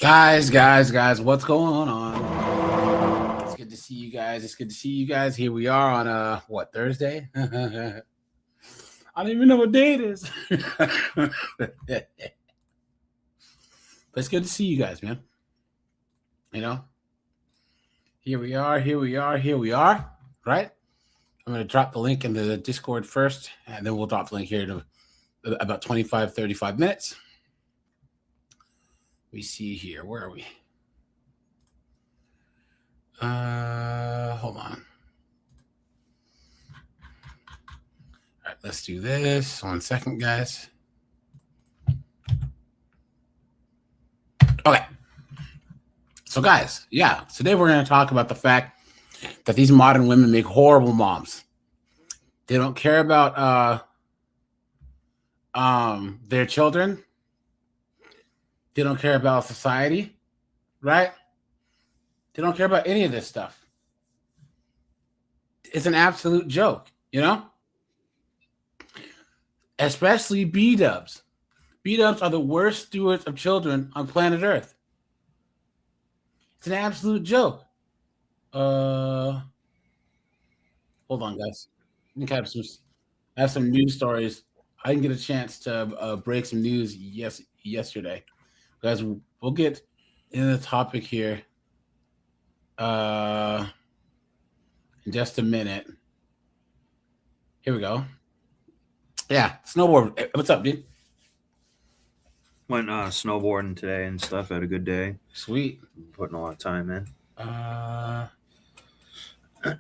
Guys, what's going on? It's good to see you guys. Here we are on what, Thursday? I don't even know what day it is. But it's good to see you guys, man. You know, here we are, right? I'm going to drop the link in the Discord first, and then we'll drop the link here to about 25, 35 minutes. We see here. Where are we? Hold on. All right, let's do this. 1 second, guys. Okay. So, guys, today we're going to talk about the fact that these modern women make horrible moms. They don't care about their children. They don't care about society, right? They don't care about any of this stuff. It's an absolute joke, Especially B-dubs. B-dubs are the worst stewards of children on planet Earth. It's an absolute joke. Hold on, guys. I think I have some news stories. I didn't get a chance to break some news yesterday. Guys, we'll get in the topic here in just a minute. Here we go. Yeah, snowboard. What's up, dude? Went snowboarding today and stuff. Had a good day. Sweet. Putting a lot of time in.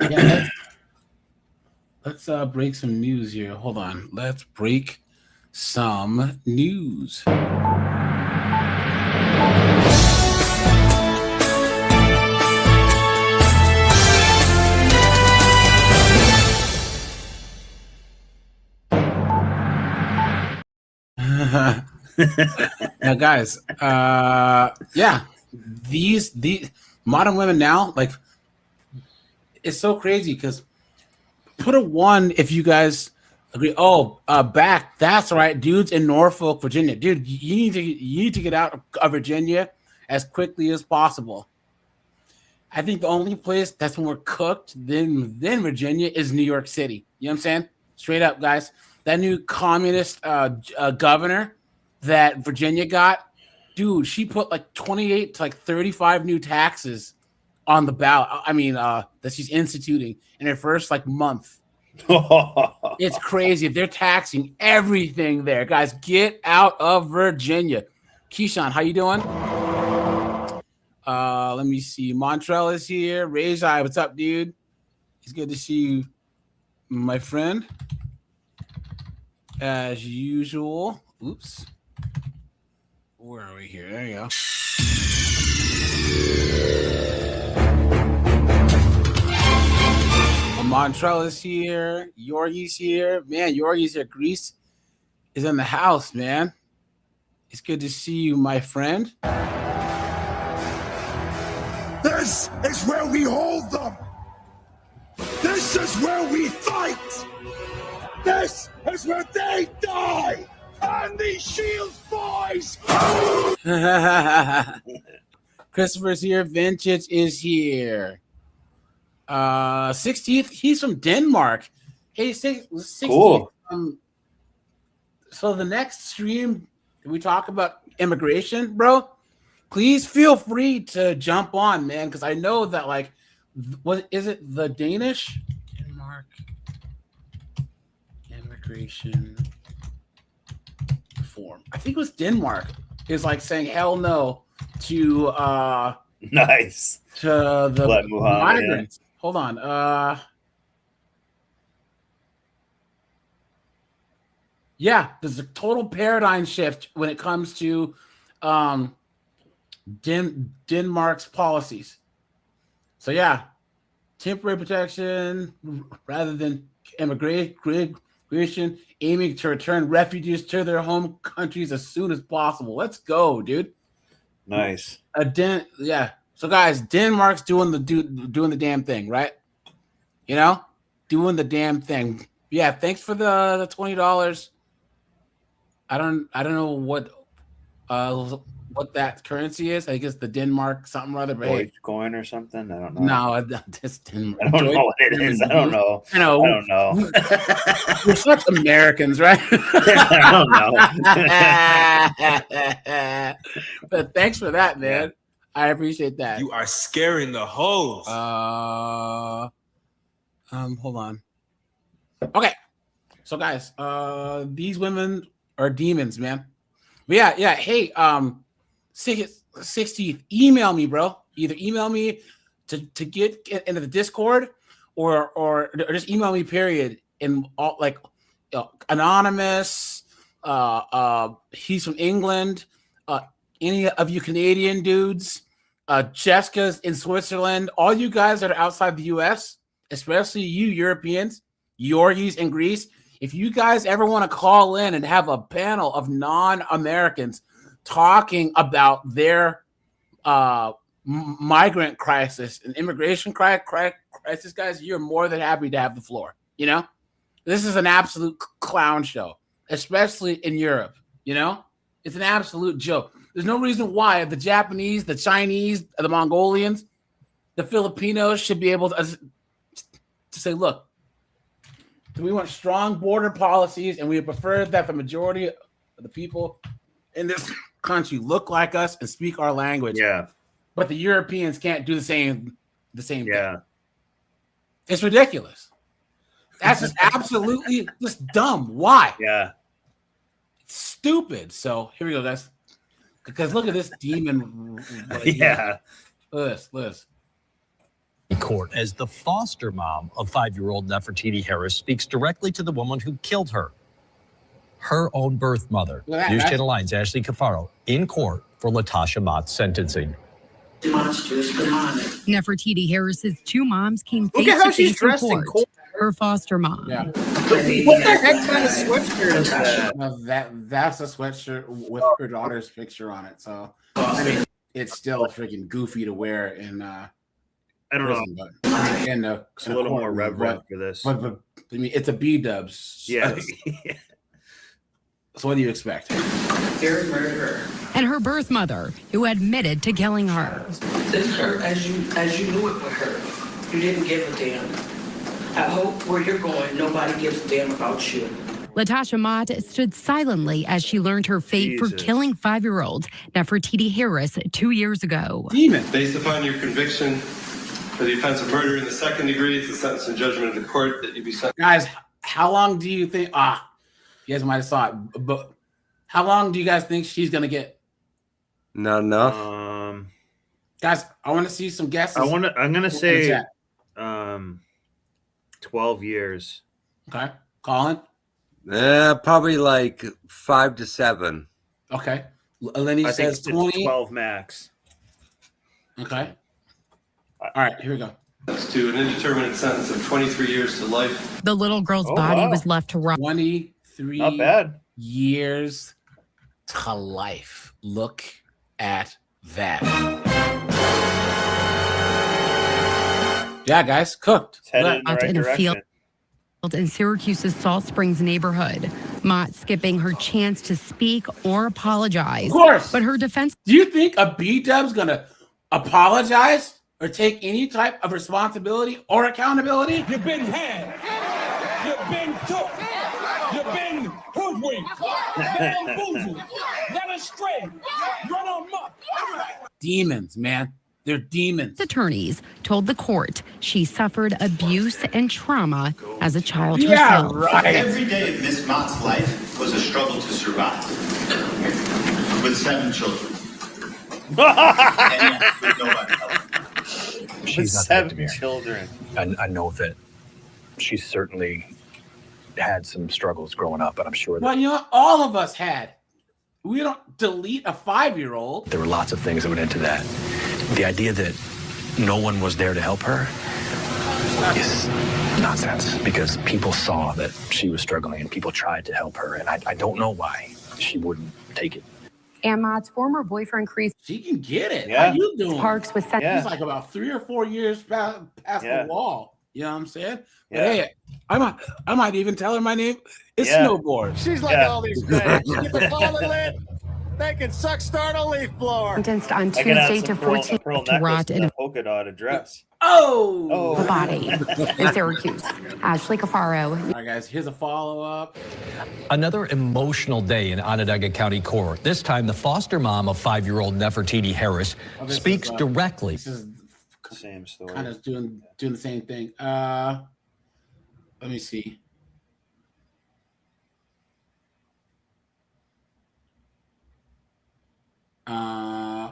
Yeah, let's break some news here. Hold on. Let's break some news. Now, guys, these modern women now, like, it's so crazy because put a 1 if you guys agree. Back. That's right, dudes in Norfolk, Virginia. Dude, you need to get out of Virginia as quickly as possible. I think the only place that's more cooked than Virginia is New York City. You know what I'm saying? Straight up, guys. That new communist governor that Virginia got, dude, she put like 28 to like 35 new taxes on the ballot. I mean, that she's instituting in her first like month. It's crazy. They're taxing everything there, guys. Get out of Virginia. Keyshawn, how you doing? Let me see. Montrell is here. Rajai, what's up, dude? It's good to see you, my friend. As usual. Oops. Where are we here? There you go. Montrell is here. Yorgi's here. Man, Yorgi's here. Greece is in the house, man. It's good to see you, my friend. This is where we hold them. This is where we fight. This is where they die. And the Shields boys. Christopher's here. Vintage is here. 16th, he's from Denmark. Hey, 16th. Cool. So the next stream, we talk about immigration, bro. Please feel free to jump on, man, because I know that, like, what is it? The Danish Denmark immigration reform. I think it was Denmark is like saying hell no to nice to the migrants. Yeah. Hold on. There's a total paradigm shift when it comes to Denmark's policies. So temporary protection rather than immigration, aiming to return refugees to their home countries as soon as possible. Let's go, dude. Nice. So guys, Denmark's doing the damn thing, right? Doing the damn thing. Yeah, thanks for the $20. I don't know what what that currency is. I guess the Denmark something or other. But hey, Deutsche coin or something. I don't know. no, that's Denmark. I don't know what it is. I don't know. I know. I don't know. We're such Americans, right? I don't know. But thanks for that, man. I appreciate that. You are scaring the hoes. Hold on. Okay. So guys, these women are demons, man. But yeah. Hey, 60th, email me, bro. Either email me to get into the Discord or just email me, period. And all like anonymous, he's from England, any of you Canadian dudes, Jessica's in Switzerland, all you guys that are outside the US, especially you Europeans, Yorgis in Greece. If you guys ever want to call in and have a panel of non-Americans talking about their migrant crisis and immigration crisis, guys, you're more than happy to have the floor. You know, this is an absolute clown show, especially in Europe. You know, it's an absolute joke. There's no reason why the Japanese, the Chinese, the Mongolians, the Filipinos should be able to say, look, we want strong border policies, and we prefer that the majority of the people in this country look like us and speak our language. Yeah. But the Europeans can't do the same thing. Yeah. It's ridiculous. That's just absolutely just dumb. Why? Yeah. It's stupid. So here we go, guys. Because look at this demon. Yeah. Liz. Court as the foster mom of 5-year-old Nefertiti Harris speaks directly to the woman who killed her own birth mother. News Channel 9's Ashley Cafaro in court for Latasha Mott's sentencing. Nefertiti Harris's two moms came face Look at how to she's face in dressed in court. Her foster mom. Yeah. What the heck kind of sweatshirt is that? Well, that's a sweatshirt with her daughter's picture on it. So I mean, it's still freaking goofy to wear in I don't prison, know. but in a It's a little more reverent for this. But I mean, it's a B-dubs. Yeah. So what do you expect? Gary murdered her. And her birth mother, who admitted to killing her. This hurt as you knew it would hurt. You didn't give a damn. I hope where you're going, nobody gives a damn about you. Latasha Mott stood silently as she learned her fate for killing 5-year-old Nefertiti Harris 2 years ago. Demon. Based upon your conviction for the offense of murder in the second degree, it's the sentence and judgment of the court that you be sentenced. Guys, how long do you think? You guys might have saw it, but how long do you guys think she's gonna get? Not enough. Guys, I want to see some guesses. I'm gonna say 12 years. Okay, Colin. Probably like 5 to 7. Okay, Lenny says 20. 12 max. Okay. All right, here we go. To an indeterminate sentence of 23 years to life. The little girl's body was left to rot. 23 Not bad. years to life. Look at that. Yeah, guys, cooked. It's headed in the Out right in a field direction. in Syracuse's Salt Springs neighborhood. Mott skipping her chance to speak or apologize. Of course. But her defense. Do you think a B-dub's gonna apologize or take any type of responsibility or accountability? You've been had. You've been took. You've been hoodwinked. Bamboozled. Led astray. Run amok. Demons, man. They're demons. Attorneys told the court she suffered abuse and trauma as a child Yeah, herself. right. Every day of Miss Mott's life was a struggle to survive. With 7 children. And with nobody else. She's not 7 victim here. children. I know that she certainly had some struggles growing up, but I'm sure that Well, you know what? All of us had. We don't delete a 5-year-old. there were lots of things that went into that. The idea that no one was there to help her is nonsense because people saw that she was struggling and people tried to help her. And I don't know why she wouldn't take it. And Mott's former boyfriend, Chris She can get it. Yeah. How you doing? Parks, was sent. He's like about 3 or 4 years past Yeah. the wall. You know what I'm saying? But Yeah. hey, I might even tell her my name is Yeah. Snowboard. She's like all these guys. You get the falling lead. They can suck start a leaf blower. Sentenced on I could add Tuesday some to pearl 14 necklace to rot and in a polka dot dress. Oh, the body in Syracuse. Ashley Cafaro. All right, guys, here's a follow-up. Another emotional day in Onondaga County Court. This time, the foster mom of 5-year-old Nefertiti Harris speaks directly. This is Same story. kind of doing the same thing. Let me see.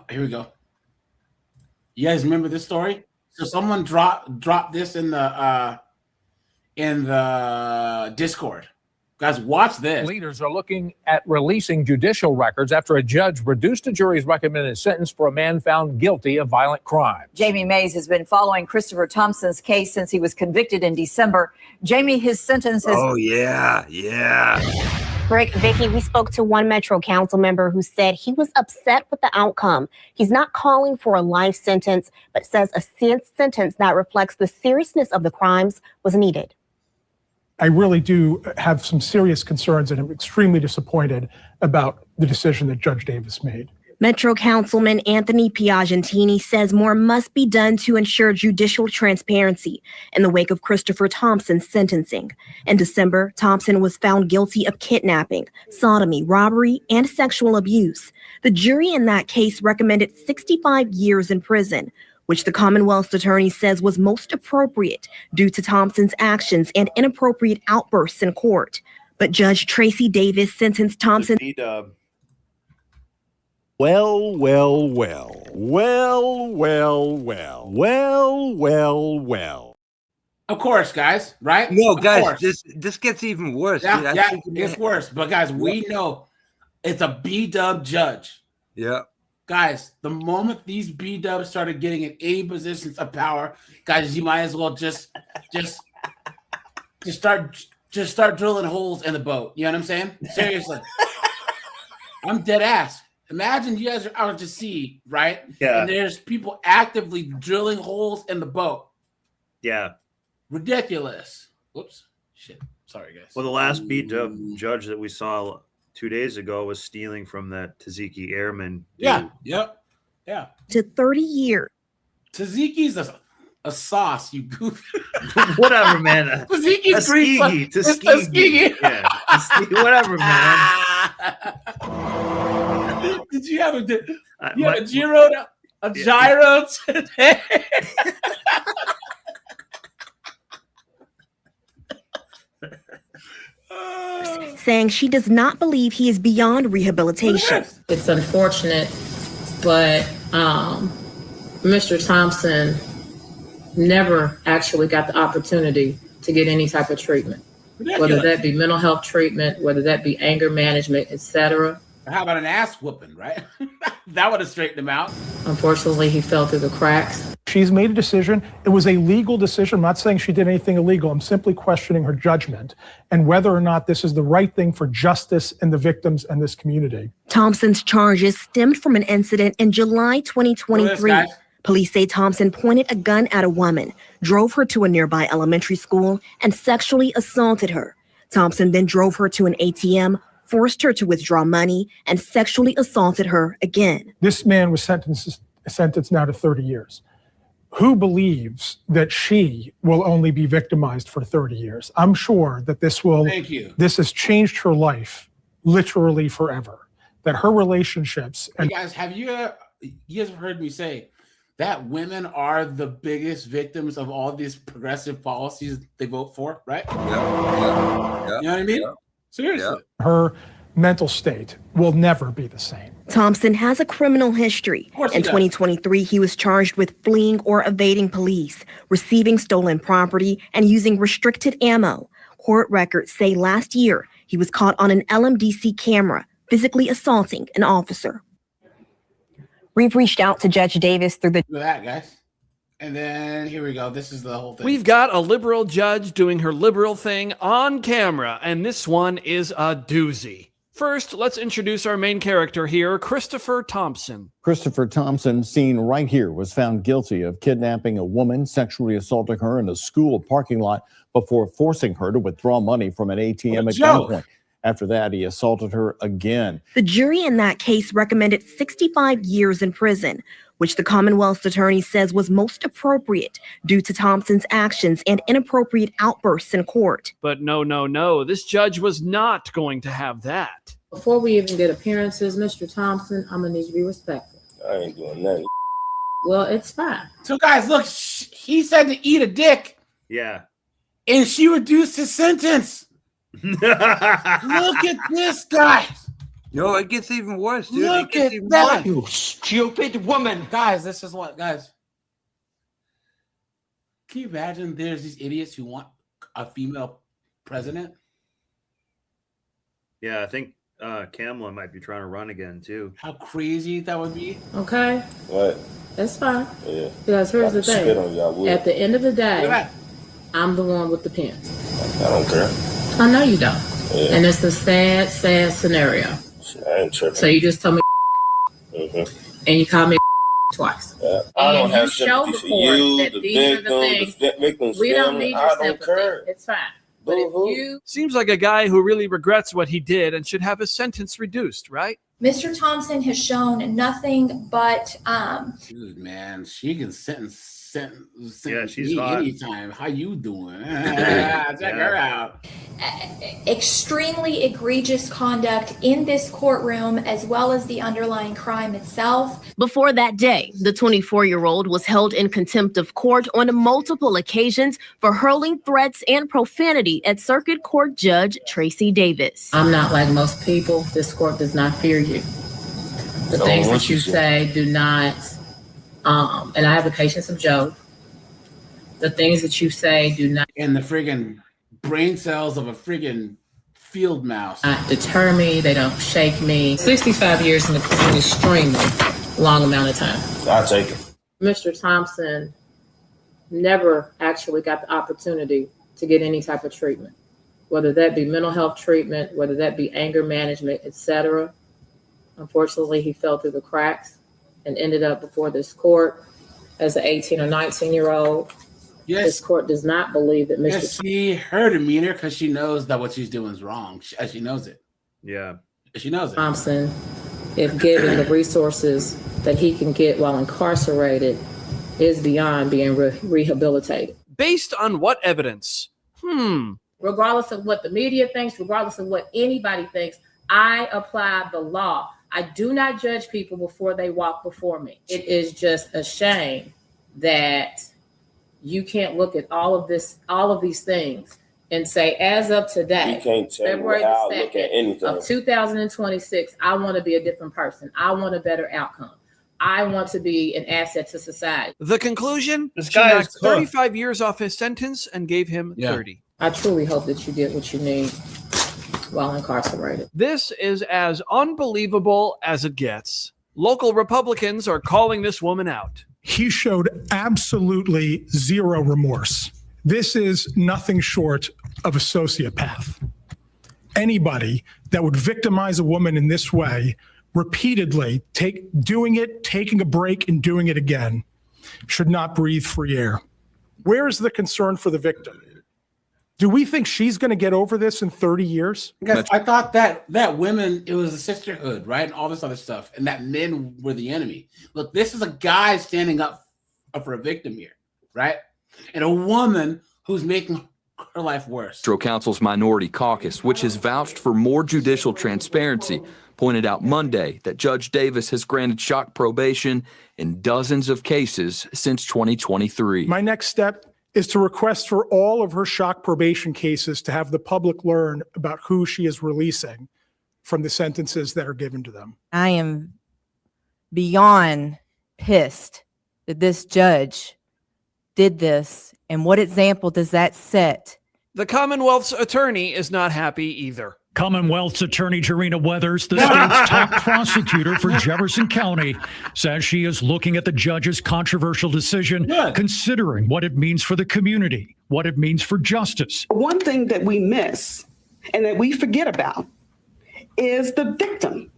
Here we go. You guys remember this story? So someone dropped this in the Discord. Guys, watch this. Leaders are looking at releasing judicial records after a judge reduced a jury's recommended sentence for a man found guilty of violent crime. Jamie Mays has been following Christopher Thompson's case since he was convicted in December. Jamie, his sentence has... Oh, yeah. Rick, Vicky, we spoke to one Metro Council member who said he was upset with the outcome. He's not calling for a life sentence, but says a sentence that reflects the seriousness of the crimes was needed. I really do have some serious concerns, and I'm extremely disappointed about the decision that Judge Davis made. Metro Councilman Anthony Piagentini says more must be done to ensure judicial transparency in the wake of Christopher Thompson's sentencing. In December, Thompson was found guilty of kidnapping, sodomy, robbery, and sexual abuse. The jury in that case recommended 65 years in prison, which the Commonwealth's attorney says was most appropriate due to Thompson's actions and inappropriate outbursts in court. But Judge Tracy Davis sentenced Thompson. Well. Of course, guys, right? No, Of guys, course. this gets even worse. Yeah, dude. I yeah, think- it gets worse. But guys, we know it's a B-dub judge. Yeah. Guys, the moment these B-dubs started getting in any positions of power, guys, you might as well just start drilling holes in the boat. You know what I'm saying? Seriously. I'm dead ass. Imagine you guys are out to sea, right? Yeah. And there's people actively drilling holes in the boat. Yeah. Ridiculous. Whoops. Shit. Sorry, guys. Well, the last B-dub judge that we saw 2 days ago was stealing from that Taziki Airman dude. Yeah. Yep. Yeah. To 30 years. Taziki's a sauce, you goofy. Whatever, man. Taziki's green. Tuskegee. Yeah. Whatever, man. Did you have a gyro today? Saying she does not believe he is beyond rehabilitation. It's unfortunate, but Mr. Thompson never actually got the opportunity to get any type of treatment, whether that be mental health treatment, whether that be anger management, etc. How about an ass whooping, right? That would have straightened him out. Unfortunately, he fell through the cracks. She's made a decision. It was a legal decision. I'm not saying she did anything illegal. I'm simply questioning her judgment and whether or not this is the right thing for justice and the victims and this community. Thompson's charges stemmed from an incident in July 2023. Police say Thompson pointed a gun at a woman, drove her to a nearby elementary school, and sexually assaulted her. Thompson then drove her to an ATM, forced her to withdraw money, and sexually assaulted her again. This man was sentenced now to 30 years. Who believes that she will only be victimized for 30 years? I'm sure that this has changed her life literally forever. That her relationships and Hey guys, have you guys have heard me say that women are the biggest victims of all these progressive policies they vote for, right? Yeah. You know what I mean? Seriously. her mental state will never be the same. Thompson has a criminal history. In 2023, he was charged with fleeing or evading police, receiving stolen property, and using restricted ammo. Court records say last year, he was caught on an LMDC camera, physically assaulting an officer. We've reached out to Judge Davis through the... Look at that, guys. And then here we go. This is the whole thing. We've got a liberal judge doing her liberal thing on camera, and this one is a doozy. First, let's introduce our main character here, Christopher Thompson. Christopher Thompson, seen right here, was found guilty of kidnapping a woman, sexually assaulting her in a school parking lot before forcing her to withdraw money from an ATM at gunpoint. After that, he assaulted her again. The jury in that case recommended 65 years in prison, which the Commonwealth's attorney says was most appropriate due to Thompson's actions and inappropriate outbursts in court. But no. This judge was not going to have that. Before we even get appearances, Mr. Thompson, I'm gonna need you to be respectful. I ain't doing nothing. Well, it's fine. So, guys, look, he said to eat a dick. Yeah. And she reduced his sentence. Look at this guy. No, it gets even worse, dude. Look at that. You stupid woman. Guys, this is what, guys. Can you imagine there's these idiots who want a female president? Yeah, I think Kamala might be trying to run again, too. How crazy that would be. Okay? What? That's fine. Yeah. Because here's the Spit on thing. y'all wood. At the end of the Look at day, that. I'm the one with the pen. I don't care. I know you don't. Yeah. And it's a sad, sad scenario. I ain't tripping. So you just told me Mm-hmm. and you called me twice. I don't And have you show sympathy the for court you, that the these are victim, the victim's We don't family. need I your don't sympathy. care. It's fine. But if you Seems like a guy who really regrets what he did and should have his sentence reduced, right? Mr. Thompson has shown nothing but Dude, man, she can sentence she's me hot. anytime. How you doing? Check her out. extremely egregious conduct in this courtroom as well as the underlying crime itself. Before that day, the 24-year-old was held in contempt of court on multiple occasions for hurling threats and profanity at Circuit Court Judge Tracy Davis. I'm not like most people. This court does not fear you. The No, things once that you you say- say do not, and I have the patience of Job. The things that you say do not And the friggin' brain cells of a friggin' field mouse. deter me. They don't shake me. 65 years in an extremely long amount of time. I'll take it. Mr. Thompson never actually got the opportunity to get any type of treatment, whether that be mental health treatment, whether that be anger management, etc. Unfortunately, he fell through the cracks and ended up before this court as an 18 or 19-year-old. Yes. This court does not believe that Mr. Yes, see her demeanor because she knows that what she's doing is wrong. She knows it. Yeah. She knows it. Thompson, if given the resources that he can get while incarcerated, is beyond being rehabilitated. Based on what evidence? Regardless of what the media thinks, regardless of what anybody thinks, I apply the law. I do not judge people before they walk before me. It is just a shame that you can't look at all of these things and say, as of today, You can't tell me February how the I look at 2nd anything. of 2026, I want to be a different person. I want a better outcome. I want to be an asset to society. The conclusion? This She guy is knocked tough. 35 years off his sentence and gave him 30. I truly hope that you get what you need while incarcerated. This is as unbelievable as it gets. Local Republicans are calling this woman out. He showed absolutely zero remorse. This is nothing short of a sociopath. Anybody that would victimize a woman in this way repeatedly, taking a break and doing it again, should not breathe free air. Where is the concern for the victim? Do we think she's going to get over this in 30 years? Because I thought that women, it was a sisterhood, right? And all this other stuff. And that men were the enemy. Look, this is a guy standing up for a victim here, right? And a woman who's making her life worse. Metro Council's Minority Caucus, which has vouched for more judicial transparency, pointed out Monday that Judge Davis has granted shock probation in dozens of cases since 2023. My next step is to request for all of her shock probation cases to have the public learn about who she is releasing from the sentences that are given to them. I am beyond pissed that this judge did this, and what example does that set? The Commonwealth's attorney is not happy either. Commonwealth's Attorney Jarena Weathers, the state's top prosecutor for Jefferson County, says she is looking at the judge's controversial decision, considering what it means for the community, what it means for justice. One thing that we miss and that we forget about is the victim.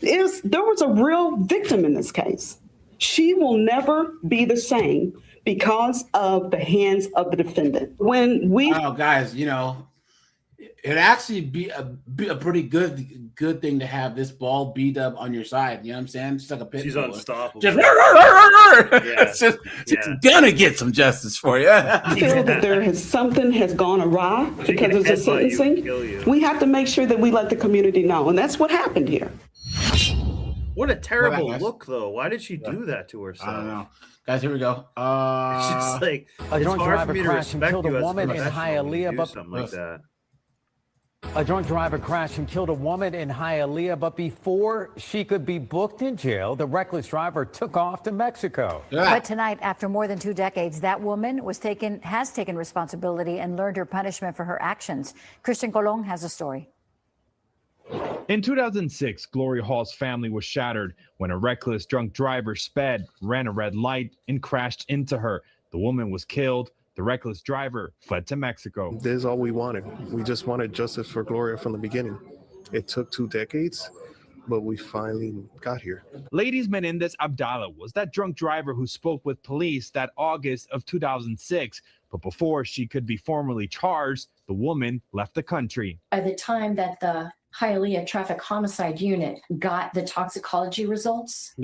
There was a real victim in this case. She will never be the same because of the hands of the defendant. Oh, guys, It'd actually be a pretty good thing to have this bald B-dub on your side. You know what I'm saying? Just like a pit She's bull. unstoppable. Just, Yeah. it's gonna get some justice for you. I feel that something has gone awry because of the sentencing. We have to make sure that we let the community know, and that's what happened here. What a terrible guys. look, though. Why did she do that to herself? I don't know. Guys, here we go. It's just like, A it's drunk hard for driver me to crashed and respect killed you a as a woman in professional when you Hialeah, do but something like that. A drunk driver crashed and killed a woman in Hialeah, but before she could be booked in jail, the reckless driver took off to Mexico. But tonight, after more than 2 decades, that woman has taken responsibility and learned her punishment for her actions. Christian Colon has a story. In 2006, Gloria Hall's family was shattered when a reckless drunk driver sped, ran a red light, and crashed into her. The woman was killed. The reckless driver fled to Mexico. This is all we wanted. We just wanted justice for Gloria from the beginning. It took 2 decades, but we finally got here. Ladies Menendez Abdallah was that drunk driver who spoke with police that August of 2006. But before she could be formally charged, the woman left the country. By the time that the Hialeah Traffic Homicide Unit got the toxicology results,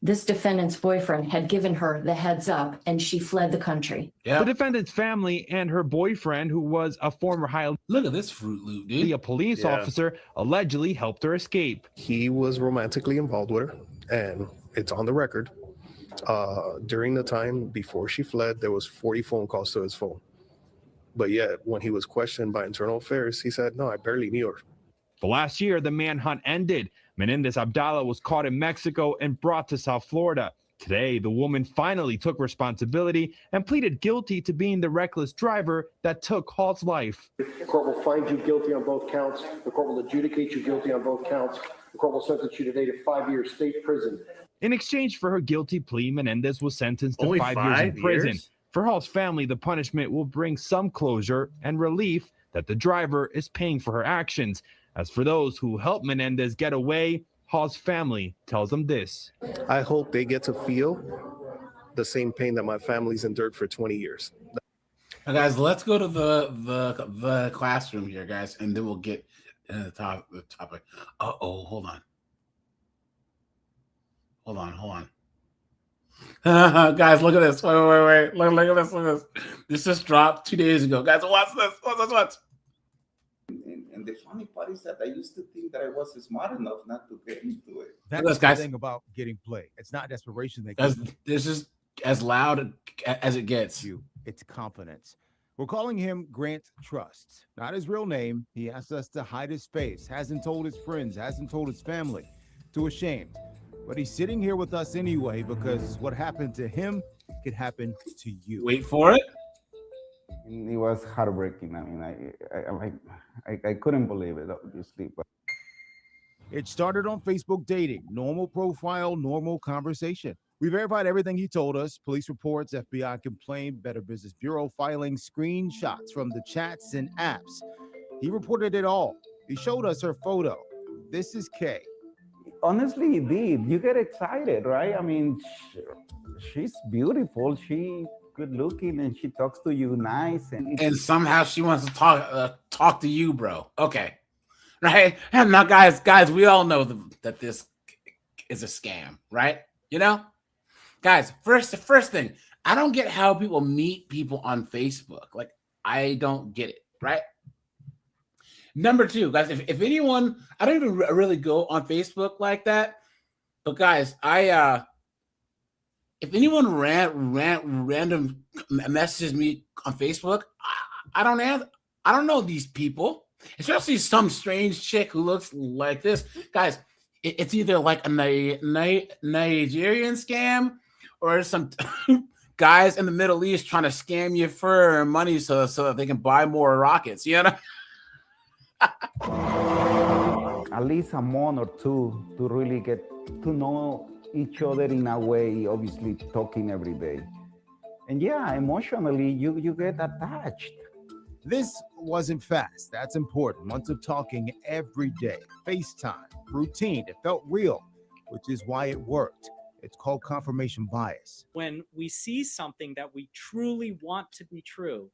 this defendant's boyfriend had given her the heads up and she fled the country. The defendant's family and her boyfriend, who was a former Hialeah Look at this Fruit Loop, dude. A police officer, allegedly helped her escape. He was romantically involved with her, and it's on the record. During the time before she fled, there was 40 phone calls to his phone. But yet, when he was questioned by Internal Affairs, he said, no, I barely knew her. But last year, the manhunt ended. Menendez Abdallah was caught in Mexico and brought to South Florida. Today, the woman finally took responsibility and pleaded guilty to being the reckless driver that took Hall's life. The court will find you guilty on both counts. The court will adjudicate you guilty on both counts. The court will sentence you today to 5 years state prison. In exchange for her guilty plea, Menendez was sentenced to Only 5 years in 5 prison. years? For Hall's family, the punishment will bring some closure and relief that the driver is paying for her actions. As for those who helped Menendez get away, Hall's family tells them this. I hope they get to feel the same pain that my family's endured for 20 years. Now, guys, let's go to the classroom here, guys, and then we'll get into the topic. Hold on. Guys, look at this. Wait. Look at this. Look at this. This just dropped 2 days ago. Guys, watch this. Watch. And the funny part is that I used to think that I was smart enough not to get into it. That's the thing about getting play. It's not desperation. This is as loud as it gets. It's confidence. We're calling him Grant Trust. Not his real name. He asked us to hide his face. Hasn't told his friends. Hasn't told his family. Too ashamed. But he's sitting here with us anyway because what happened to him could happen to you. Wait for it. It was heartbreaking. I mean, I couldn't believe it, obviously. But It started on Facebook dating. Normal profile, normal conversation. We verified everything he told us. Police reports, FBI complaint, Better Business Bureau filings, screenshots from the chats and apps. He reported it all. He showed us her photo. This is Kay. honestly, it did. You get excited, right? I mean, she's beautiful. She good looking, and she talks to you nice, and somehow she wants to talk to you, bro. Okay, right? And now, guys, we all know that this is a scam, right? You know, guys. The first thing, I don't get how people meet people on Facebook. Like, I don't get it, right? Number two, guys, if anyone, I don't even really go on Facebook like that, but guys, if anyone random messages me on Facebook, I don't know these people, especially some strange chick who looks like this. Guys, it's either like a Nigerian scam or some guys in the Middle East trying to scam you for money so that they can buy more rockets, you know? at least a month or two to really get to know each other in a way, obviously talking every day. And yeah, emotionally, you get attached. This wasn't fast. That's important. Months of talking every day, FaceTime, routine. It felt real, which is why it worked. It's called confirmation bias. When we see something that we truly want to be true,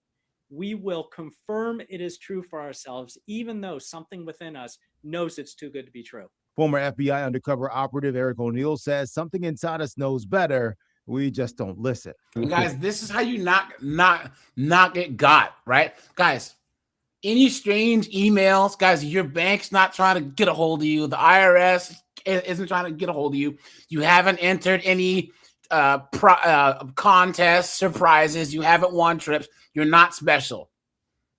we will confirm it is true for ourselves, even though something within us knows it's too good to be true. Former FBI undercover operative Eric O'Neill says something inside us knows better. We just don't listen. And guys, this is how you not get got, right? Guys, any strange emails, guys, your bank's not trying to get a hold of you. The IRS isn't trying to get a hold of you. You haven't entered any contests, surprises. You haven't won trips. You're not special.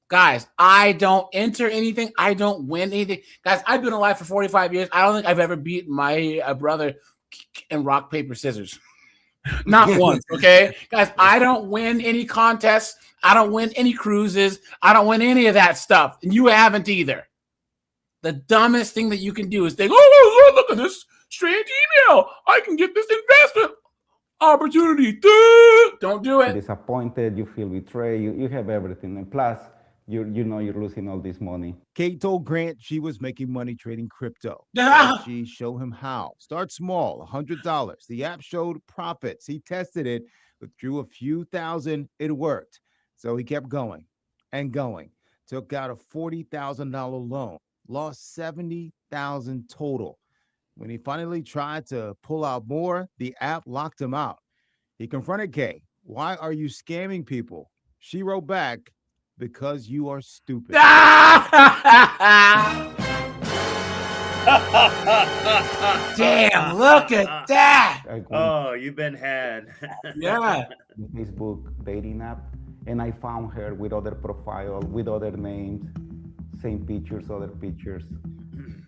Guys, I don't enter anything. I don't win anything. Guys, I've been alive for 45 years. I don't think I've ever beat my brother in rock, paper, scissors. Not once, okay? Guys, I don't win any contests. I don't win any cruises. I don't win any of that stuff. And you haven't either. The dumbest thing that you can do is think, oh, look at this strange email. I can get this investment opportunity. Don't do it. Disappointed, you feel betrayed, you have everything. And plus, you know you're losing all this money. Kate told Grant she was making money trading crypto. She showed him how. Start small, $100. The app showed profits. He tested it, withdrew a few thousand. It worked. So he kept going and going. Took out a $40,000 loan. Lost $70,000 total. When he finally tried to pull out more, the app locked him out. He confronted Kay. Why are you scamming people? She wrote back, because you are stupid. Damn, look at that. Oh, you've been had. Yeah. Facebook dating app, and I found her with other profile, with other names, same pictures, other pictures.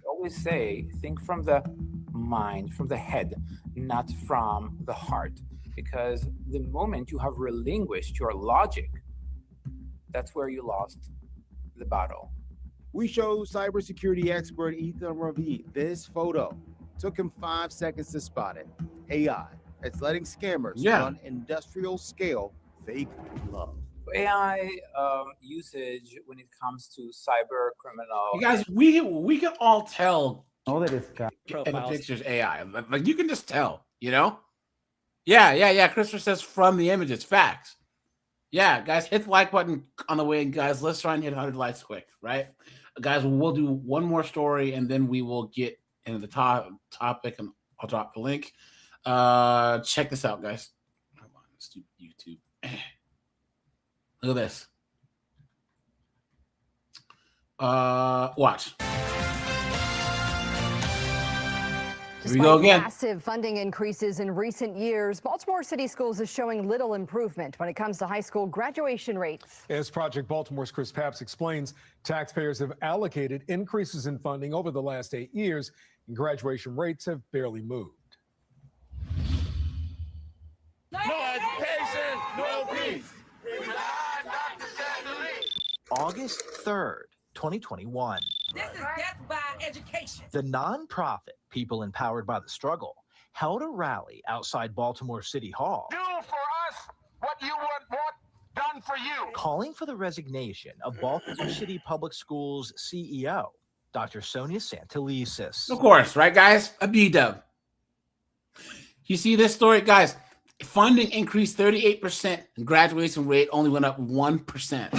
Always say, think from the mind, from the head, not from the heart. Because the moment you have relinquished your logic, that's where you lost the battle. We showed cybersecurity expert Ethan Ravid this photo. Took him 5 seconds to spot it. AI. It's letting scammers run industrial scale fake love. AI usage when it comes to cyber criminal. You guys, we can all tell in the pictures AI. Like you can just tell, you know? Yeah. Christopher says from the images, facts. Yeah, guys, hit the like button on the way. Guys, let's try and hit 100 likes quick, right? Guys, we'll do one more story and then we will get into the topic and I'll drop the link. Check this out, guys. Hold on, let's do YouTube. Look at this. Watch. Here we go again. Massive funding increases in recent years, Baltimore City Schools is showing little improvement when it comes to high school graduation rates. As Project Baltimore's Chris Papps explains, taxpayers have allocated increases in funding over the last 8 years, and graduation rates have barely moved. No education, no peace. August 3rd, 2021. This is death by education. The nonprofit People Empowered by the Struggle held a rally outside Baltimore City Hall. Do for us what you want done for you. Calling for the resignation of Baltimore City Public Schools CEO, Dr. Sonia Santelises. Of course, right, guys? A B-dub. You see this story, guys? Funding increased 38%, and graduation rate only went up 1%.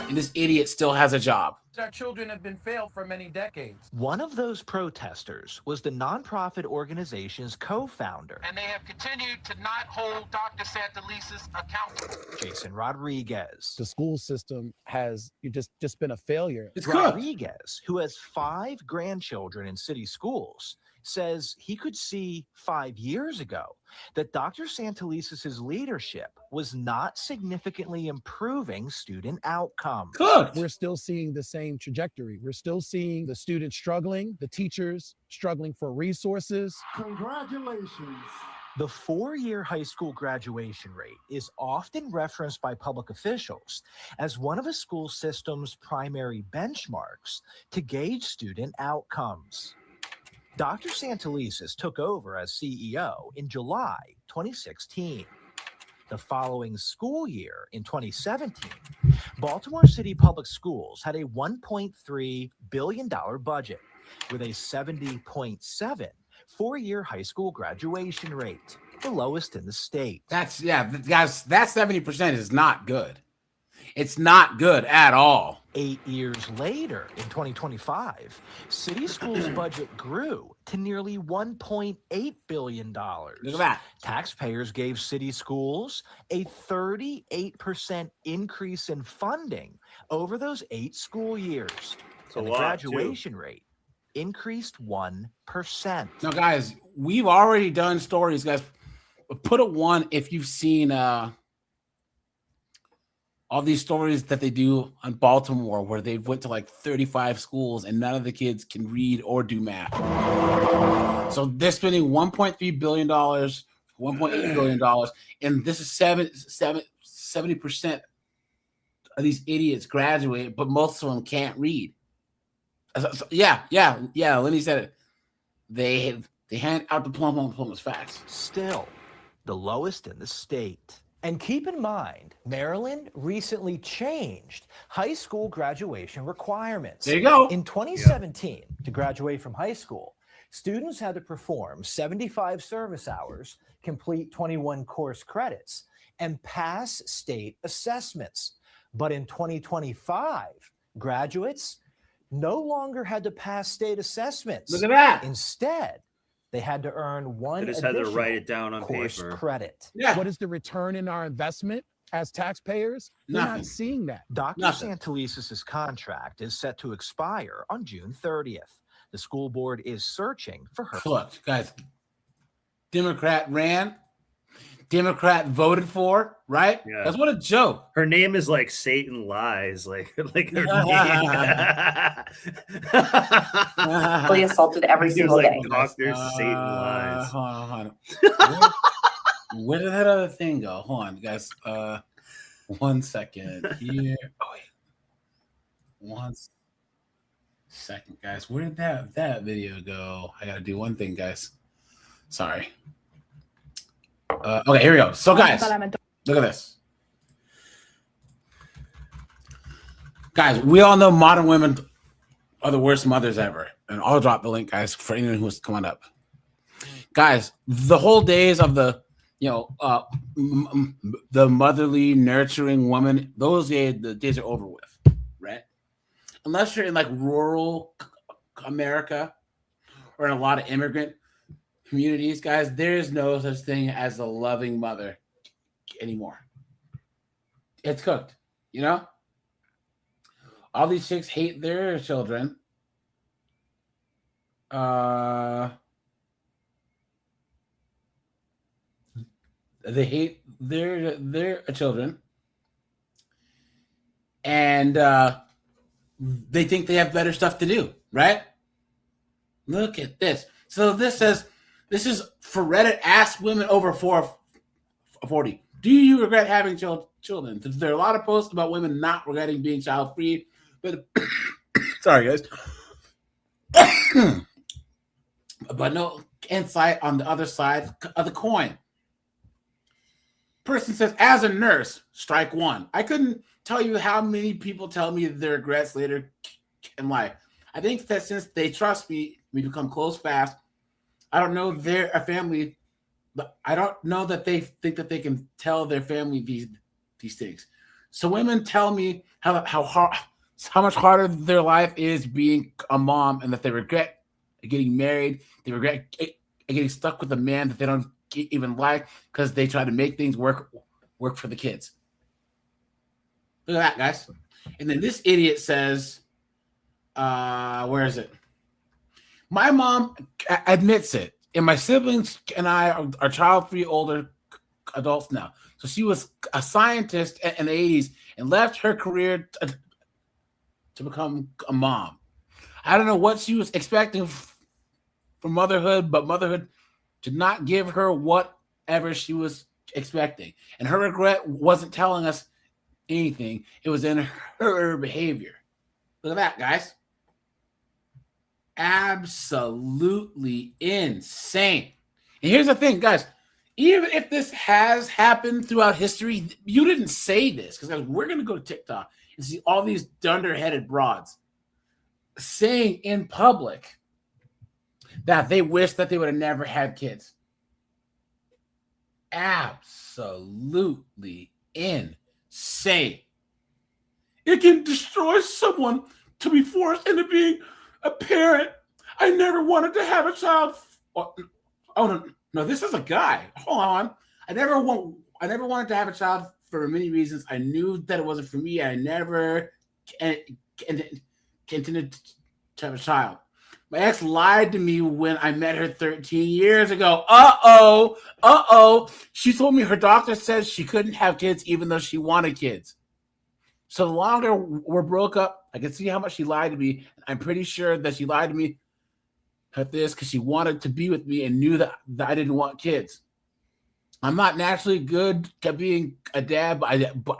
And this idiot still has a job. Our children have been failed for many decades. One of those protesters was the nonprofit organization's co-founder, And they have continued to not hold Dr. Santelises accountable. Jason Rodriguez. The school system has just been a failure. Rodriguez, who has 5 grandchildren in city schools, says he could see 5 years ago that Dr. Santelises' leadership was not significantly improving student outcomes. We're still seeing the same trajectory. We're still seeing the students struggling, the teachers struggling for resources. Congratulations. The 4-year high school graduation rate is often referenced by public officials as one of a school system's primary benchmarks to gauge student outcomes. Dr. Santelises took over as CEO in July 2016. The following school year, in 2017, Baltimore City Public Schools had a $1.3 billion budget with a 70.7 4-year high school graduation rate. the lowest in the state. Guys, that 70% is not good. It's not good at all. 8 years later, in 2025, city schools' budget grew to nearly $1.8 billion. Look at that. Taxpayers gave city schools a 38% increase in funding over those 8 school years. a And the lot, graduation rate increased 1%. Now, guys, we've already done stories, guys. Put a 1 if you've seen all these stories that they do on Baltimore where they went to like 35 schools and none of the kids can read or do math. So they're spending $1.3 billion, $1.8 billion, and this is 70% of these idiots graduate, but most of them can't read. So, yeah. Lenny said it. They hand out diplomas fast. Still, the lowest in the state. And keep in mind, Maryland recently changed high school graduation requirements. There you go. In 2017, to graduate from high school, students had to perform 75 service hours, complete 21 course credits, and pass state assessments. But in 2025, graduates no longer had to pass state assessments. Look at that. Instead, they had to earn one They just had to additional write it down on course paper. credit. What is the return in our investment as taxpayers? We're Nothing. not seeing that. Dr. Santelises' contract is set to expire on June 30th. The school board is searching for her. Look, guys, Democrat ran, Democrat voted for, right? Yeah. That's what a joke. Her name is like Satan Lies, like her name. Really assaulted every He was single like, day. Dr. Satan Lies. Hold on. Where did that other thing go? Hold on, guys. 1 second here. Oh wait. 1 second, guys. Where did that video go? I gotta do one thing, guys. Sorry. Okay, here we go. So, guys, look at this. Guys, we all know modern women are the worst mothers ever. And I'll drop the link, guys, for anyone who's coming up. Guys, the whole days of the, the motherly, nurturing woman, those days, the days are over with, right? Unless you're in like rural America or in a lot of immigrant communities, guys, there is no such thing as a loving mother anymore. It's cooked, All these chicks hate their children. They hate their children, and they think they have better stuff to do, right? Look at this. So this says, this is for Reddit. Ask women over 40. Do you regret having children? There are a lot of posts about women not regretting being child-free, but sorry, guys. But no insight on the other side of the coin. Person says, as a nurse, strike 1. I couldn't tell you how many people tell me their regrets later in life. I think that since they trust me, we become close fast. I don't know they're a family, but I don't know that they think that they can tell their family these things. So women tell me how much harder their life is being a mom, and that they regret getting married. They regret getting stuck with a man that they don't even like because they try to make things work for the kids. Look at that, guys. And then this idiot says, where is it? My mom admits it, and my siblings and I are child-free older adults now. So she was a scientist in the 80s and left her career to become a mom. I don't know what she was expecting from motherhood, but motherhood did not give her whatever she was expecting. And her regret wasn't telling us anything. It was in her behavior. Look at that, guys. Absolutely insane. And here's the thing, guys. Even if this has happened throughout history, you didn't say this, because guys, we're going to go to TikTok and see all these dunderheaded broads saying in public that they wish that they would have never had kids. absolutely insane. It can destroy someone to be forced into being a parent. I never wanted to have a child. Oh no, this is a guy. Hold on. I never wanted to have a child for many reasons. I knew that it wasn't for me. I never intended to have a child. My ex lied to me when I met her 13 years ago. She told me her doctor says she couldn't have kids even though she wanted kids. So the longer we're broke up, I can see how much she lied to me. I'm pretty sure that she lied to me at this because she wanted to be with me and knew that I didn't want kids. I'm not naturally good at being a dad, but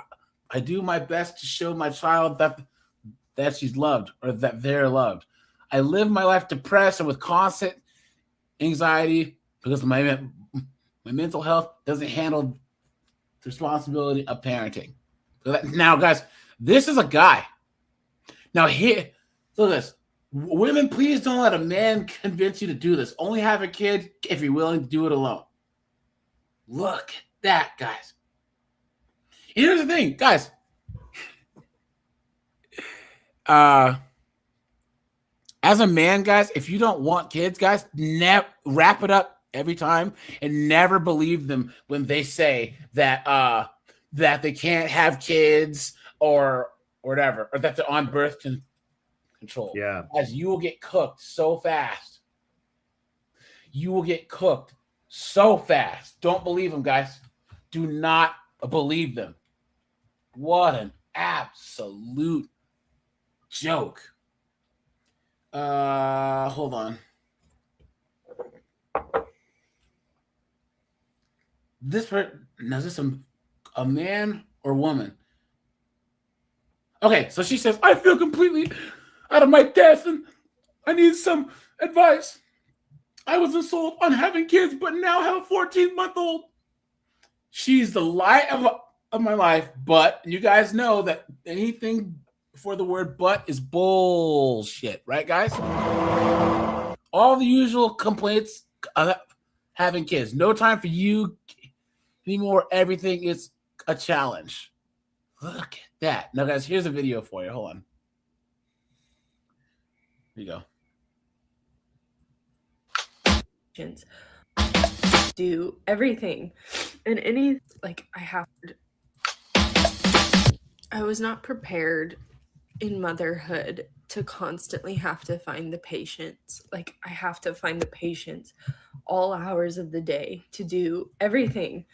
I do my best to show my child that she's loved or that they're loved. I live my life depressed and with constant anxiety because my mental health doesn't handle the responsibility of parenting. Now, guys, this is a guy. Now, here, look at this. Women, please don't let a man convince you to do this. Only have a kid if you're willing to do it alone. Look at that, guys. Here's the thing, guys. As a man, guys, if you don't want kids, guys, wrap it up every time and never believe them when they say that that they can't have kids or whatever, or that they're on birth control. Yeah. As you will get cooked so fast. You will get cooked so fast. Don't believe them, guys. Do not believe them. What an absolute joke. Hold on. Is this a man or woman? Okay, so she says, I feel completely out of my depth and I need some advice. I was sold on having kids, but now have a 14-month-old. She's the light of my life, but you guys know that anything before the word but is bullshit, right, guys? All the usual complaints of having kids. No time for you anymore. Everything is a challenge. Look at that. Now, guys, here's a video for you. Hold on. Here you go. Do everything and any, like, I was not prepared in motherhood to constantly have to find the patience. Like, I have to find the patience all hours of the day to do everything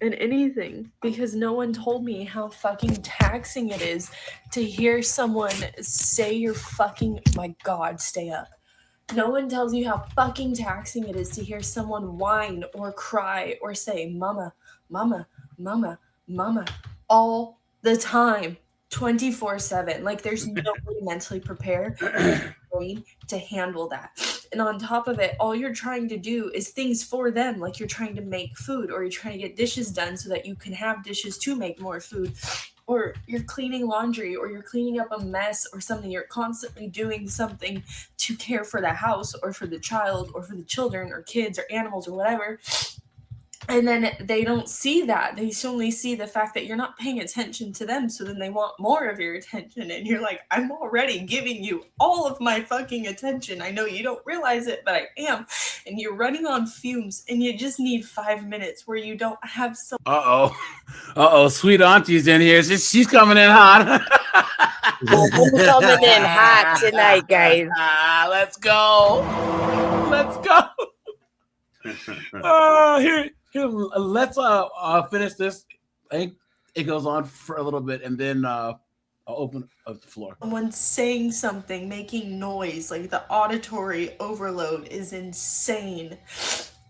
and anything because no one told me how fucking taxing it is to hear someone say you're fucking, my God, stay up. No one tells you how fucking taxing it is to hear someone whine or cry or say, mama, mama, mama, mama, all the time, 24/7. Like, there's no way to mentally prepare to handle that. And on top of it, all you're trying to do is things for them. Like, you're trying to make food or you're trying to get dishes done so that you can have dishes to make more food. Or you're cleaning laundry or you're cleaning up a mess or something. You're constantly doing something to care for the house or for the child or for the children or kids or animals or whatever. And then they don't see that. They only see the fact that you're not paying attention to them. So then they want more of your attention. And you're like, I'm already giving you all of my fucking attention. I know you don't realize it, but I am. And you're running on fumes and you just need 5 minutes where you don't have so. Sweet auntie's in here. She's coming in hot. Coming in hot tonight, guys. Let's go. Here, let's finish this. I think it goes on for a little bit, and then I'll open up the floor. Someone saying something, making noise, like the auditory overload is insane.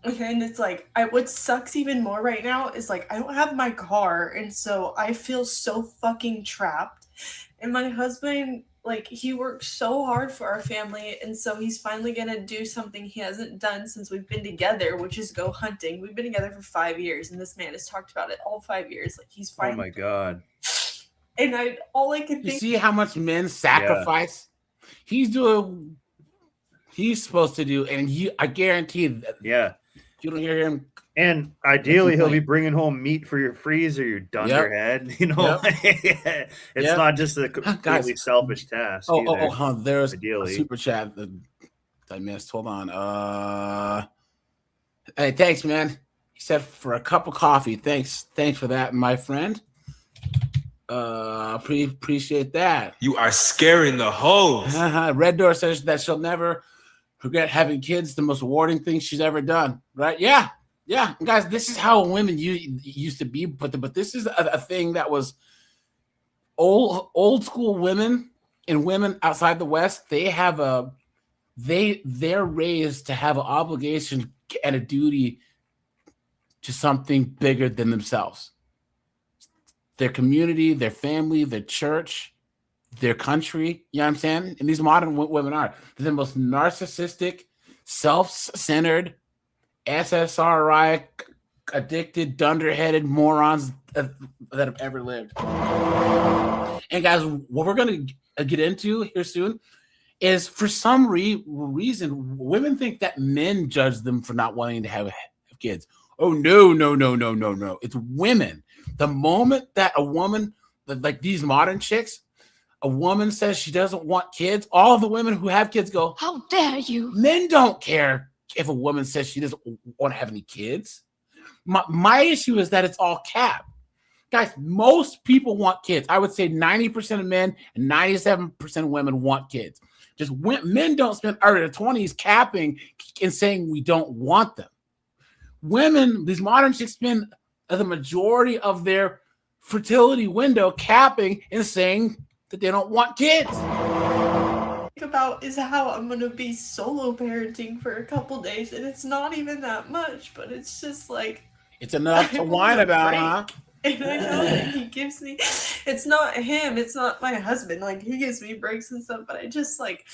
And it's like, what sucks even more right now is like I don't have my car, and so I feel so fucking trapped. And my husband, like, he works so hard for our family, and so he's finally gonna do something he hasn't done since we've been together, which is go hunting. We've been together for 5 years, and this man has talked about it all 5 years. Like, he's finally. Oh my God. And all I could think. You see how much men sacrifice? Yeah. He's doing. He's supposed to do, and I guarantee that. Yeah. You don't hear him. And ideally, he'll be bringing home meat for your freezer, you dunderhead. You know, it's not just a completely selfish task. There's ideally a super chat that I missed. Hold on. Hey, thanks, man. He said for a cup of coffee. Thanks for that, my friend. Appreciate that. You are scaring the hoes. Red Door says that she'll never forget having kids. The most rewarding thing she's ever done. Right? Yeah. Guys, this is how women used to be, but this is a thing that was old school women and women outside the West. They're raised to have an obligation and a duty to something bigger than themselves. Their community, their family, their church, their country. You know what I'm saying? And these modern women are. They're the most narcissistic, self-centered, SSRI addicted, dunderheaded morons that have ever lived. And guys, what we're going to get into here soon is, for some reason, women think that men judge them for not wanting to have kids. Oh, no. It's women. The moment that a woman, like these modern chicks, a woman says she doesn't want kids, all the women who have kids go, "How dare you?" Men don't care if a woman says she doesn't want to have any kids. My issue is that it's all cap. Guys, most people want kids. I would say 90% of men and 97% of women want kids. Just men don't spend their 20s capping and saying we don't want them. Women, these modern chicks, spend the majority of their fertility window capping and saying that they don't want kids. About is how I'm gonna be solo parenting for a couple days, and it's not even that much, but it's just like it's enough to whine about, huh? And I know that he gives me, it's not him, it's not my husband, like he gives me breaks and stuff, but I just like,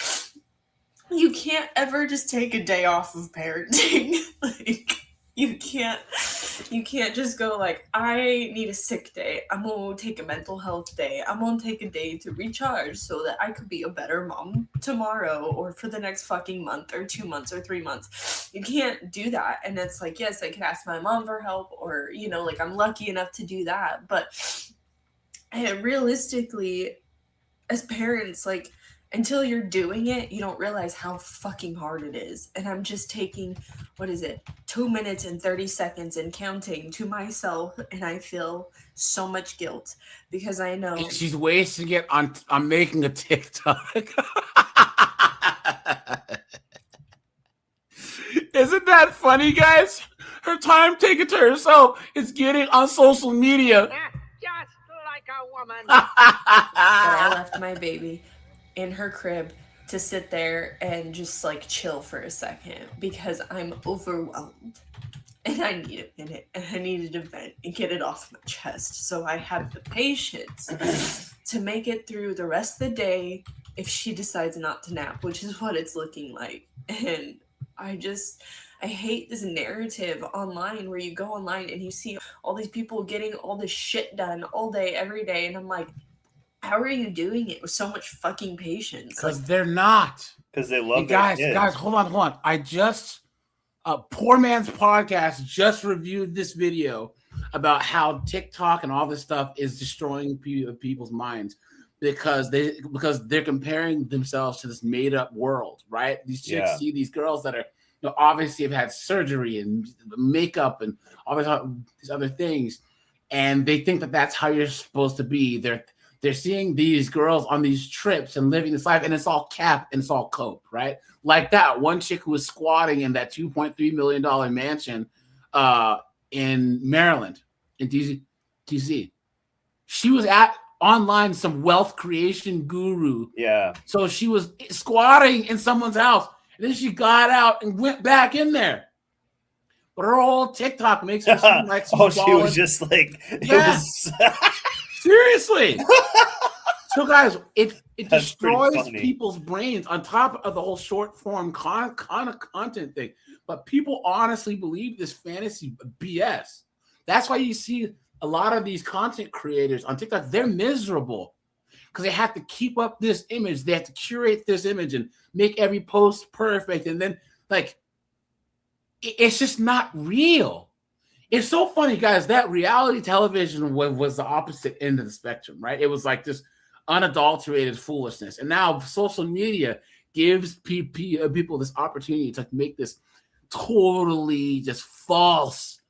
you can't ever just take a day off of parenting. Like you can't just go like, I need a sick day, I'm gonna take a mental health day, I'm gonna take a day to recharge so that I could be a better mom tomorrow or for the next fucking month or 2 months or 3 months. You can't do that. And it's like, yes, I could ask my mom for help, or like I'm lucky enough to do that, but realistically, as parents, like, until you're doing it, you don't realize how fucking hard it is. And I'm just taking, 2 minutes and 30 seconds and counting to myself, and I feel so much guilt because I know and she's wasting it on making a TikTok. Isn't that funny, guys? Her time taken to herself is getting on social media. just like a woman. I left my baby in her crib to sit there and just like chill for a second because I'm overwhelmed and I need a minute and I needed to vent and get it off my chest. So I have the patience to make it through the rest of the day if she decides not to nap, which is what it's looking like. And I hate this narrative online where you go online and you see all these people getting all this shit done all day, every day. And I'm like, how are you doing it with so much fucking patience? Because they're not. Because they love guys, hold on. I just, Poor Man's Podcast just reviewed this video about how TikTok and all this stuff is destroying people's minds because they're comparing themselves to this made up world, right? These chicks see these girls that are obviously have had surgery and makeup and all these other things, and they think that that's how you're supposed to be. They're seeing these girls on these trips and living this life, and it's all cap and it's all cope, right? Like that one chick who was squatting in that $2.3 million mansion in Maryland, in DC. She was online some wealth creation guru. Yeah. So she was squatting in someone's house, and then she got out and went back in there. But her whole TikTok makes her seem like she's she was just like, seriously. So guys, it destroys people's brains on top of the whole short form content thing. But people honestly believe this fantasy BS. That's why you see a lot of these content creators on TikTok, they're miserable because they have to keep up this image. They have to curate this image and make every post perfect. And then like, it's just not real. It's so funny, guys, that reality television was the opposite end of the spectrum, right? It was like this unadulterated foolishness. And now social media gives people this opportunity to make this totally just false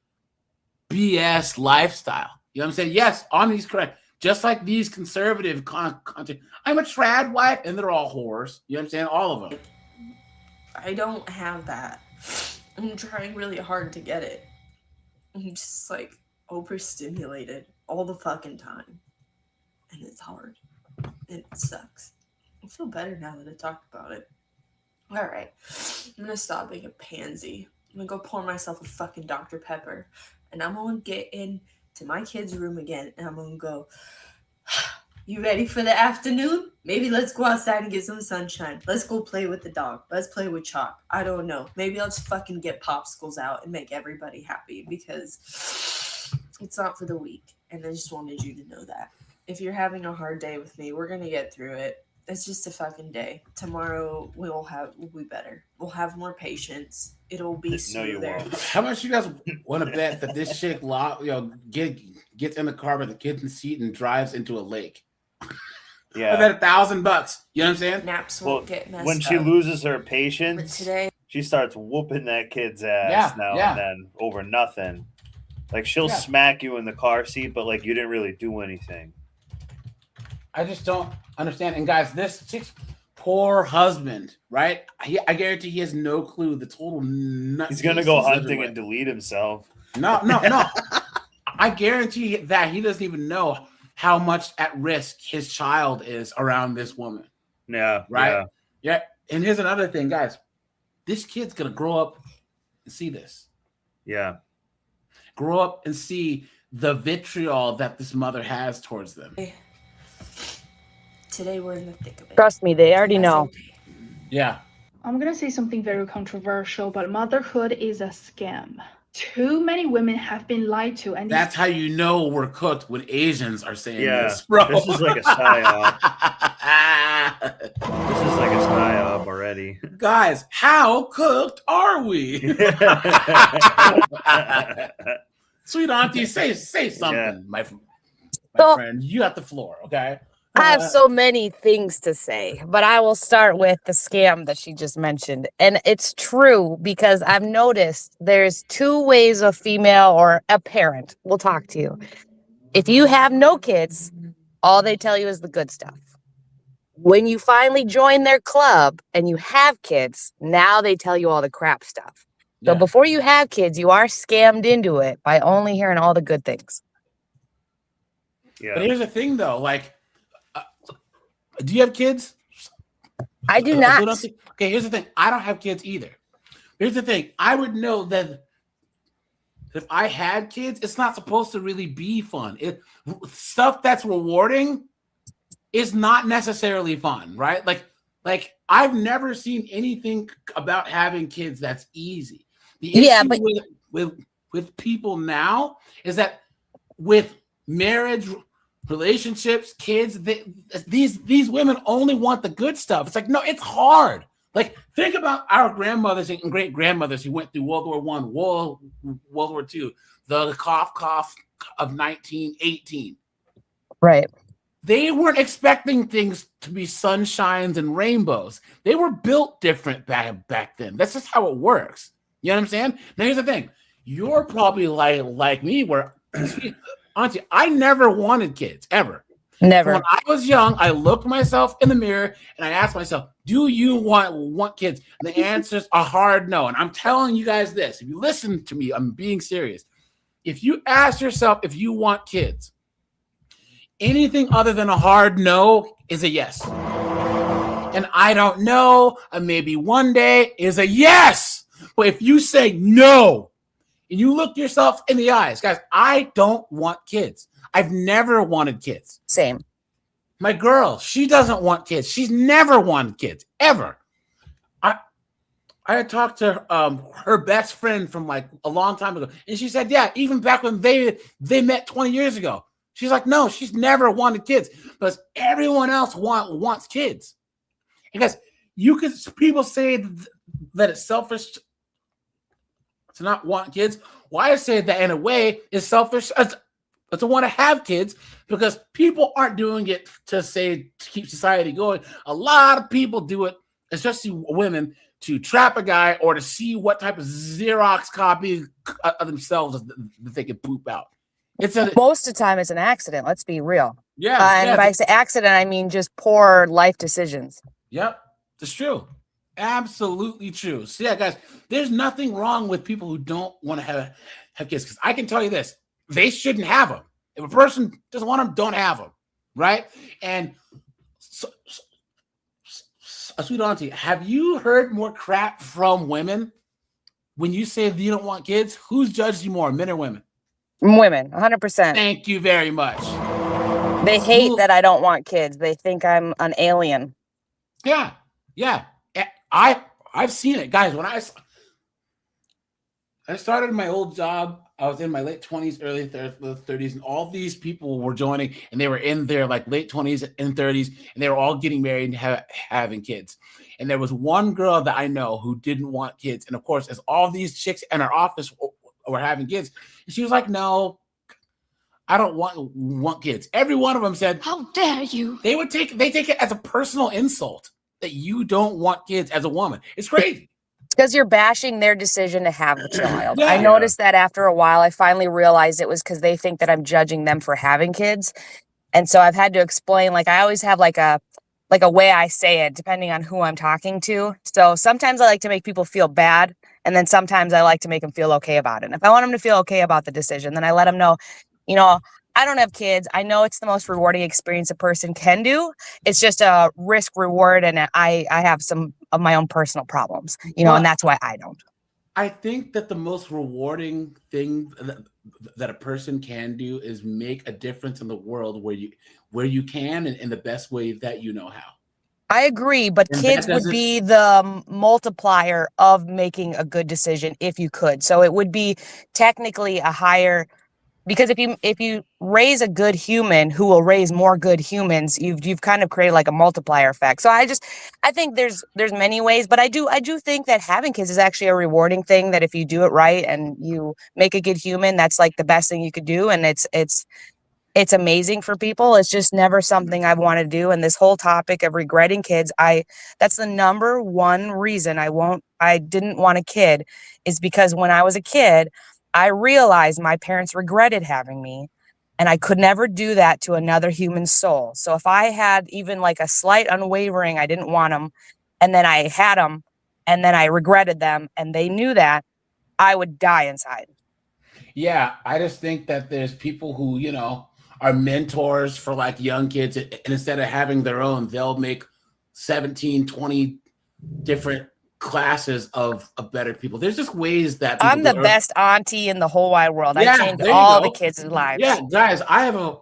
BS lifestyle. You know what I'm saying? Yes, Omni's correct. Just like these conservative content. I'm a trad wife, and they're all whores. You know what I'm saying? All of them. I don't have that. I'm trying really hard to get it. I'm just like overstimulated all the fucking time. And it's hard. It sucks. I feel better now that I talked about it. Alright. I'm gonna stop being a pansy. I'm gonna go pour myself a fucking Dr. Pepper. And I'm gonna get into my kid's room again. And I'm gonna go, you ready for the afternoon? Maybe let's go outside and get some sunshine. Let's go play with the dog. Let's play with chalk. I don't know. Maybe I'll just fucking get popsicles out and make everybody happy because it's not for the weak. And I just wanted you to know that. If you're having a hard day with me, we're going to get through it. It's just a fucking day. Tomorrow we'll be better. We'll have more patience. It'll be smoother. How much you guys want to bet that this chick gets in the car with the kitchen seat and drives into a lake? Yeah. I bet $1,000. You know what I'm saying? Naps won't get messed when she up. loses her patience, today, she starts whooping that kid's ass and then over nothing. Like she'll smack you in the car seat, but like you didn't really do anything. I just don't understand. And guys, this chick's poor husband, right? I guarantee he has no clue the total nut. He's gonna go hunting and delete himself. No. I guarantee that he doesn't even know how much at risk his child is around this woman. Yeah. Right? Yeah. And here's another thing, guys. This kid's gonna grow up and see this. Yeah. Grow up and see the vitriol that this mother has towards them. Today we're in the thick of it. Trust me, they already know. Yeah. I'm gonna say something very controversial, but motherhood is a scam. Too many women have been lied to, and that's how you know we're cooked when Asians are saying this, bro. bro. This is like a psyop. This is like a psyop already. Guys, how cooked are we? Sweet auntie, say something, my friend. You got the floor, okay? I have so many things to say, but I will start with the scam that she just mentioned. And it's true because I've noticed there's two ways a female or a parent will talk to you. If you have no kids, all they tell you is the good stuff. When you finally join their club and you have kids, now they tell you all the crap stuff. So before you have kids, you are scammed into it by only hearing all the good things. Yeah. But here's the thing, though. Like, do you have kids? I do not. Okay, here's the thing. I don't have kids either. Here's the thing. I would know that if I had kids, it's not supposed to really be fun. Stuff that's rewarding is not necessarily fun, right? Like I've never seen anything about having kids that's easy. The issue with people now is that with marriage, relationships, kids, these women only want the good stuff. It's like, no, it's hard. Like, think about our grandmothers and great grandmothers who went through World War I, World War II, the cough of 1918. Right. They weren't expecting things to be sunshines and rainbows. They were built different back then. That's just how it works. You know what I'm saying? Now, here's the thing. You're probably like me, where Auntie, I never wanted kids, ever. Never. When I was young, I looked myself in the mirror and I asked myself, do you want kids? And the answers are hard no. And I'm telling you guys this. If you listen to me, I'm being serious. If you ask yourself if you want kids, anything other than a hard no is a yes. And I don't know, maybe one day is a yes. But if you say no, and you look yourself in the eyes, guys, I don't want kids. I've never wanted kids. Same. My girl, she doesn't want kids. She's never wanted kids, ever. I had talked to her best friend from like a long time ago, and she said, yeah, even back when they met 20 years ago, she's like, no, she's never wanted kids, because everyone else wants kids. Because people say that it's selfish to not want kids. Why I say that in a way is selfish to want to have kids, because people aren't doing it to keep society going. A lot of people do it, especially women, to trap a guy or to see what type of Xerox copy of themselves that they can poop out. Most of the time it's an accident. Let's be real. Yeah. And by I say accident, I mean just poor life decisions. Yep. It's true. Absolutely true. So yeah, guys, there's nothing wrong with people who don't want to have kids. Because I can tell you this, they shouldn't have them. If a person doesn't want them, don't have them. Right? And sweet auntie, have you heard more crap from women when you say you don't want kids? Who's judged you more, men or women? Women, 100%. Thank you very much. They hate that I don't want kids. They think I'm an alien. Yeah. I've seen it, guys. When I started my old job, I was in my late 20s, early 30s, and all these people were joining, and they were in their like late 20s and 30s, and they were all getting married and having kids. And there was one girl that I know who didn't want kids, and of course, as all these chicks in our office were having kids, and she was like, "No, I don't want kids." Every one of them said, "How dare you?" They take it as a personal insult that you don't want kids as a woman. It's crazy. It's because you're bashing their decision to have the child. I noticed that after a while. I finally realized it was because they think that I'm judging them for having kids. And so I've had to explain, like, I always have like a way I say it depending on who I'm talking to. So sometimes I like to make people feel bad, and then sometimes I like to make them feel okay about it. And if I want them to feel okay about the decision, then I let them know, I don't have kids. I know it's the most rewarding experience a person can do. It's just a risk reward, and I have some of my own personal problems, and that's why I don't. I think that the most rewarding thing that a person can do is make a difference in the world where you can, and in the best way that you know how. I agree, but kids would be the multiplier of making a good decision if you could. So it would be technically a higher, because if you raise a good human who will raise more good humans, you've kind of created like a multiplier effect. So I think there's many ways, but I do think that having kids is actually a rewarding thing, that if you do it right and you make a good human, that's like the best thing you could do. And it's amazing for people. It's just never something I want to do. And this whole topic of regretting kids, that's the number one reason I didn't want a kid, is because when I was a kid, I realized my parents regretted having me, and I could never do that to another human soul. So if I had even like a slight unwavering, I didn't want them, and then I had them, and then I regretted them, and they knew that, I would die inside. Yeah, I just think that there's people who, are mentors for like young kids, and instead of having their own, they'll make 17, 20 different classes of better people. There's just ways that I'm the best auntie in the whole wide world. I changed all the kids' lives. Yeah, guys, I have a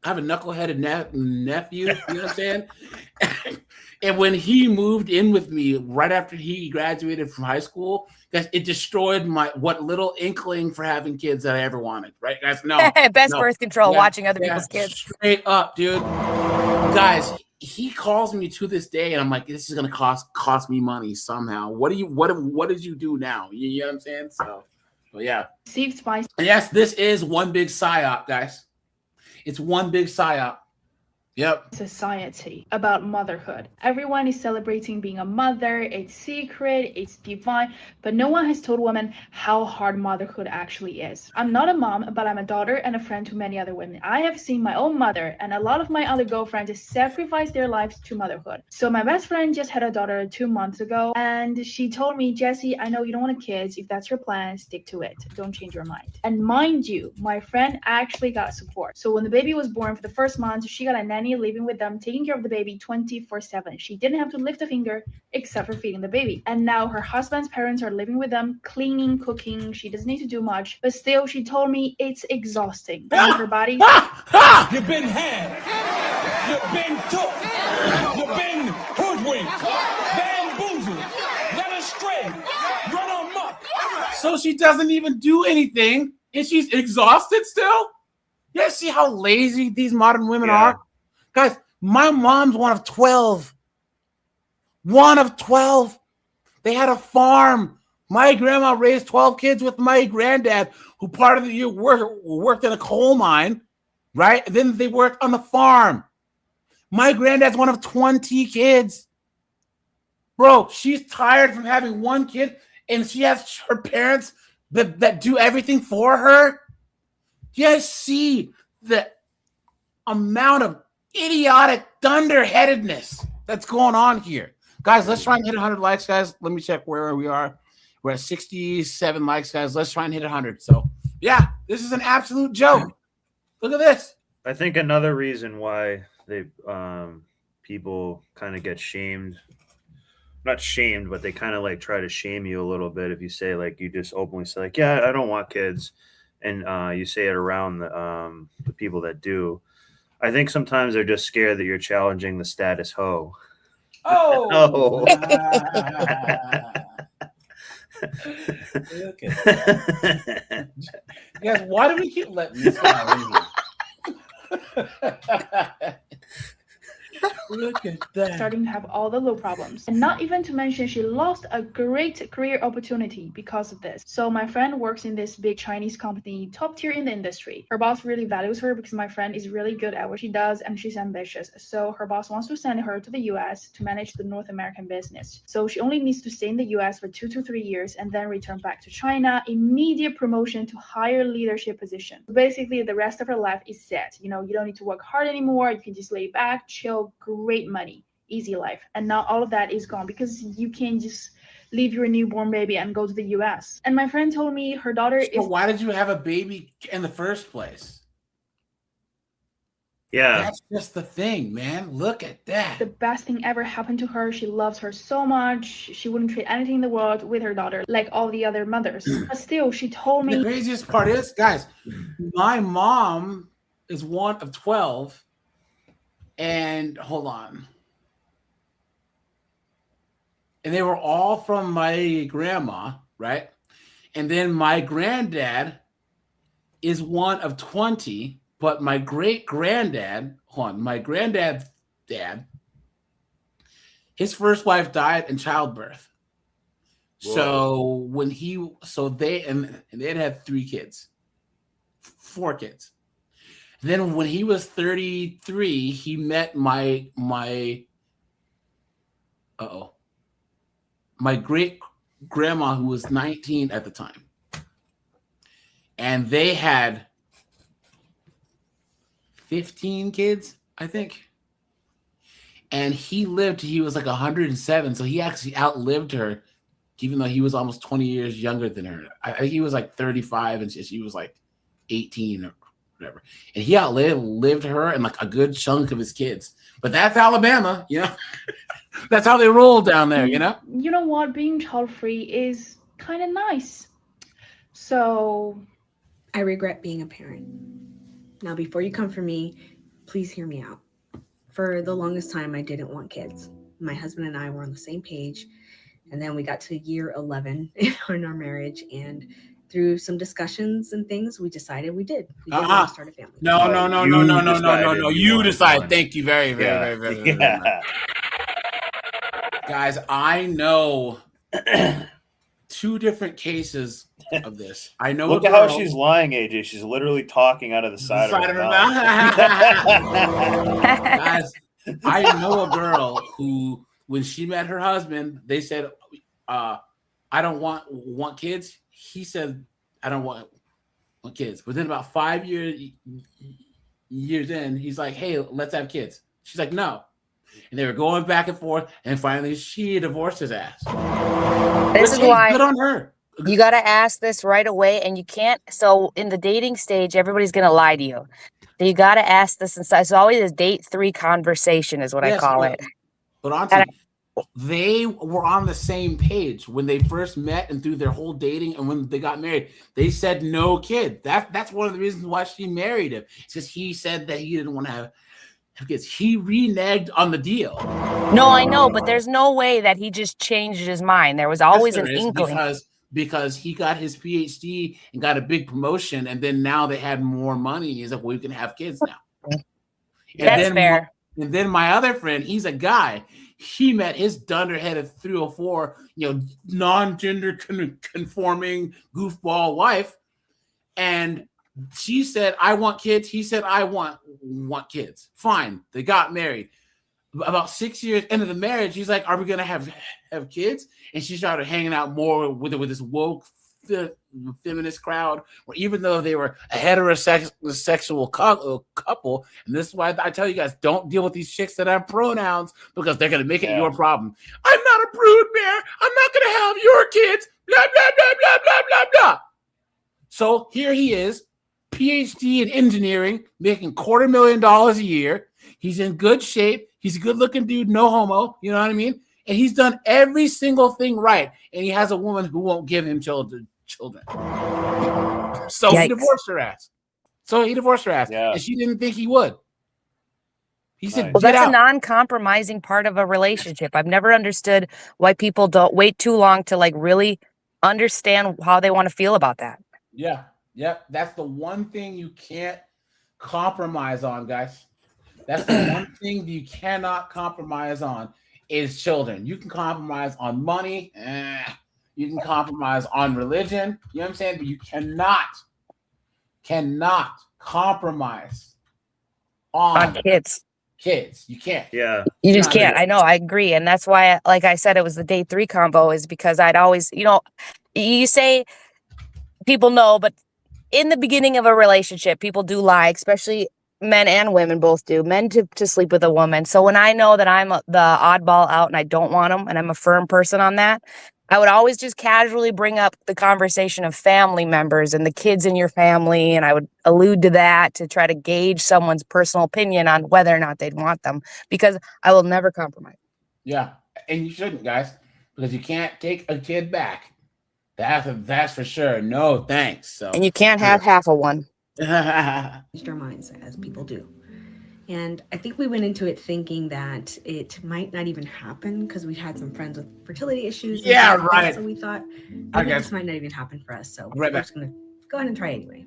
knuckleheaded nephew. You know what I'm saying? And when he moved in with me right after he graduated from high school, it destroyed what little inkling for having kids that I ever wanted. Right, guys? Best birth control. Watching other people's kids. Straight up, dude. Guys, he calls me to this day, and I'm like, this is gonna cost me money somehow. What did you do now? You know what I'm saying? So yeah. And yes, this is one big psyop, guys. It's one big psyop. Yep. Society about motherhood. Everyone is celebrating being a mother. It's secret, it's divine, but no one has told women how hard motherhood actually is. I'm not a mom, but I'm a daughter and a friend to many other women. I have seen my own mother and a lot of my other girlfriends sacrifice their lives to motherhood. So my best friend just had a daughter 2 months ago, and she told me, "Jessie, I know you don't want kids. If that's your plan, stick to it. Don't change your mind." And mind you, my friend actually got support. So when the baby was born, for the first month, she got a nanny living with them, taking care of the baby 24/7. She didn't have to lift a finger except for feeding the baby. And now her husband's parents are living with them, cleaning, cooking. She doesn't need to do much, but still, she told me it's exhausting. And her body. You've been had. You've been took. You've been hoodwinked, bamboozled, led astray, run amok. So she doesn't even do anything, and she's exhausted still? Yeah, see how lazy these modern women are? Guys, my mom's one of 12. One of 12. They had a farm My grandma raised 12 kids with my granddad, who part of the year worked in a coal mine, right? And then they worked on the farm. My granddad's one of 20 kids. Bro, she's tired from having one kid, and she has her parents that do everything for her. Do you guys see the amount of idiotic dunderheadedness that's going on here? Guys, let's try and hit 100 likes, guys. Let me check where we are. We're at 67 likes, guys. Let's try and hit 100. So, yeah, this is an absolute joke. Look at this. I think another reason why they people kind of get shamed, not shamed, but they kind of like try to shame you a little bit if you say, like, you just openly say, like, yeah, I don't want kids, and you say it around the people that do. I think sometimes they're just scared that you're challenging the status quo. Oh. Look at that. Guys, why do we keep letting this guy in here? Look at that. Starting to have all the low problems. And not even to mention she lost a great career opportunity because of this. So my friend works in this big Chinese company, top tier in the industry. Her boss really values her because my friend is really good at what she does and she's ambitious. So her boss wants to send her to the US to manage the North American business. So she only needs to stay in the US for 2 to 3 years and then return back to China. Immediate promotion to higher leadership position. So basically the rest of her life is set. You know, you don't need to work hard anymore. You can just lay back, chill, great money, easy life. And now all of that is gone because you can't just leave your newborn baby and go to the US. And my friend told me her daughter So why did you have a baby in the first place? Yeah. That's just the thing, man. Look at that. The best thing ever happened to her. She loves her so much. She wouldn't trade anything in the world with her daughter like all the other mothers. But still, she told me. The craziest part is, guys, my mom is one of 12. And hold on. And they were all from my grandma, right? And then my granddad is one of 20, but my great-granddad, my granddad's dad, his first wife died in childbirth. Whoa. So they had 3 kids, 4 kids. Then when he was 33, he met my great grandma, who was 19 at the time. And they had 15 kids, I think. And he was like 107. So he actually outlived her, even though he was almost 20 years younger than her. I think he was like 35 and she was like 18 or whatever. And he outlived her and like a good chunk of his kids. But that's Alabama, you know. That's how they roll down there, you know. You know what? Being child-free is kind of nice. So I regret being a parent. Now, before you come for me, please hear me out. For the longest time, I didn't want kids. My husband and I were on the same page. And then we got to year 11 in our marriage, and through some discussions and things, we decided we did. We did want to start a family. No. You decide. Thank you very much. Guys, I know 2 different cases of this. I know. Look at how she's lying, AJ. She's literally talking out of the side of her mouth. Guys, I know a girl who, when she met her husband, they said, I don't want kids. He said, I don't want kids. Within about 5 years in, he's like, hey, let's have kids. She's like, no. And they were going back and forth, and finally she divorced his ass. This is why good on her. You got to ask this right away, and you can't. So in the dating stage, everybody's going to lie to you. You got to ask this inside. It's always a date 3 conversation is what I call it. But they were on the same page when they first met and through their whole dating, and when they got married, they said no kid. That's one of the reasons why she married him. It's because he said that he didn't want to have kids. He reneged on the deal. No, I know, but there's no way that he just changed his mind. There was always an inkling. Because he got his PhD and got a big promotion, and then now they had more money. He's like, well, you can have kids now. That's fair. And then my other friend, he's a guy. he met his dunderheaded 304, non-gender conforming goofball wife, and she said, "I want kids." He said, "I want kids." Fine, they got married. About 6 years into the marriage, he's like, "Are we gonna have kids?" And she started hanging out more with this woke feminist crowd, where even though they were a heterosexual couple, and this is why I tell you guys, don't deal with these chicks that have pronouns, because they're gonna make it your problem. I'm not a brood mare. I'm not gonna have your kids. Blah blah blah blah blah blah blah. So here he is, PhD in engineering, making $250,000 a year. He's in good shape. He's a good-looking dude, no homo. You know what I mean? And he's done every single thing right. And he has a woman who won't give him children. So Yikes. he divorced her ass. Yeah. And she didn't think he would. He said, Well, "Get that's a out." non-compromising part of a relationship. I've never understood why people don't wait too long to like really understand how they want to feel about that. Yeah. That's the one thing you can't compromise on, guys. That's the one thing you cannot compromise on is children. You can compromise on money. You can compromise on religion. You know what I'm saying? But you cannot compromise on kids. Kids. You can't. Yeah. You just can't. I know. I agree. And that's why, like I said, it was the day 3 combo, is because I'd always, you say people know, but in the beginning of a relationship, people do lie, especially men and women both do. Men to sleep with a woman. So when I know that I'm the oddball out and I don't want them, and I'm a firm person on that, I would always just casually bring up the conversation of family members and the kids in your family. And I would allude to that to try to gauge someone's personal opinion on whether or not they'd want them, because I will never compromise. Yeah. And you shouldn't, guys, because you can't take a kid back. That's for sure. No, thanks. So, and you can't have half of one. Changed our minds, as people do. And I think we went into it thinking that it might not even happen, because we had some friends with fertility issues. Yeah, and right. So we thought, I maybe guess. this might not even happen for us. So Right we're back. just going to go ahead and try anyway.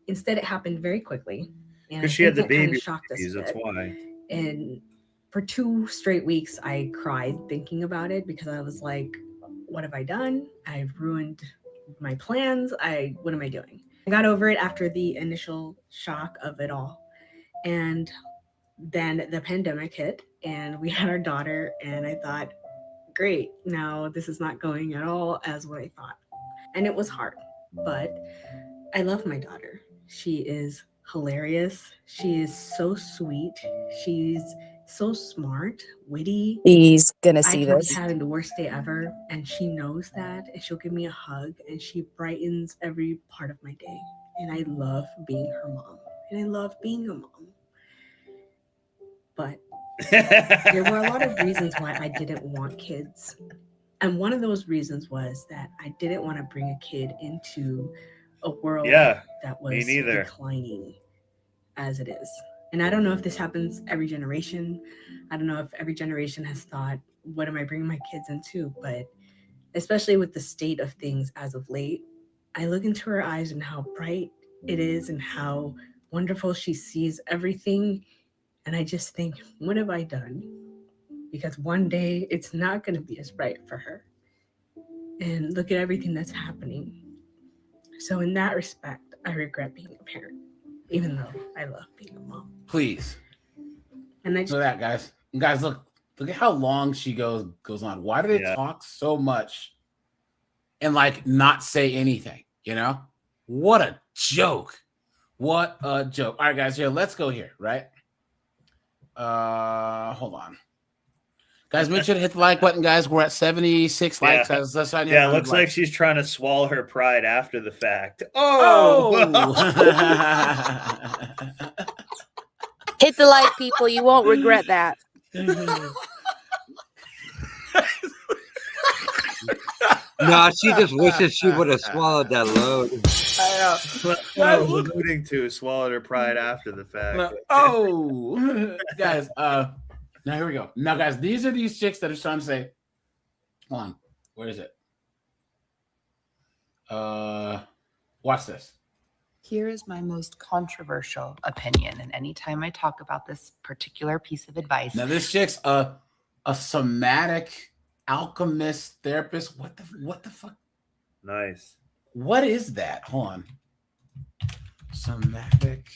Instead, it happened very quickly. And Because I she had the think that kinda baby. shocked us a That's bit. why. And for 2 straight weeks, I cried thinking about it, because I was like, what have I done? I've ruined my plans. What am I doing? I got over it after the initial shock of it all. And then the pandemic hit and we had our daughter, and I thought, great, now this is not going at all as what I thought. And it was hard, but I love my daughter. She is hilarious. She is so sweet. She's so smart, witty. He's gonna see I could this. be having the worst day ever, and she knows that, and she'll give me a hug, and she brightens every part of my day. And I love being her mom, and I love being a mom. But there were a lot of reasons why I didn't want kids. And one of those reasons was that I didn't want to bring a kid into a world Yeah, that me was neither. declining as it is. And I don't know if this happens every generation. I don't know if every generation has thought, what am I bringing my kids into? But especially with the state of things as of late, I look into her eyes and how bright it is and how wonderful she sees everything. And I just think, what have I done? Because one day it's not going to be as bright for her. And look at everything that's happening. So in that respect, I regret being a parent, even though I love being a mom. Please. And I just, So that, guys. And guys, look at how long she goes on. Why do they talk so much and like not say anything? What a joke. What a joke. All right, guys, here, let's go here, right? Hold on. Guys, make sure to hit the like button, guys. We're at 76 likes. Let's sign Yeah, in. it looks like she's trying to swallow her pride after the fact. Hit the like, people. You won't regret that. No, she just wishes she would have swallowed that load. I was alluding to swallowed her pride after the fact. Guys, now here we go. Now, guys, these are these chicks that are trying to say, hold on, where is it? Watch this. Here is my most controversial opinion. And anytime I talk about this particular piece of advice, Now, this chick's a somatic alchemist therapist. What the fuck? Nice. What is that? Hold on. Somatic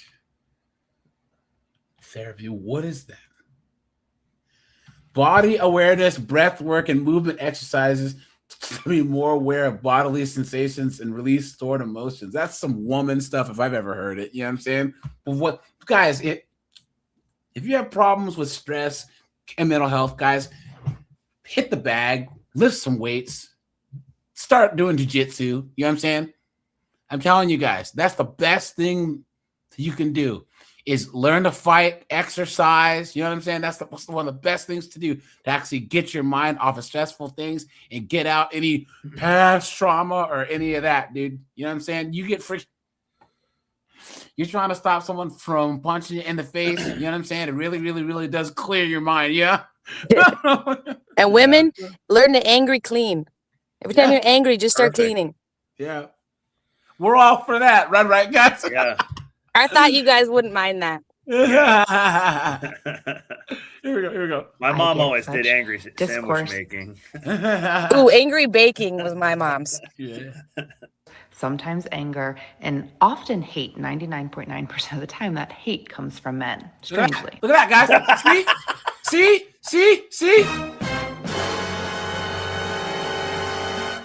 therapy. What is that? Body awareness, breath work, and movement exercises to be more aware of bodily sensations and release stored emotions. That's some woman stuff if I've ever heard it. You know what I'm saying? But what, guys, if you have problems with stress and mental health, guys, hit the bag, lift some weights, start doing jiu-jitsu. You know what I'm saying? I'm telling you guys, that's the best thing you can do is learn to fight, exercise. You know what I'm saying? That's one of the best things to do to actually get your mind off of stressful things and get out any past trauma or any of that, dude. You know what I'm saying? You get free. You're trying to stop someone from punching you in the face. You know what I'm saying? It really, really, really does clear your mind. Yeah. And women, learn to angry clean. Every time you're angry, just start cleaning. Yeah. We're all for that. Right, guys? Yeah. I thought you guys wouldn't mind that. Here we go. My mom always did angry discourse. sandwich making. Ooh, angry baking was my mom's. Yeah. Sometimes anger and often hate, 99.9% of the time, that hate comes from men, strangely. Look at that, guys. See?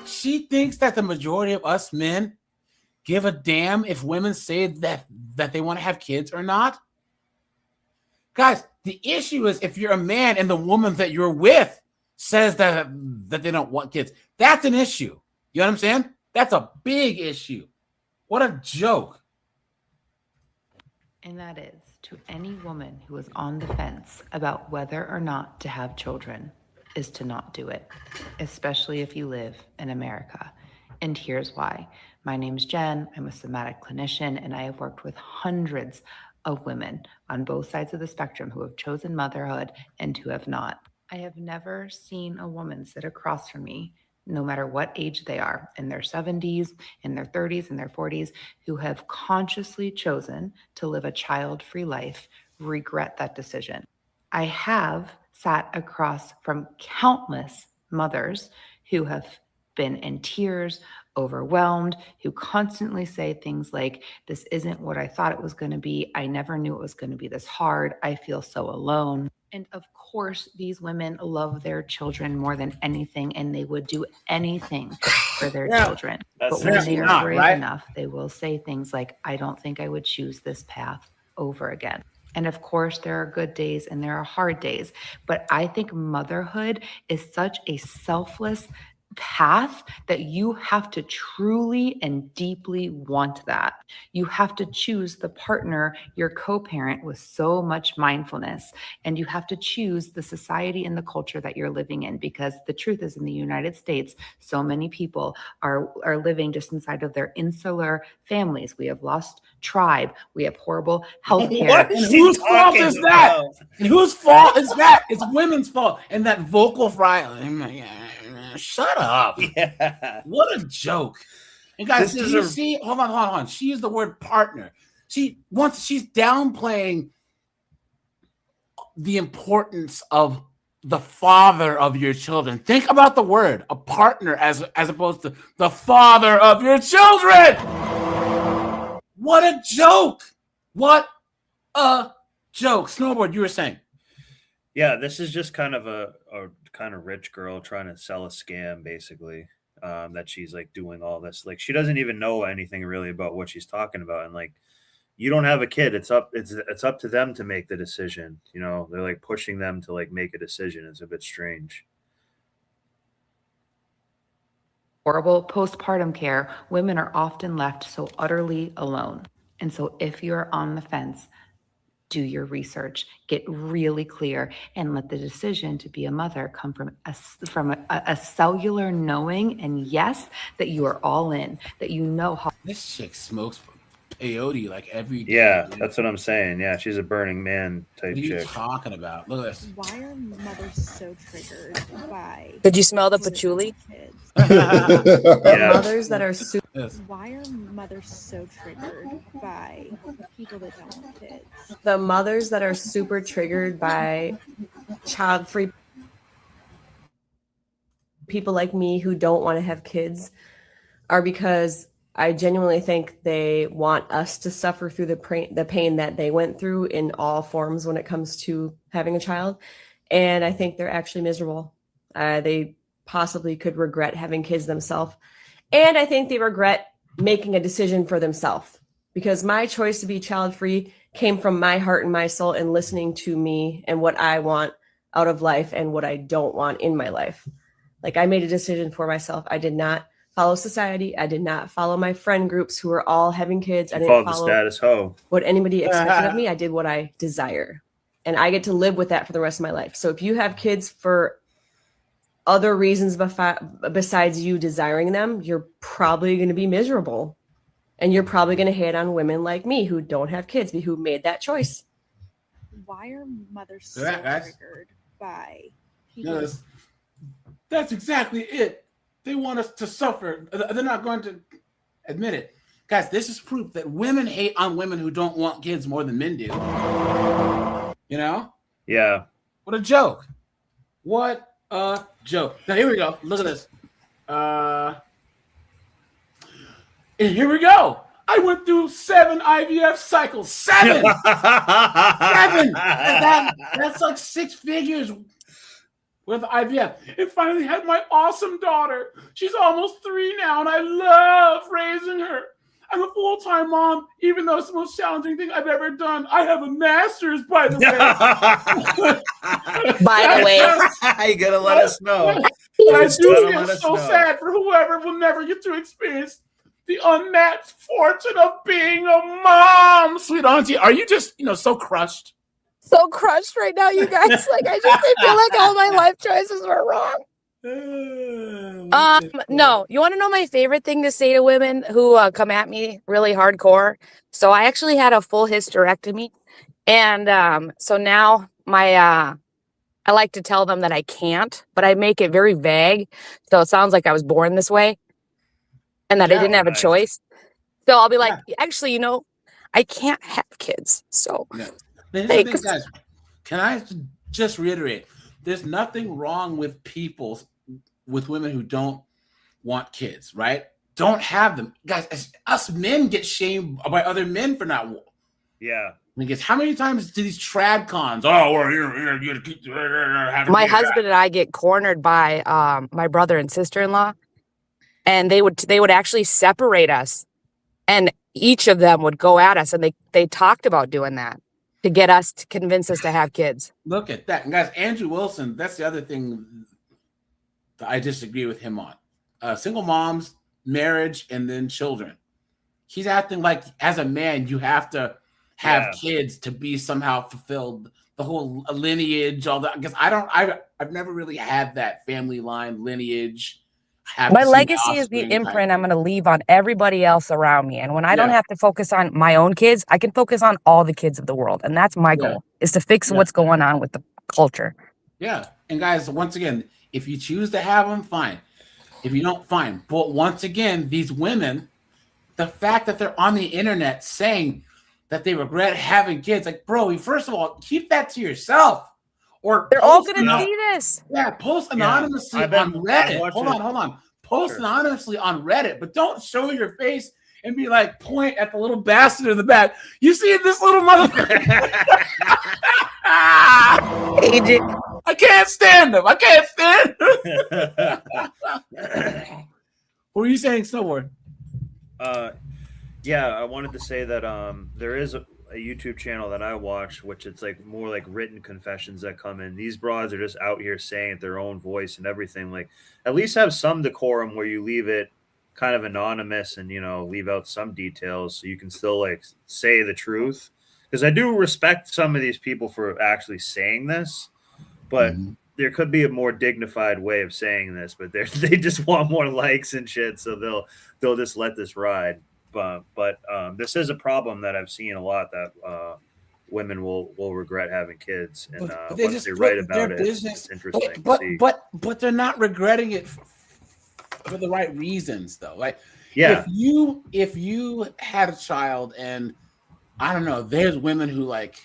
She thinks that the majority of us men give a damn if women say that they want to have kids or not. Guys, the issue is if you're a man and the woman that you're with says that they don't want kids, that's an issue. You know what I'm saying? That's a big issue. What a joke. And that is to any woman who is on the fence about whether or not to have children is to not do it, especially if you live in America. And here's why. My name's Jen. I'm a somatic clinician, and I have worked with hundreds of women on both sides of the spectrum who have chosen motherhood and who have not. I have never seen a woman sit across from me, no matter what age they are, in their 70s, in their 30s, in their 40s, who have consciously chosen to live a child-free life, regret that decision. I have sat across from countless mothers who have been in tears, overwhelmed, who constantly say things like, this isn't what I thought it was going to be. I never knew it was going to be this hard. I feel so alone. And of course, these women love their children more than anything, and they would do anything for their children. But when they are brave enough, they will say things like, I don't think I would choose this path over again. And of course, there are good days and there are hard days. But I think motherhood is such a selfless path that you have to truly and deeply want that. You have to choose the partner, your co-parent, with so much mindfulness, and you have to choose the society and the culture that you're living in, because the truth is, in the United States, so many people are living just inside of their insular families. We have lost tribe. We have horrible healthcare. And whose fault is that? And whose fault is that? It's women's fault. And that vocal fry. Shut up. Yeah. What a joke. And guys, see, hold on. She used the word partner. She's downplaying the importance of the father of your children. Think about the word, a partner, as opposed to the father of your children. What a joke. What a joke. Snowboard, you were saying. Yeah, this is just kind of a kind of rich girl trying to sell a scam, basically. That she's like doing all this. Like, she doesn't even know anything really about what she's talking about. And like, you don't have a kid. It's up to them to make the decision. You know, they're like pushing them to like make a decision. It's a bit strange. Horrible postpartum care, women are often left so utterly alone. And so if you're on the fence, do your research, get really clear, and let the decision to be a mother come from a cellular knowing, and yes, that you are all in, that you know how. This chick smokes peyote like every day. Yeah, that's what I'm saying. Yeah, she's a Burning Man type chick. What are you chick. talking about? Look at this. Why are mothers so triggered by? Did you smell the patchouli? Mothers that are Why are mothers so triggered by people that don't want kids? The mothers that are super triggered by child-free. people like me who don't want to have kids are because I genuinely think they want us to suffer through the pain that they went through in all forms when it comes to having a child. And I think they're actually miserable. They possibly could regret having kids themselves. And I think they regret making a decision for themselves, because my choice to be child-free came from my heart and my soul and listening to me and what I want out of life and what I don't want in my life. Like, I made a decision for myself. I did not follow society. I did not follow my friend groups who were all having kids. I didn't follow the status quo. what anybody expected of me. I did what I desire. And I get to live with that for the rest of my life. So if you have kids for other reasons besides you desiring them, you're probably going to be miserable. And you're probably going to hate on women like me who don't have kids, who made that choice. Why are mothers so guys. triggered by people? No, that's exactly it. They want us to suffer. They're not going to admit it. Guys, this is proof that women hate on women who don't want kids more than men do. You know? Yeah. What a joke. What a joke. Now, here we go. Look at this. And here we go. I went through 7 IVF cycles. 7! 7! That's like 6 figures with IVF. And finally had my awesome daughter. She's almost 3 now, and I love raising her. I'm a full-time mom, even though it's the most challenging thing I've ever done. I have a master's, by the way. By the way. You gotta let us know. But I do feel so sad for whoever will never get to experience the unmatched fortune of being a mom. Sweet auntie, are you just, so crushed? So crushed right now, you guys. Like, I feel like all my life choices were wrong. No, you want to know my favorite thing to say to women who come at me really hardcore? So I actually had a full hysterectomy, and so now I like to tell them that I can't, but I make it very vague, so it sounds like I was born this way and that I didn't have a choice. So I'll be like, actually, I can't have kids. So Thanks. Guys, can I just reiterate? There's nothing wrong with with women who don't want kids, right? Don't have them. Guys, us men get shamed by other men for not. Yeah. I guess how many times do these trad cons? Oh, well, you're keep my husband and I get cornered by my brother and sister-in-law, and they would actually separate us, and each of them would go at us, and they talked about doing that to get us to convince us to have kids. Look at that, and guys. Andrew Wilson. That's the other thing that I disagree with him on. Single moms, marriage, and then children. He's acting like as a man you have to have kids to be somehow fulfilled. The whole lineage, all that. Because I've never really had that family line lineage. My legacy is the imprint I'm going to leave on everybody else around me. And when I don't have to focus on my own kids, I can focus on all the kids of the world. And that's my goal, is to fix what's going on with the culture. Yeah. And guys, once again, if you choose to have them, fine. If you don't, fine. But once again, these women, the fact that they're on the internet saying that they regret having kids, like, bro, first of all, keep that to yourself. Or they're all going to see this. Yeah, post anonymously on Reddit. Hold on. Post anonymously on Reddit, but don't show your face and be like, point at the little bastard in the back. You see this little motherfucker? I can't stand him. What were you saying, Snowboard? Yeah, I wanted to say that there is a YouTube channel that I watch, which it's like more like written confessions that come in. These broads are just out here saying it their own voice and everything. Like, at least have some decorum where you leave it kind of anonymous and, leave out some details so you can still like say the truth. Because I do respect some of these people for actually saying this, but there could be a more dignified way of saying this, but they just want more likes and shit. So they'll just let this ride. But this is a problem that I've seen a lot, that women will regret having kids, and once they write about it, it's interesting to see. But they're not regretting it for the right reasons, though. Like, yeah, if you had a child, and I don't know, there's women who like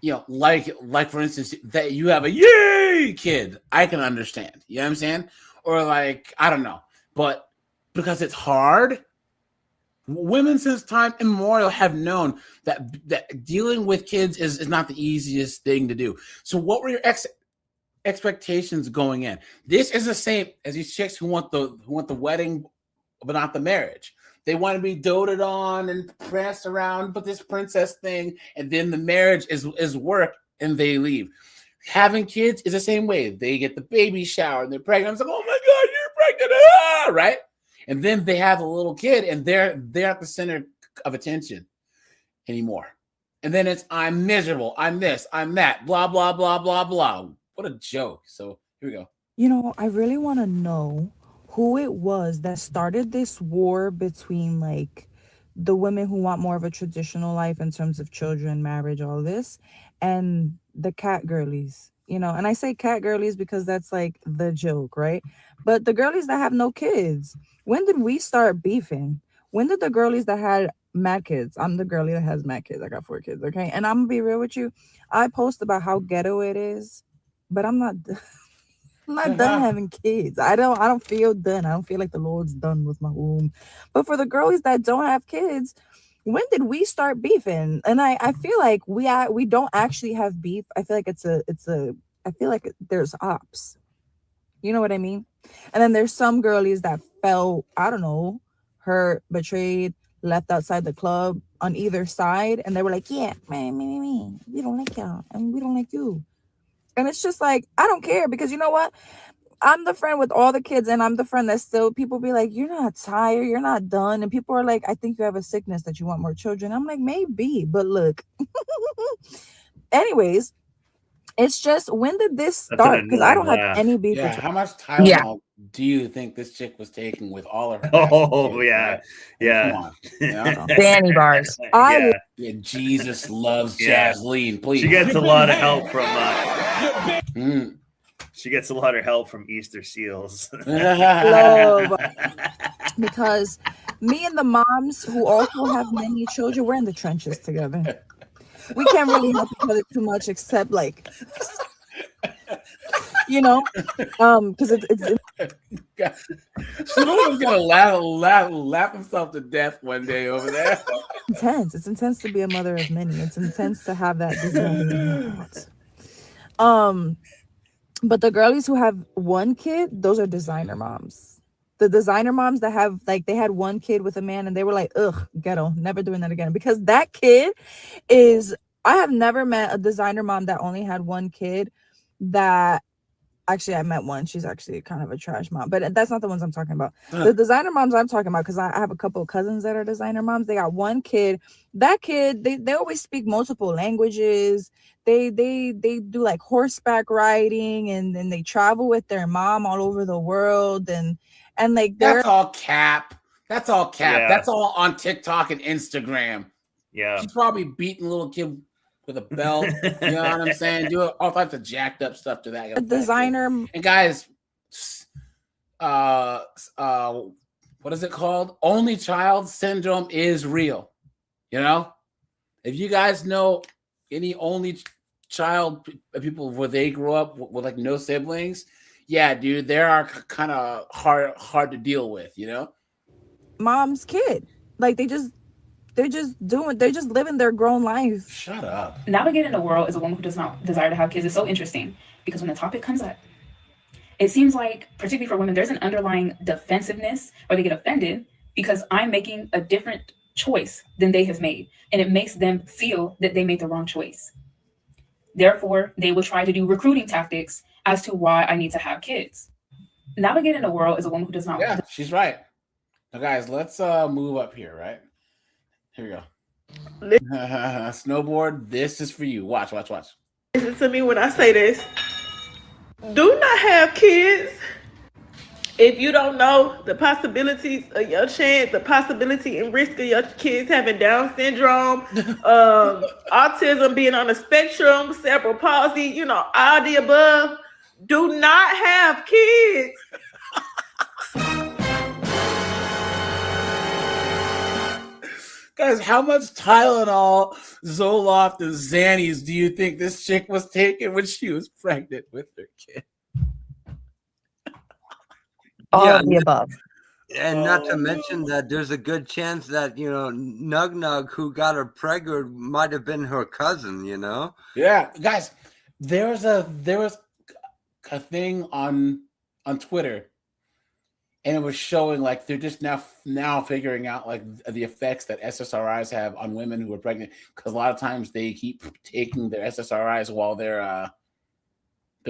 for instance, that you have a yay kid, I can understand. You know what I'm saying? Or like, I don't know. But because it's hard, women since time immemorial have known that dealing with kids is not the easiest thing to do. So what were your expectations going in? This is the same as these chicks who want the wedding but not the marriage. They want to be doted on and pranced around, but this princess thing, and then the marriage is work, and they leave. Having kids is the same way. They get the baby shower and they're pregnant. It's like, oh my God, you're pregnant, right? And then they have a little kid, and they're at the center of attention anymore. And then it's, I'm miserable, I'm this, I'm that, blah, blah, blah, blah, blah. What a joke. So here we go. You know, I really want to know who it was that started this war between like the women who want more of a traditional life in terms of children, marriage, all this, and the cat girlies, you know. And I say cat girlies because that's like the joke, right? But the girlies that have no kids, when did we start beefing? When did the girlies that had mad kids? I'm the girlie that has mad kids. I got 4 kids, okay? And I'm gonna be real with you. I post about how ghetto it is, but I'm not done having kids. I don't feel done. I don't feel like the Lord's done with my womb. But for the girlies that don't have kids, when did we start beefing? And I feel like we don't actually have beef. I feel like I feel like there's ops. You know what I mean? And then there's some girlies that felt, I don't know, hurt, betrayed, left outside the club on either side, and they were like, yeah, man, me, we don't like y'all, and we don't like you. And it's just like, I don't care, because you know what? I'm the friend with all the kids, and I'm the friend that still, people be like, you're not tired, you're not done. And people are like, I think you have a sickness that you want more children. I'm like, maybe, but look. Anyways, it's just, when did this start? Because I don't have any beef. Yeah, how much Tylenol do you think this chick was taking with all of her? Oh, yeah. Yeah. Come on. You know? Danny bars. Yeah, Jesus loves Jasleen, please. She gets a lot of help from she gets a lot of help from Easter seals. Love. Because me and the moms who also have many children, we're in the trenches together. We can't really help each other too much, except like, you know, because it's someone's gonna laugh himself to death one day over there. intense. It's intense to be a mother of many. It's intense to have that desire. But the girlies who have one kid, those are designer moms. The designer moms that have, like, they had one kid with a man and they were like, ugh, ghetto, never doing that again. Because that kid is, I have never met a designer mom that only had one kid that, actually I met one. She's actually kind of a trash mom, but that's not the ones I'm talking about. The designer moms I'm talking about, because I have a couple of cousins that are designer moms. They got one kid. That kid, they always speak multiple languages. They do like horseback riding, and then they travel with their mom all over the world, and like that's all cap. That's all cap. Yeah. That's all on TikTok and Instagram. Yeah. She's probably beating a little kid with a belt. You know what I'm saying? Do all types of jacked up stuff to that. A designer. And guys, what is it called? Only child syndrome is real. You know, if you guys know any only child people where they grew up with like no siblings, yeah, dude, they are kind of hard to deal with, you know. Mom's kid, like they're just living their grown life. Shut up. Navigating the world as a woman who does not desire to have kids is so interesting, because when the topic comes up, it seems like, particularly for women, there's an underlying defensiveness, or they get offended because I'm making a different choice than they have made, and it makes them feel that they made the wrong choice. Therefore, they will try to do recruiting tactics as to why I need to have kids. Navigating the world as a woman who does not. Yeah, she's right. Now, guys, let's move up here, right? Here we go. Snowboard, this is for you. Watch. Listen to me when I say this. Do not have kids if you don't know the possibilities of your chance, the possibility and risk of your kids having Down syndrome, autism, being on the spectrum, cerebral palsy, you know, all the above. Do not have kids. Guys, how much Tylenol, Zoloft, and Xannies do you think this chick was taking when she was pregnant with her kid? All Yeah, of the above. And not to mention that there's a good chance that, Nug Nug, who got her pregnant, might have been her cousin, Yeah, guys, there was a thing on Twitter, and it was showing like they're just now figuring out like the effects that SSRIs have on women who are pregnant, because a lot of times they keep taking their SSRIs while they're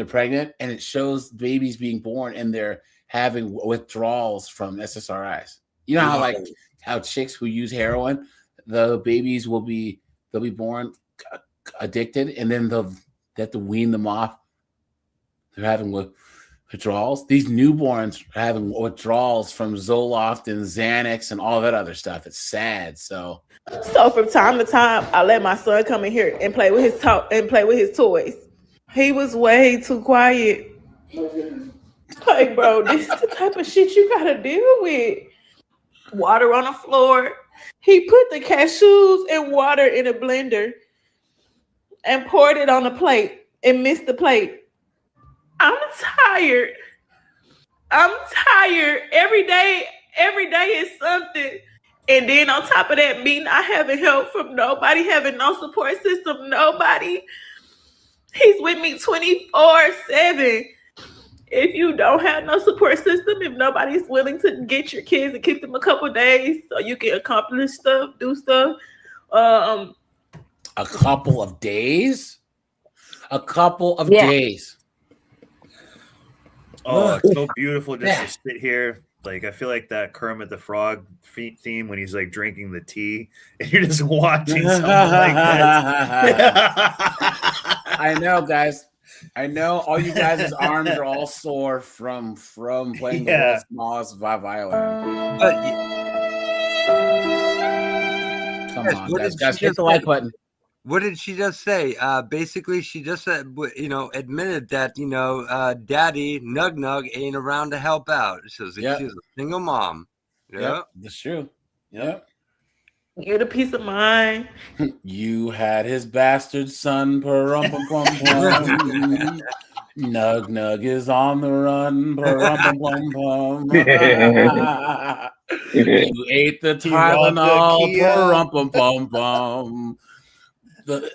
pregnant, and it shows babies being born and they're having withdrawals from SSRIs. You know how how chicks who use heroin, the babies they'll be born addicted, and then they have to wean them off. They're having withdrawals. These newborns are having withdrawals from Zoloft and Xanax and all that other stuff. It's sad. So from time to time, I let my son come in here and play with his toys. He was way too quiet. Like, bro, this is the type of shit you gotta deal with. Water on the floor. He put the cashews and water in a blender and poured it on a plate and missed the plate. I'm tired. Every day is something. And then on top of that, me not having help from nobody, having no support system, nobody. He's with me 24/7. If you don't have no support system, if nobody's willing to get your kids and keep them a couple days so you can accomplish stuff, do stuff. a couple of days? A couple of days. Oh, it's so beautiful just to sit here. Like, I feel like that Kermit the Frog theme when he's like drinking the tea and you're just watching something like that. I know, guys. I know all you guys' arms are all sore from playing the world's smallest violin. Come on, guys, hit the like button. What did she just say? Basically, she just said, admitted that, Daddy Nug Nug ain't around to help out. She's a single mom. Yeah, that's true. Yeah. Get a peace of mind. You had his bastard son, Nug Nug is on the run, You ate the Tylenol,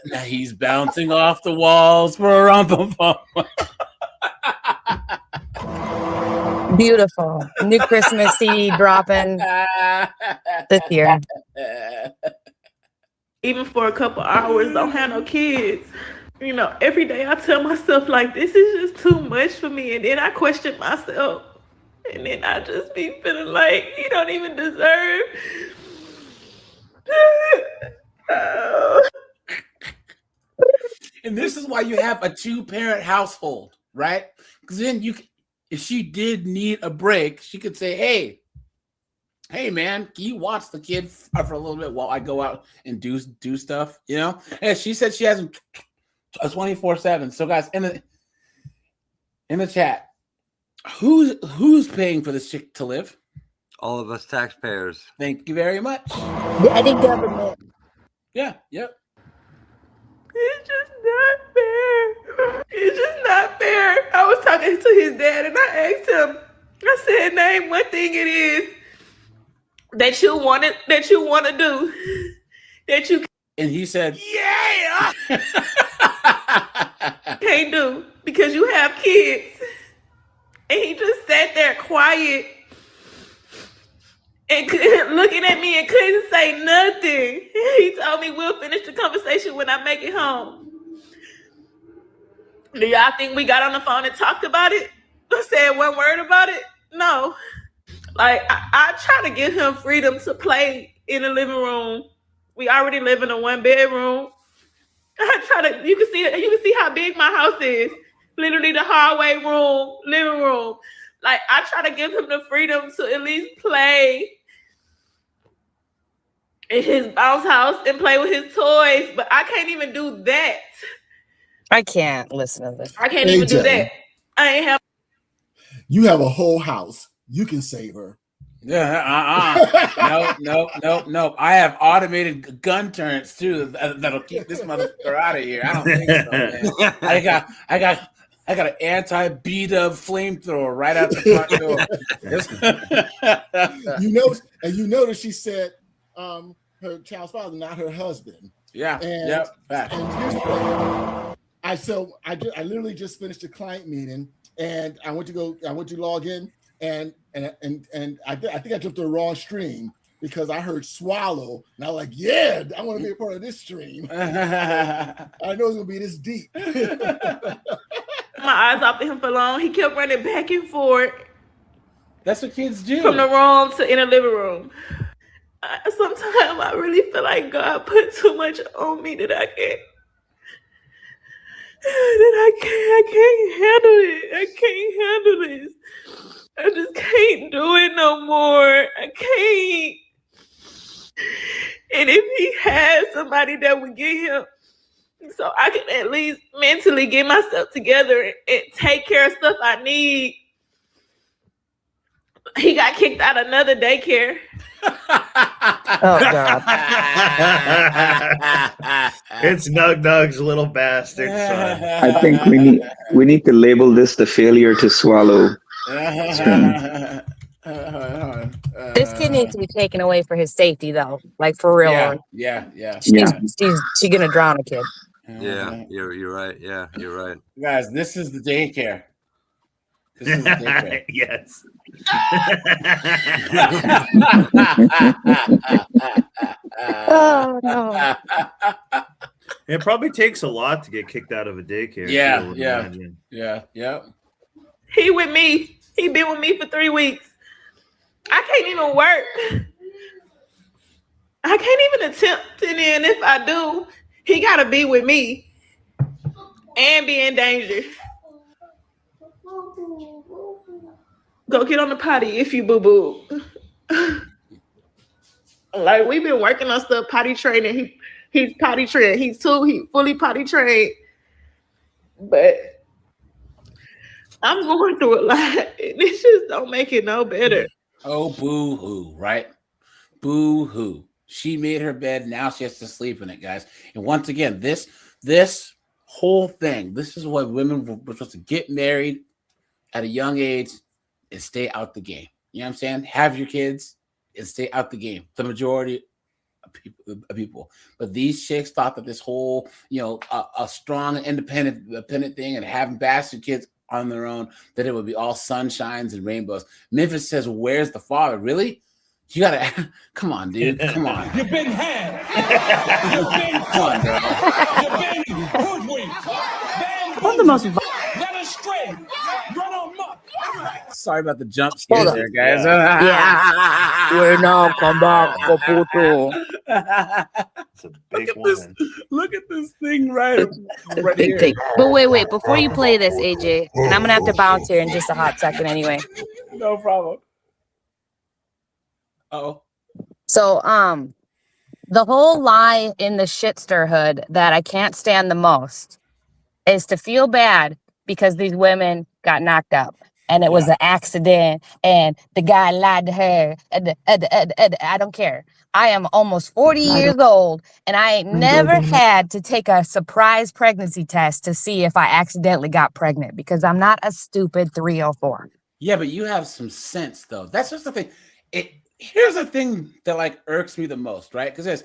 now he's bouncing off the walls, Beautiful. New Christmas CD dropping this year. Even for a couple hours, don't have no kids. Every day I tell myself, like, this is just too much for me. And then I question myself. And then I just be feeling like you don't even deserve. And this is why you have a 2-parent household, right? Because then if she did need a break, she could say, hey, man, can you watch the kid for a little bit while I go out and do stuff, And she said she has a 24/7. So, guys, in the chat, who's paying for this chick to live? All of us taxpayers. Thank you very much. Daddy government. Yeah, yep. It's just not fair. It's just not fair. I was talking to his dad and I asked him, I said, name one thing it is that you want to do. And he said, yeah. Can't do because you have kids. And he just sat there quiet and looking at me and couldn't say nothing. He told me we'll finish the conversation when I make it home. Do y'all think we got on the phone and talked about it? I said one word about it? No. Like, I try to give him freedom to play in the living room. We already live in a 1-bedroom. You can see how big my house is. Literally the hallway room, living room. Like, I try to give him the freedom to at least play in his bounce house and play with his toys, but I can't even do that. I can't listen to this. I can't even do that. I ain't have. You have a whole house. You can save her. Yeah, no. I have automated gun turrets too that'll keep this motherfucker out of here. I don't think so, man. I got an anti-B-dub flamethrower right out the front door. you notice she said her child's father, not her husband. Yeah. And, yep. And here's the thing. I literally just finished a client meeting, and I went to log in, and I think I jumped to the wrong stream because I heard swallow, and I was like, yeah, I want to be a part of this stream. I know it's gonna be this deep. My eyes off him for long. He kept running back and forth. That's what kids do. From the room to in the living room. Sometimes I really feel like God put too much on me that I can't handle it. I can't handle this. I just can't do it no more. I can't. And if he has somebody that would get him, so I can at least mentally get myself together and take care of stuff I need. He got kicked out of another daycare. Oh God! It's Nug Nug's little bastard son. I think we need to label this the failure to swallow. This kid needs to be taken away for his safety, though. Like for real. Yeah. She's gonna drown a kid. Yeah, you're right. Yeah, you're right. Guys, this is the daycare. This is the daycare. Yes. Oh no. It probably takes a lot to get kicked out of a daycare. Yeah. He with me. He been with me for 3 weeks. I can't even work. I can't even attempt it in. If I do, he gotta be with me and be in danger. Go get on the potty if you boo-boo. Like, we've been working on stuff, potty training. He's potty trained. He's 2, he fully potty trained. But I'm going through a lot, and it just don't make it no better. Oh, boo-hoo, right? Boo-hoo. She made her bed, now she has to sleep in it, guys. And once again, this whole thing, this is what women were supposed to get married at a young age and stay out the game. You know what I'm saying? Have your kids and stay out the game. The majority of people. But these chicks thought that this whole, a strong, independent thing and having bastard kids on their own, that it would be all sunshines and rainbows. Memphis says, where's the father? Really? You gotta, come on, dude. Come on. You've been had. Come on, girl. You've been hoodwinked. One of the most Led astray. Run amok. Sorry about the jump scare there, guys. Yeah. We're now come back for photo. It's a big one. Look at this thing right here. Thing. But wait, before you play this, AJ, and I'm gonna have to bounce here in just a hot second anyway. No problem. Oh. So, the whole lie in the shitsterhood that I can't stand the most is to feel bad because these women got knocked up and it was an accident and the guy lied to her. I don't care. I am almost 40 years old and I ain't never had to take a surprise pregnancy test to see if I accidentally got pregnant because I'm not a stupid 304. Yeah, but you have some sense though. That's just the thing. Here's the thing that irks me the most, right? Because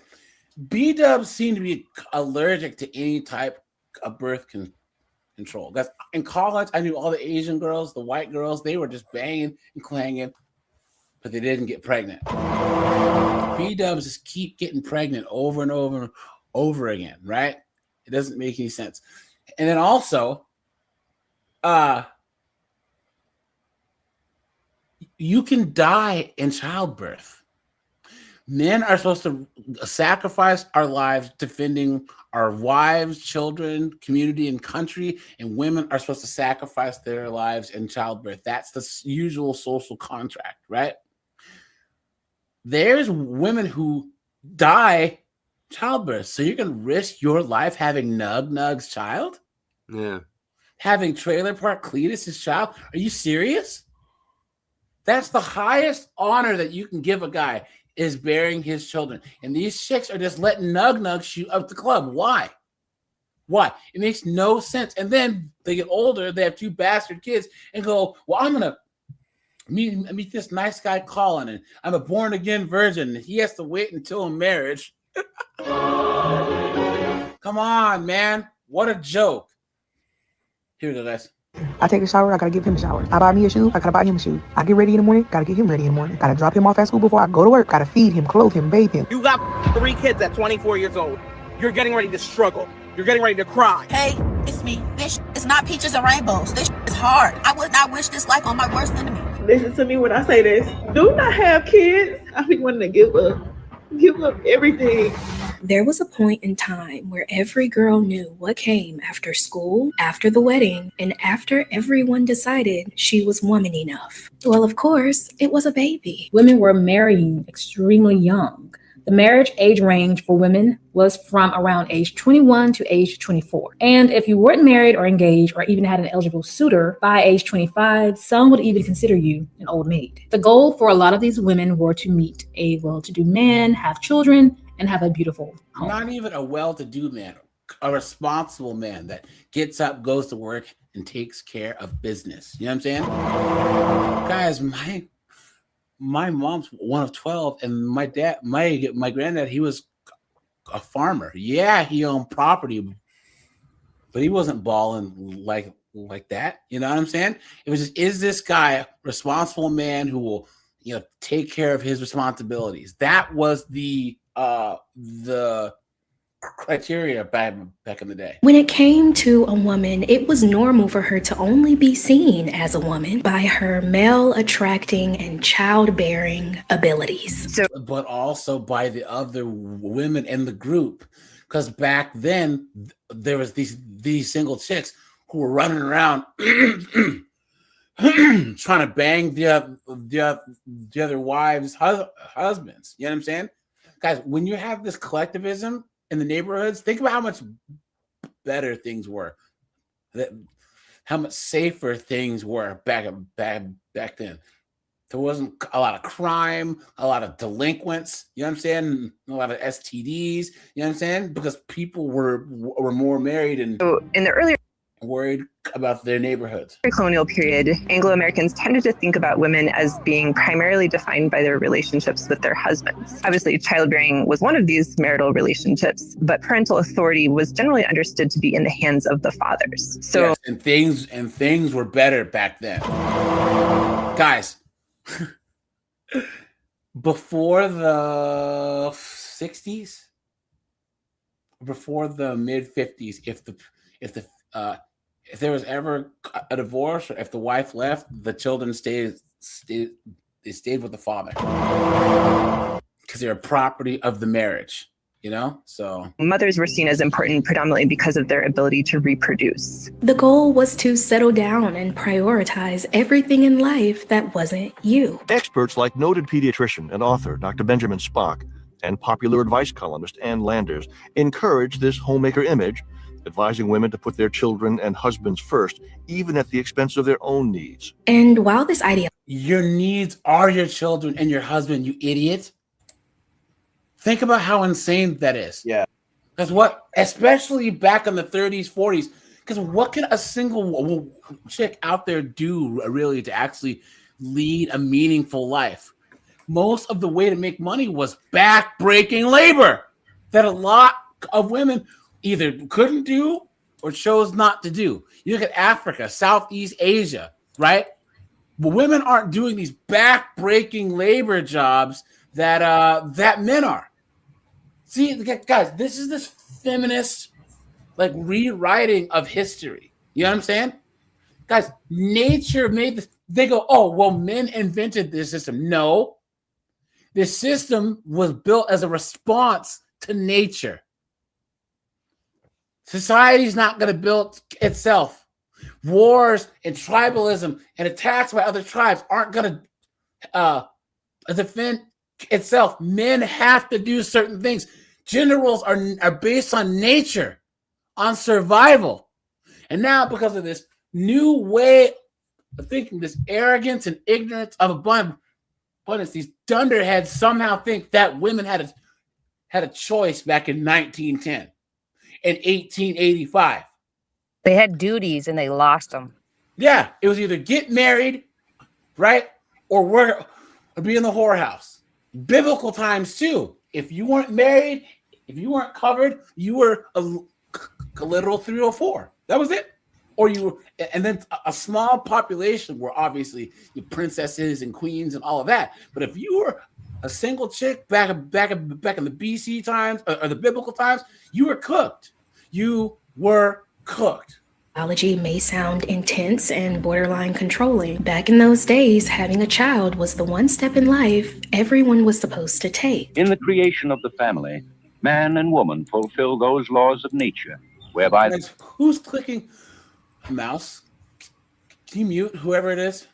B-dubs seem to be allergic to any type of birth control. Because in college, I knew all the Asian girls, the white girls, they were just banging and clanging, but they didn't get pregnant. B-dubs just keep getting pregnant over and over and over again, right? It doesn't make any sense. And then also, you can die in childbirth. Men are supposed to sacrifice our lives defending our wives, children, community, and country, and women are supposed to sacrifice their lives in childbirth. That's the usual social contract, right? There's women who die childbirth, so you're going to risk your life having Nug's child? Yeah. Having Trailer Park Cletus's child? Are you serious? That's the highest honor that you can give a guy, is bearing his children. And these chicks are just letting Nug shoot up the club. Why? It makes no sense. And then they get older, they have 2 bastard kids, and go, well, I'm gonna meet this nice guy Colin, and I'm a born again virgin, and he has to wait until marriage. Come on, man. What a joke. Here we go, guys. I take a shower, I gotta give him a shower. I buy me a shoe, I gotta buy him a shoe. I get ready in the morning, gotta get him ready in the morning. Gotta drop him off at school before I go to work. Gotta feed him, clothe him, bathe him. You got 3 kids at 24 years old. You're getting ready to struggle. You're getting ready to cry. Hey, it's me. This is not peaches and rainbows. This is hard. I would not wish this life on my worst enemy. Listen to me when I say this. Do not have kids. I be wanting to give up everything. There was a point in time where every girl knew what came after school, after the wedding, and after everyone decided she was woman enough. Well, of course, it was a baby. Women were marrying extremely young. The marriage age range for women was from around age 21 to age 24. And if you weren't married or engaged or even had an eligible suitor by age 25, some would even consider you an old maid. The goal for a lot of these women were to meet a well-to-do man, have children, and have a beautiful home. Not even a well-to-do man, a responsible man that gets up, goes to work, and takes care of business. You know what I'm saying? Guys, my mom's one of 12, and my granddad, he was a farmer. Yeah, he owned property, but he wasn't balling like that. You know what I'm saying? It was just, is this guy a responsible man who will, take care of his responsibilities? That was the criteria back in the day. When it came to a woman, it was normal for her to only be seen as a woman by her male attracting and childbearing abilities. But also by the other women in the group, because back then there was these single chicks who were running around trying to bang the other wives' husbands. You know what I'm saying? Guys, when you have this collectivism in the neighborhoods, think about how much better things were, how much safer things were back then. There wasn't a lot of crime, a lot of delinquents, you know what I'm saying? A lot of STDs, you know what I'm saying? Because people were more married and in the earlier worried about their neighborhoods. Colonial period, Anglo-Americans tended to think about women as being primarily defined by their relationships with their husbands. Obviously, childbearing was one of these marital relationships, but parental authority was generally understood to be in the hands of the fathers. So, yes, and things were better back then. Guys, before the 60s, before the mid 50s, if there was ever a divorce, or if the wife left, the children stayed with the father because they're a property of the marriage, So mothers were seen as important predominantly because of their ability to reproduce. The goal was to settle down and prioritize everything in life that wasn't you. Experts like noted pediatrician and author Dr. Benjamin Spock and popular advice columnist Ann Landers encourage this homemaker image, advising women to put their children and husbands first, even at the expense of their own needs. And while this idea... Your needs are your children and your husband, you idiot. Think about how insane that is. Yeah. Because especially back in the 30s, 40s, because what can a single chick out there do really to actually lead a meaningful life? Most of the way to make money was back-breaking labor that a lot of women either couldn't do or chose not to do. You look at Africa, Southeast Asia, right? But women aren't doing these back-breaking labor jobs that men are. See, guys, this is this feminist rewriting of history. You know what I'm saying? Guys, nature made this. They go, oh, well, men invented this system. No. This system was built as a response to nature. Society's not going to build itself. Wars and tribalism and attacks by other tribes aren't going to defend itself. Men have to do certain things. Gender roles are based on nature, on survival. And now, because of this new way of thinking, this arrogance and ignorance of abundance. These dunderheads somehow think that women had a choice back in 1910 and 1885. They had duties and they lost them. Yeah, it was either get married, right, or be in the whorehouse. Biblical times too. If you weren't married, if you weren't covered, you were a literal 304. That was it. Or you were, and then a small population were obviously the princesses and queens and all of that. But if you were a single chick back in the BC times or the biblical times, you were cooked. You were cooked. Biology may sound intense and borderline controlling. Back in those days, having a child was the one step in life everyone was supposed to take. In the creation of the family, man and woman fulfill those laws of nature, whereby... Who's clicking a mouse? Can you mute whoever it is?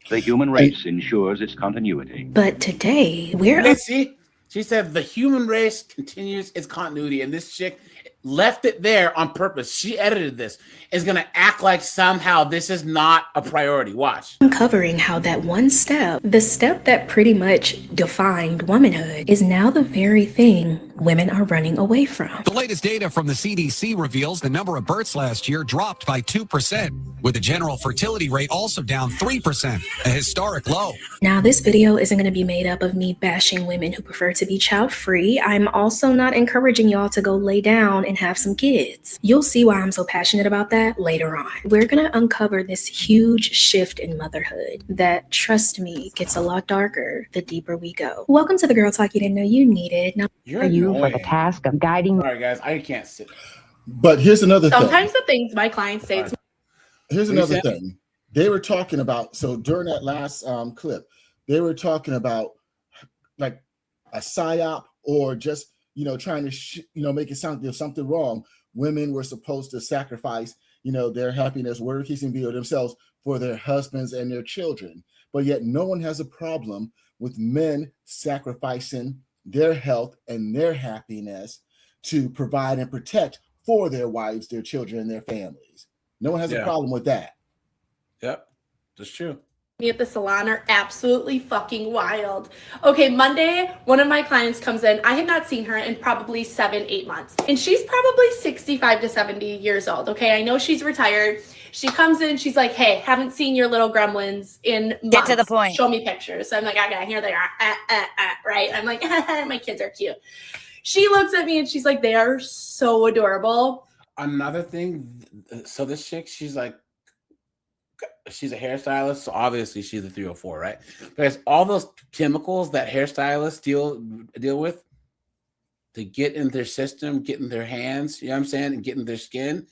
The human race ensures its continuity. But today, See? She said the human race continues its continuity, and this chick left it there on purpose. She edited this. Is going to act like somehow this is not a priority. Watch. Uncovering how that one step, the step that pretty much defined womanhood, is now the very thing women are running away from. The latest data from the CDC reveals the number of births last year dropped by 2%, with the general fertility rate also down 3%, a historic low. Now, this video isn't going to be made up of me bashing women who prefer to be child-free. I'm also not encouraging y'all to go lay down and have some kids. You'll see why I'm so passionate about that later on. We're going to uncover this huge shift in motherhood that, trust me, gets a lot darker the deeper we go. Welcome to the Girl Talk You Didn't Know You Needed. Now, for the task of guiding. All right, guys, I can't sit. But here's another thing. Sometimes the things my clients say to Here's another thing. They were talking about, so during that last clip, they were talking about like a psyop or just, trying to, make it sound there's something wrong. Women were supposed to sacrifice, their happiness, word, kiss, and video themselves for their husbands and their children. But yet no one has a problem with men sacrificing their health and their happiness to provide and protect for their wives, their children, and their families. No one has a problem with that. Yep, that's true. me at the salon are absolutely fucking wild. Okay, Monday, one of my clients comes in. I had not seen her in probably 7-8 months. And she's probably 65 to 70 years old. Okay, I know she's retired. She comes in, she's like, hey, haven't seen your little gremlins in months. Get to the point. Show me pictures. So I'm like, okay, here they are. Right? I'm like, my kids are cute. She looks at me and she's like, they are so adorable. Another thing, so this chick, she's a hairstylist, so obviously she's a 304, right? Because all those chemicals that hairstylists deal with to get in their system, get in their hands, you know what I'm saying, and get in their skin,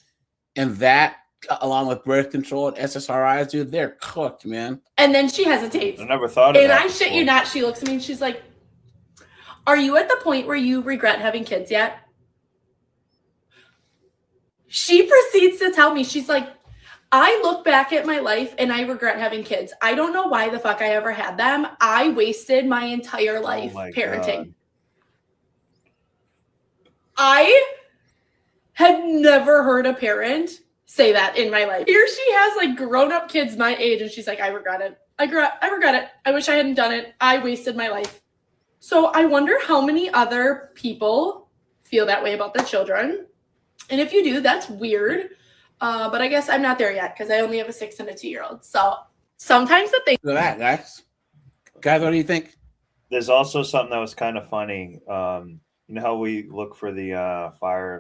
and that along with birth control and SSRIs, dude, they're cooked, man. And then she hesitates. I never thought of and that. And I shit you not, she looks at me and she's like, are you at the point where you regret having kids yet? She proceeds to tell me, she's like, I look back at my life and I regret having kids. I don't know why the fuck I ever had them. I wasted my entire life parenting. God. I had never heard a parent say that in my life. Here she has like grown-up kids my age and she's like, I regret it. I regret it. I wish I hadn't done it. I wasted my life. So I wonder how many other people feel that way about their children. And if you do, that's weird. But I guess I'm not there yet because I only have a 6 and a 2-year-old. So sometimes the thing. Look at that, guys, what do you think? There's also something that was kind of funny. You know how we look for the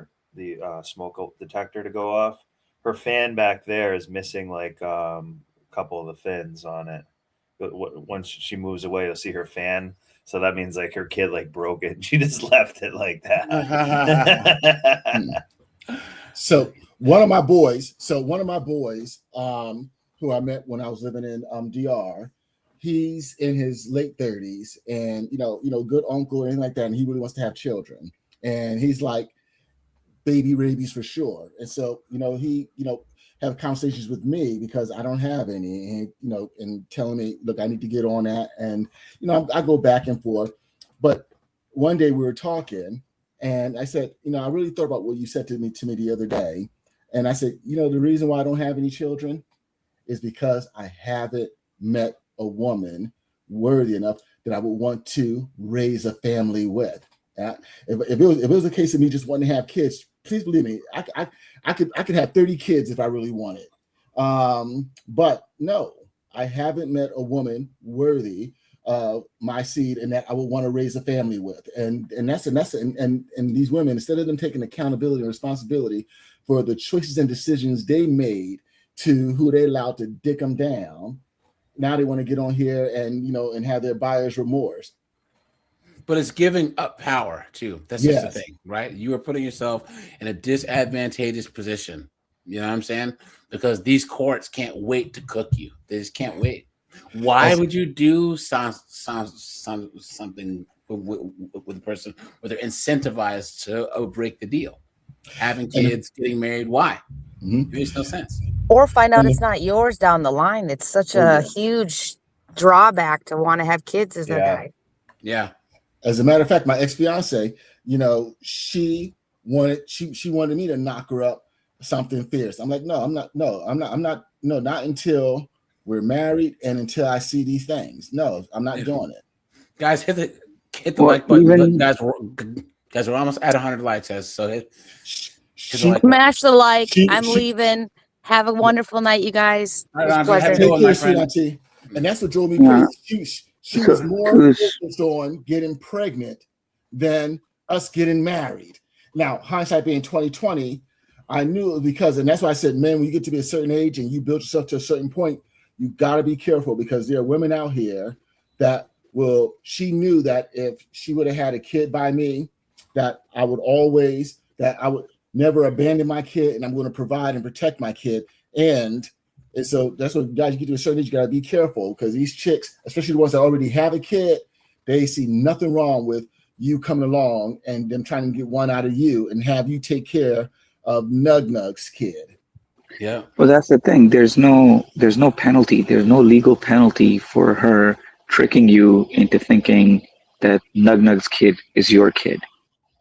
smoke detector to go off? Her fan back there is missing like a couple of the fins on it. But once she moves away, you'll see her fan. So that means like her kid like broke it. She just left it like that. So one of my boys, who I met when I was living in DR, he's in his late 30s and you know, good uncle and anything like that, and he really wants to have children. And he's like baby rabies for sure. And so, he, have conversations with me because I don't have any, and and telling me, look, I need to get on that. And I go back and forth. But one day we were talking and I said, I really thought about what you said to me the other day. And I said, the reason why I don't have any children is because I haven't met a woman worthy enough that I would want to raise a family with. If it was a case of me just wanting to have kids, please believe me, I could have 30 kids if I really wanted. But no, I haven't met a woman worthy of my seed and that I would want to raise a family with. And these women, instead of them taking accountability and responsibility for the choices and decisions they made to who they allowed to dick them down, now they want to get on here and have their buyer's remorse. But it's giving up power too. That's just the thing, right? You are putting yourself in a disadvantageous position. You know what I'm saying? Because these courts can't wait to cook you. They just can't wait. Why would you do something with a person where they're incentivized to break the deal? Having kids, getting married, why? It makes no sense. Or find out it's not yours down the line. It's such a huge drawback to want to have kids as a guy. Yeah. As a matter of fact, my ex-fiance, she wanted me to knock her up something fierce. I'm like, not until we're married and until I see these things. No, I'm not doing it. Guys, hit the like button. Guys, we're almost at 100 likes. So smash the like. I'm leaving. Have a wonderful night, you guys. Take care, sweet auntie. And that's what drove me crazy. She was more focused on getting pregnant than us getting married. Now, hindsight being 2020, I knew it was because, and that's why I said, man, when you get to be a certain age and you build yourself to a certain point, you got to be careful because there are women out here that she knew that if she would have had a kid by me, that I would never abandon my kid and I'm going to provide and protect my kid. And so that's what guys, you get to a certain age, you got to be careful because these chicks, especially the ones that already have a kid, they see nothing wrong with you coming along and them trying to get one out of you and have you take care of Nug-Nug's kid. Yeah. Well, that's the thing. There's no penalty. There's no legal penalty for her tricking you into thinking that Nug-Nug's kid is your kid,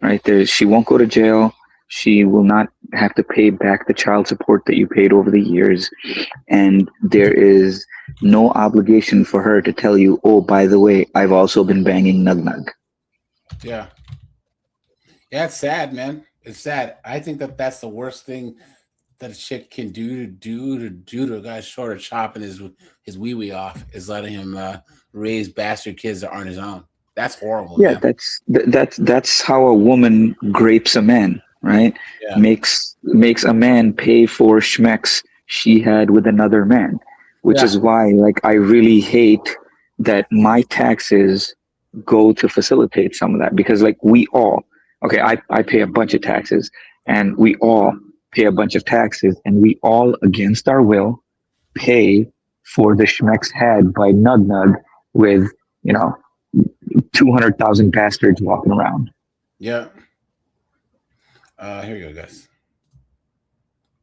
right? She won't go to jail. She will not have to pay back the child support that you paid over the years. And there is no obligation for her to tell you, oh, by the way, I've also been banging Nug-Nug. Yeah. Yeah, it's sad, man. It's sad. I think that's the worst thing that a chick can do to a guy short of chopping his wee-wee off is letting him raise bastard kids that aren't his own. That's horrible. Yeah, man. That's how a woman grapes a man. Right? Yeah. Makes a man pay for schmecks she had with another man, which is why, I really hate that my taxes go to facilitate some of that because, we all, I pay a bunch of taxes and we all pay a bunch of taxes and we all, against our will, pay for the schmecks had by Nug-Nug with, 200,000 bastards walking around. Yeah. Here you go, guys.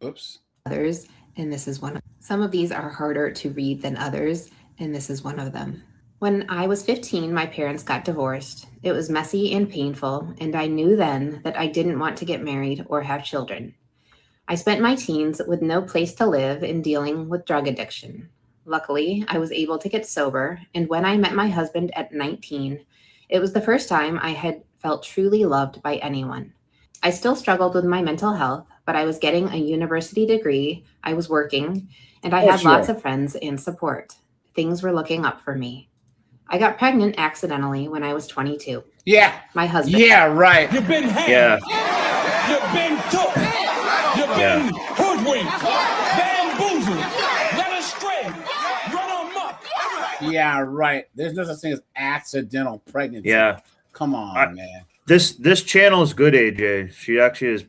Oops. Others, and this is one. Some of these are harder to read than others, and this is one of them. When I was 15, my parents got divorced. It was messy and painful, and I knew then that I didn't want to get married or have children. I spent my teens with no place to live and dealing with drug addiction. Luckily, I was able to get sober, and when I met my husband at 19, it was the first time I had felt truly loved by anyone. I still struggled with my mental health, but I was getting a university degree, I was working, and I had lots of friends and support. Things were looking up for me. I got pregnant accidentally when I was 22. Yeah. My husband. Yeah, right. You've been had. Yeah. You've been took. You've been hoodwinked. Bamboozled. Led astray. Run amok. Yeah, right. There's no such thing as accidental pregnancy. Yeah. Come on, man. This channel is good, AJ. She actually is.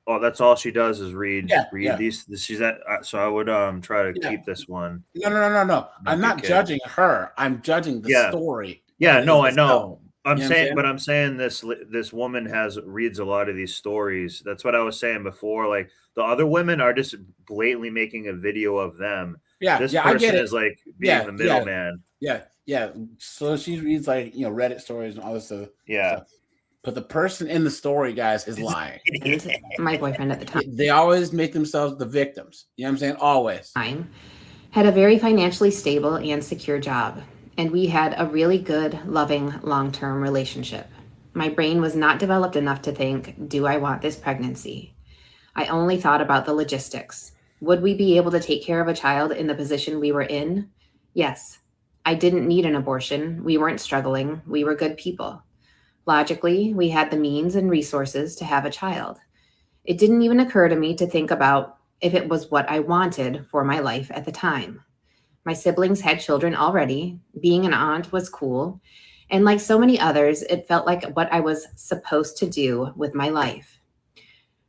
That's all she does is read these. She's that. So I would try to keep this one. No. I'm not judging her. I'm judging the story. Yeah, no, I know. I'm You know saying, but I'm saying this woman reads a lot of these stories. That's what I was saying before. Like the other women are just blatantly making a video of them. Yeah, this I get person it. is like being the middleman. Yeah. So she reads Reddit stories and all this stuff. Yeah. But the person in the story, guys, is lying. My boyfriend at the time. They always make themselves the victims. You know what I'm saying? Always. had a very financially stable and secure job, and we had a really good, loving, long-term relationship. My brain was not developed enough to think, do I want this pregnancy? I only thought about the logistics. Would we be able to take care of a child in the position we were in? Yes. I didn't need an abortion. We weren't struggling. We were good people. Logically, we had the means and resources to have a child. It didn't even occur to me to think about if it was what I wanted for my life at the time. My siblings had children already. Being an aunt was cool. And like so many others, it felt like what I was supposed to do with my life.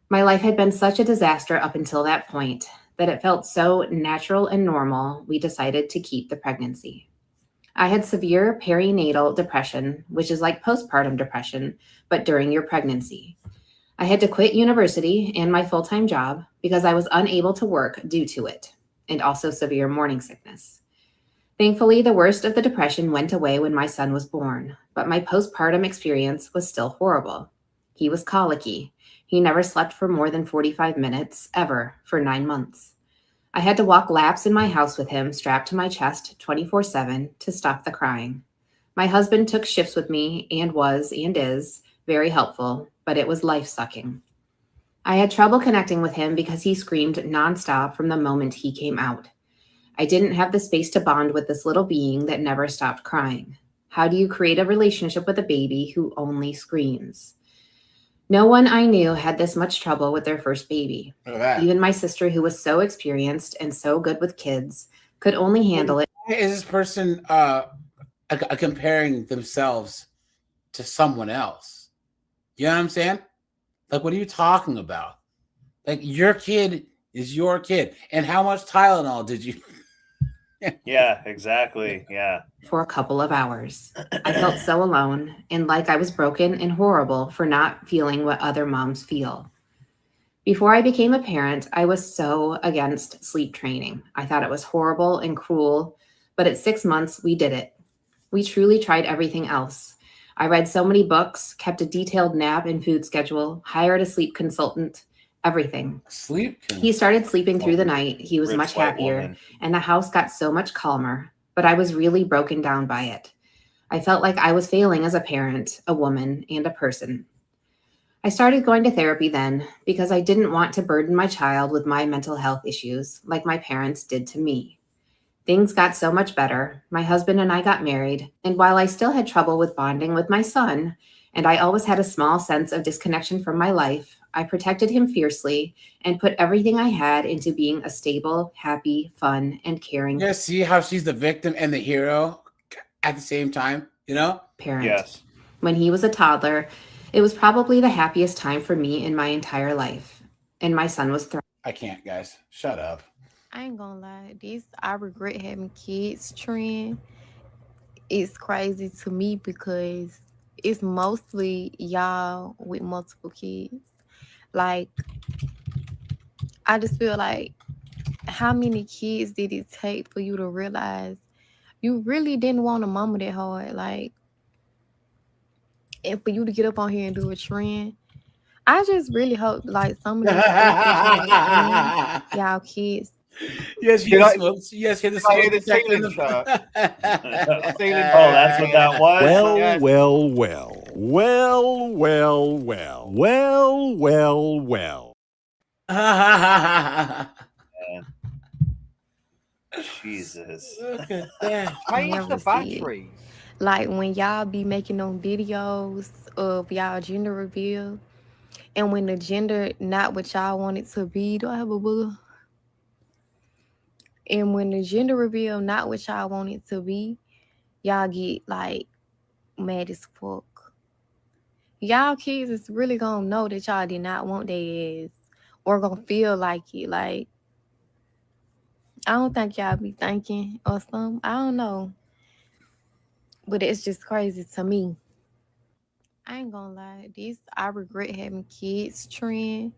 My life had been such a disaster up until that point that it felt so natural and normal, we decided to keep the pregnancy. I had severe perinatal depression, which is like postpartum depression, but during your pregnancy. I had to quit university and my full-time job because I was unable to work due to it, and also severe morning sickness. Thankfully, the worst of the depression went away when my son was born, but my postpartum experience was still horrible. He was colicky. He never slept for more than 45 minutes, ever, for 9 months. I had to walk laps in my house with him strapped to my chest 24/7 to stop the crying. My husband took shifts with me and was, and is, very helpful, but it was life-sucking. I had trouble connecting with him because he screamed nonstop from the moment he came out. I didn't have the space to bond with this little being that never stopped crying. How do you create a relationship with a baby who only screams? No one I knew had this much trouble with their first baby. Look at that. Even my sister, who was so experienced and so good with kids, could only handle it. Why is this person comparing themselves to someone else? You know what I'm saying? Like, what are you talking about? Like, your kid is your kid. And how much Tylenol did you? Yeah, exactly. Yeah. For a couple of hours. I felt so alone and like I was broken and horrible for not feeling what other moms feel. Before I became a parent, I was so against sleep training. I thought it was horrible and cruel, but at 6 months, we did it. We truly tried everything else. I read so many books, kept a detailed nap and food schedule, hired a sleep consultant, everything. He started sleeping through the night. He was Rich much white happier, woman. and the house got so much calmer, but I was really broken down by it. I felt like I was failing as a parent, a woman, and a person. I started going to therapy then because I didn't want to burden my child with my mental health issues like my parents did to me. Things got so much better. My husband and I got married, and while I still had trouble with bonding with my son, and I always had a small sense of disconnection from my life, I protected him fiercely and put everything I had into being a stable, happy, fun, and caring You guys see how she's the victim and the hero at the same time, you know? parent. Yes. When he was a toddler, it was probably the happiest time for me in my entire life, and my son was thriving. I can't, guys. Shut up. I ain't gonna lie, this I regret having kids trend is crazy to me because it's mostly y'all with multiple kids. Like, I just feel like, how many kids did it take for you to realize you really didn't want a mama that hard? Like, and for you to get up on here and do a trend, I just really hope like some of these stuff that y'all kids. Yes, Did hear the I- smoke. Yes, hear the I hear smoke the detector in ceiling shot. Oh, that's what that was? Well, Yes. well, well. Well, well, well. Well, well, well. Jesus. Look at that. Change Never the see it. battery. Like when y'all be making them videos of y'all gender reveal, and when the gender not what y'all want it to be, do I have a booger? And when the gender reveal not what y'all want it to be, y'all get like mad as fuck. Y'all kids is really gonna know that y'all did not want their ass or gonna feel like it. Like, I don't think y'all be thinking or something. I don't know. But it's just crazy to me. I ain't gonna lie. This I regret having kids trend.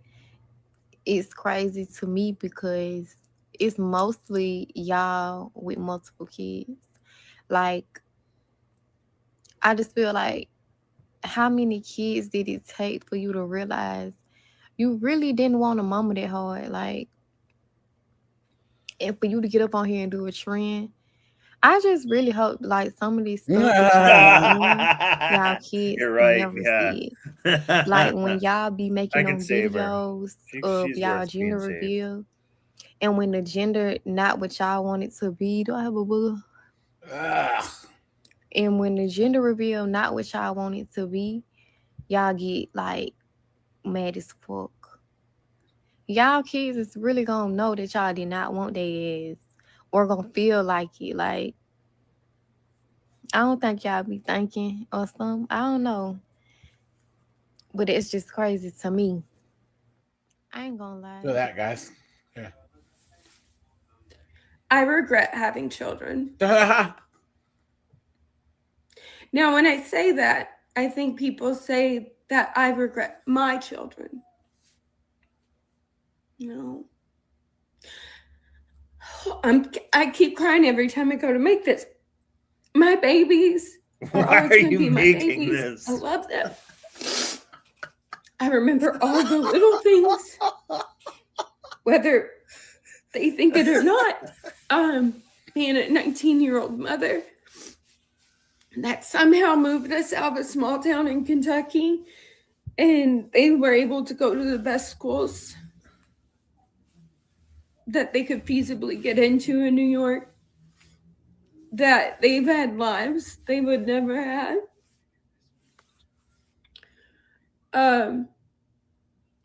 It's crazy to me because it's mostly y'all with multiple kids. Like, I just feel like, how many kids did it take for you to realize you really didn't want a mama that hard? Like, And for you to get up on here and do a trend, I just really hope like some of these stuff that y'all kids You're right. never Yeah. see it. Like when y'all be I making can them save her. videos of She's y'all worth being gender saved. reveal, and when the gender not what y'all want it to be. Do I have a booger? And when the gender reveal not what y'all want it to be, y'all get like mad as fuck. Y'all kids is really gonna know that y'all did not want their ass or gonna feel like it. Like, I don't think y'all be thinking or something. I don't know. But it's just crazy to me. I ain't gonna lie. Feel that, guys. Yeah. I regret having children. Now, when I say that, I think people say that I regret my children. No. I keep crying every time I go to make this. My babies. Why are you making this? I love them. I remember all the little things, whether they think it or not. Being a 19-year-old mother that somehow moved us out of a small town in Kentucky, and they were able to go to the best schools that they could feasibly get into in New York, that they've had lives they would never have.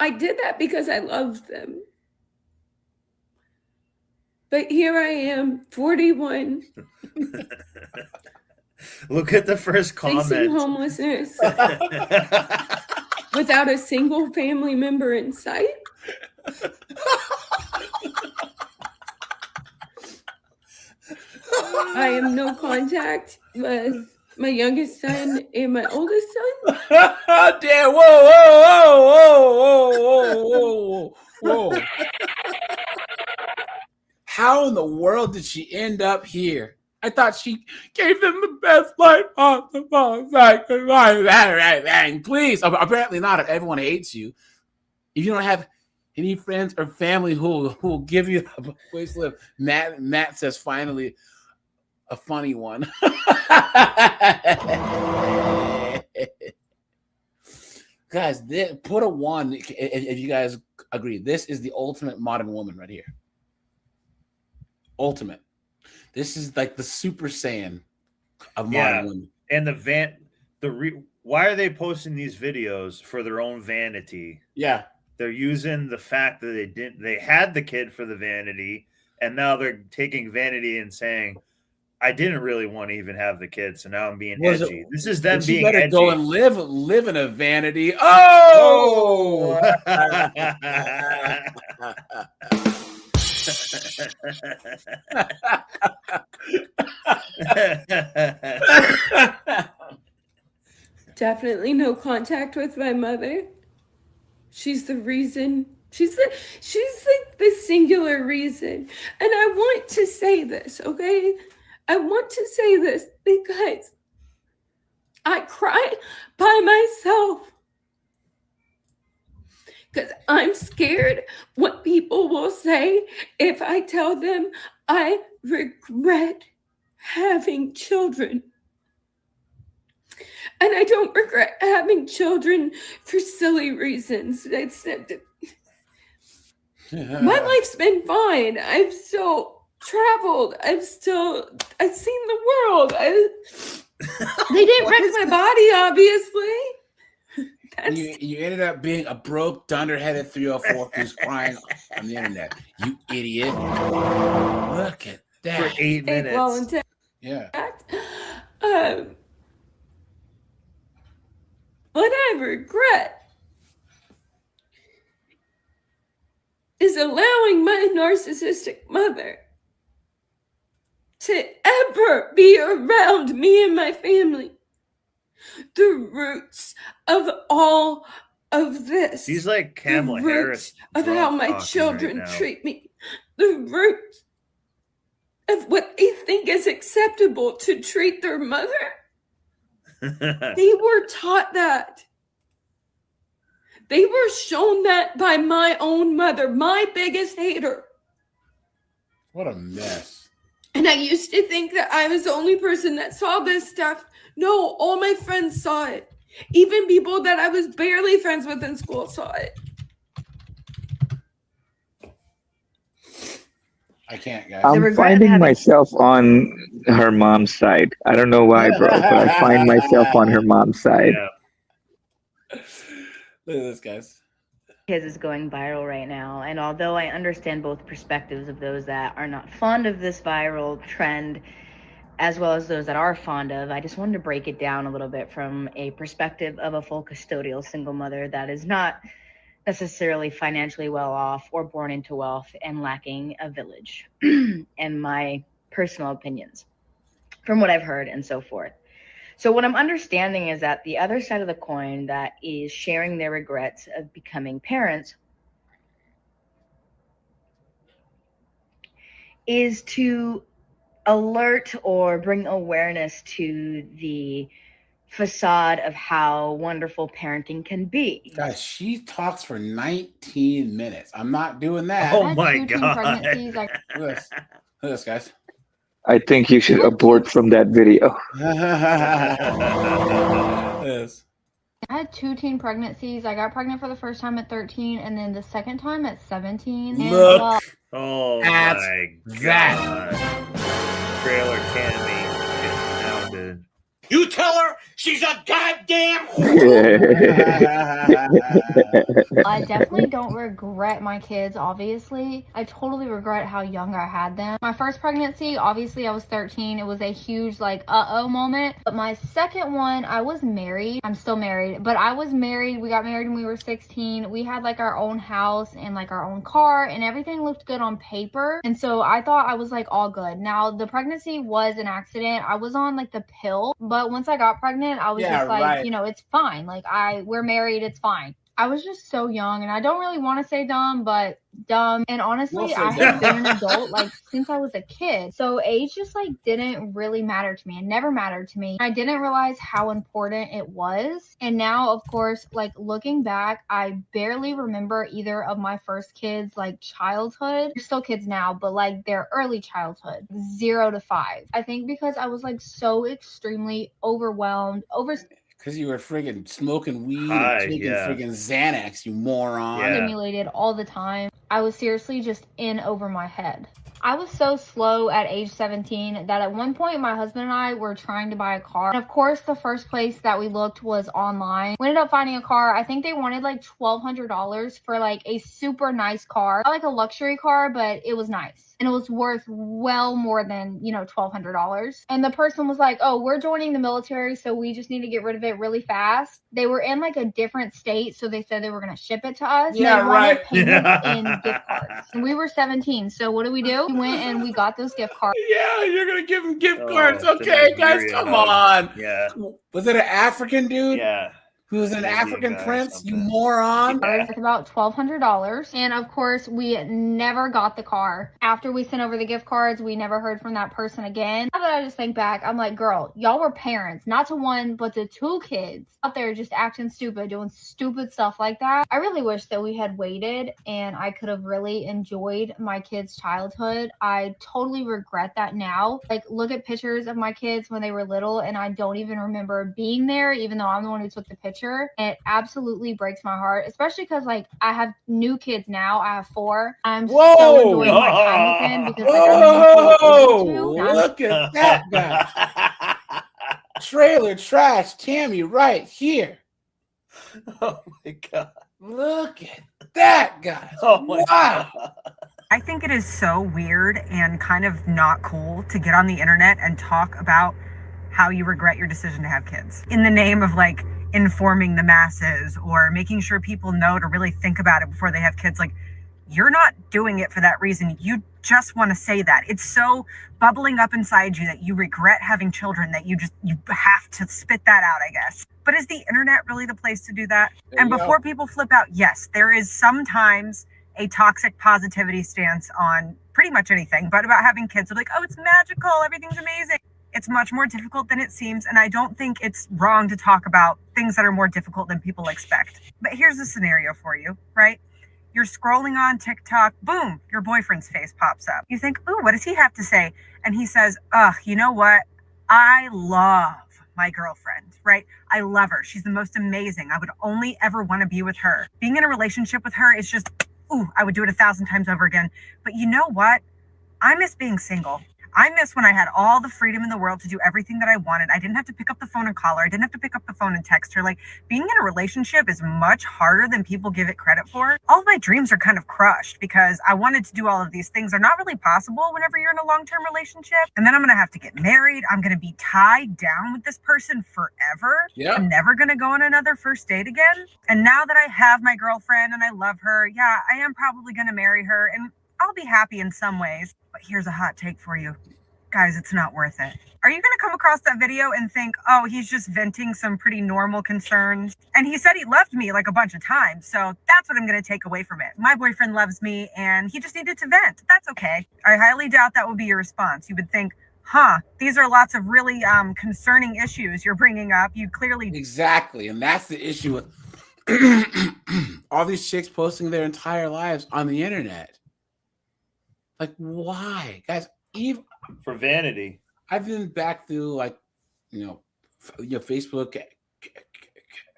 I did that because I loved them. But here I am, 41. Look at the first Facing comment. homelessness without a single family member in sight. I have no contact with my youngest son and my oldest son. Damn! Whoa! How in the world did she end up here? I thought she gave them the best life possible. Please. Apparently not. If everyone hates you, if you don't have any friends or family who will give you a place to live, Matt says finally a funny one. Guys, put a 1 if you guys agree. This is the ultimate modern woman right here. Ultimate. This is like the Super Saiyan of modern women. And why are they posting these videos for their own vanity? Yeah. They're using the fact that they had the kid for the vanity, and now they're taking vanity and saying, I didn't really want to even have the kid, so now I'm being edgy. This is them being better edgy. go and live in a vanity. Oh! Definitely no contact with my mother. She's the reason. She's like the singular reason. And I want to say this, okay? I want to say this because I cry by myself. Because I'm scared what people will say if I tell them I regret having children. And I don't regret having children for silly reasons. My life's been fine. I've still traveled. I've seen the world. They didn't wreck my body, obviously. You ended up being a broke, dunderheaded 304 who's crying on the internet. You idiot. Look at that. For 8 minutes. Yeah. What I regret is allowing my narcissistic mother to ever be around me and my family. The roots of all of this. She's like Kamala Harris. Of how my children treat me. The roots of what they think is acceptable to treat their mother. They were taught that. They were shown that by my own mother, my biggest hater. What a mess. And I used to think that I was the only person that saw this stuff. No, all my friends saw it. Even people that I was barely friends with in school saw it. I can't, guys. I'm finding myself on her mom's side. I don't know why, bro, but I find myself on her mom's side. Look at this, guys. Kids is going viral right now, and although I understand both perspectives of those that are not fond of this viral trend as well as those that are fond of, I just wanted to break it down a little bit from a perspective of a full custodial single mother that is not necessarily financially well off or born into wealth and lacking a village, and my personal opinions from what I've heard and so forth. So what I'm understanding is that the other side of the coin that is sharing their regrets of becoming parents is to alert or bring awareness to the facade of how wonderful parenting can be. Guys, she talks for 19 minutes. I'm not doing that. Oh my God. Look at this. Look at this, guys. I think you should abort from that video. Yes. I had 2 teen pregnancies. I got pregnant for the first time at 13 and then the second time at 17. And, well, Oh at my that. God. Trailer Tammy is now dead. You tell her she's a goddamn I definitely don't regret my kids, obviously. I totally regret how young I had them. My first pregnancy, obviously I was 13. It was a huge like uh-oh moment. But my second one, I was married. I'm still married, but I was married. We got married when we were 16. We had like our own house and like our own car and everything looked good on paper. And so I thought I was like all good. Now the pregnancy was an accident. I was on like the pill, but once I got pregnant, I was just like, right. you know, it's fine. Like we're married, it's fine. I was just so young, and I don't really want to say dumb, but dumb. And honestly, I have been an adult like since I was a kid. So age just like didn't really matter to me. It never mattered to me. I didn't realize how important it was. And now, of course, like looking back, I barely remember either of my first kids' like childhood. They're still kids now, but like their early childhood, 0 to 5. I think because I was like so extremely overwhelmed, Because you were friggin' smoking weed Hi, and taking yeah. friggin' Xanax, you moron. stimulated all the time. I was seriously just in over my head. I was so slow at age 17 that at one point my husband and I were trying to buy a car. And of course, the first place that we looked was online. We ended up finding a car. I think they wanted like $1,200 for like a super nice car. Not like a luxury car, but it was nice. And it was worth well more than, you know, $1,200. And the person was like, oh, we're joining the military, so we just need to get rid of it really fast. They were in like a different state, so they said they were going to ship it to us. Yeah, They wanted right. payments in gift cards. And we were 17, so what do? We went and we got those gift cards. Yeah, you're gonna give him gift Oh, cards. it's Okay, a guys, Nigeria come hug. on. Yeah. Was it an African dude? Yeah. Who was an Maybe a African guy or prince? You something. moron. It's about $1,200. And of course, we never got the car. After we sent over the gift cards, we never heard from that person again. Now that I just think back, I'm like, girl, y'all were parents, not to one, but to 2 kids out there just acting stupid, doing stupid stuff like that. I really wish that we had waited and I could have really enjoyed my kids' childhood. I totally regret that now. Like, look at pictures of my kids when they were little, and I don't even remember being there, even though I'm the one who took the picture. And it absolutely breaks my heart, especially because like I have new kids now. I have 4. I'm so enjoying my time with them because like I'm able to. Look at that guy. Trailer trash, Tammy, right here. Oh my God. Look at that guy. Oh my Wow. God. I think it is so weird and kind of not cool to get on the internet and talk about how you regret your decision to have kids in the name of like informing the masses or making sure people know to really think about it before they have kids. Like, you're not doing it for that reason. You just want to say that. It's so bubbling up inside you that you regret having children that you have to spit that out, I guess. But is the internet really the place to do that? There And you before go. people flip out, yes, there is sometimes a toxic positivity stance on pretty much anything, but about having kids, they're like, oh, it's magical, everything's amazing. It's much more difficult than it seems, and I don't think it's wrong to talk about things that are more difficult than people expect. But here's the scenario for you, right? You're scrolling on TikTok, boom, your boyfriend's face pops up. You think, ooh, what does he have to say? And he says, ugh, you know what? I love my girlfriend, right? I love her. She's the most amazing. I would only ever want to be with her. Being in a relationship with her is just, ooh, I would do it 1,000 times over again. But you know what? I miss being single. I miss when I had all the freedom in the world to do everything that I wanted. I didn't have to pick up the phone and call her. I didn't have to pick up the phone and text her. Like, being in a relationship is much harder than people give it credit for. All of my dreams are kind of crushed because I wanted to do all of these things. They're not really possible whenever you're in a long-term relationship. And then I'm going to have to get married. I'm going to be tied down with this person forever. Yeah. I'm never going to go on another first date again. And now that I have my girlfriend and I love her, yeah, I am probably going to marry her and I'll be happy in some ways. But here's a hot take for you. Guys, it's not worth it. Are you going to come across that video and think, oh, he's just venting some pretty normal concerns? And he said he loved me like a bunch of times. So that's what I'm going to take away from it. My boyfriend loves me and he just needed to vent. That's okay. I highly doubt that will be your response. You would think, huh, these are lots of really concerning issues you're bringing up. You clearly... Exactly. And that's the issue with all these chicks posting their entire lives on the internet. Like, why? Guys, even for vanity. I've been back through, like, Facebook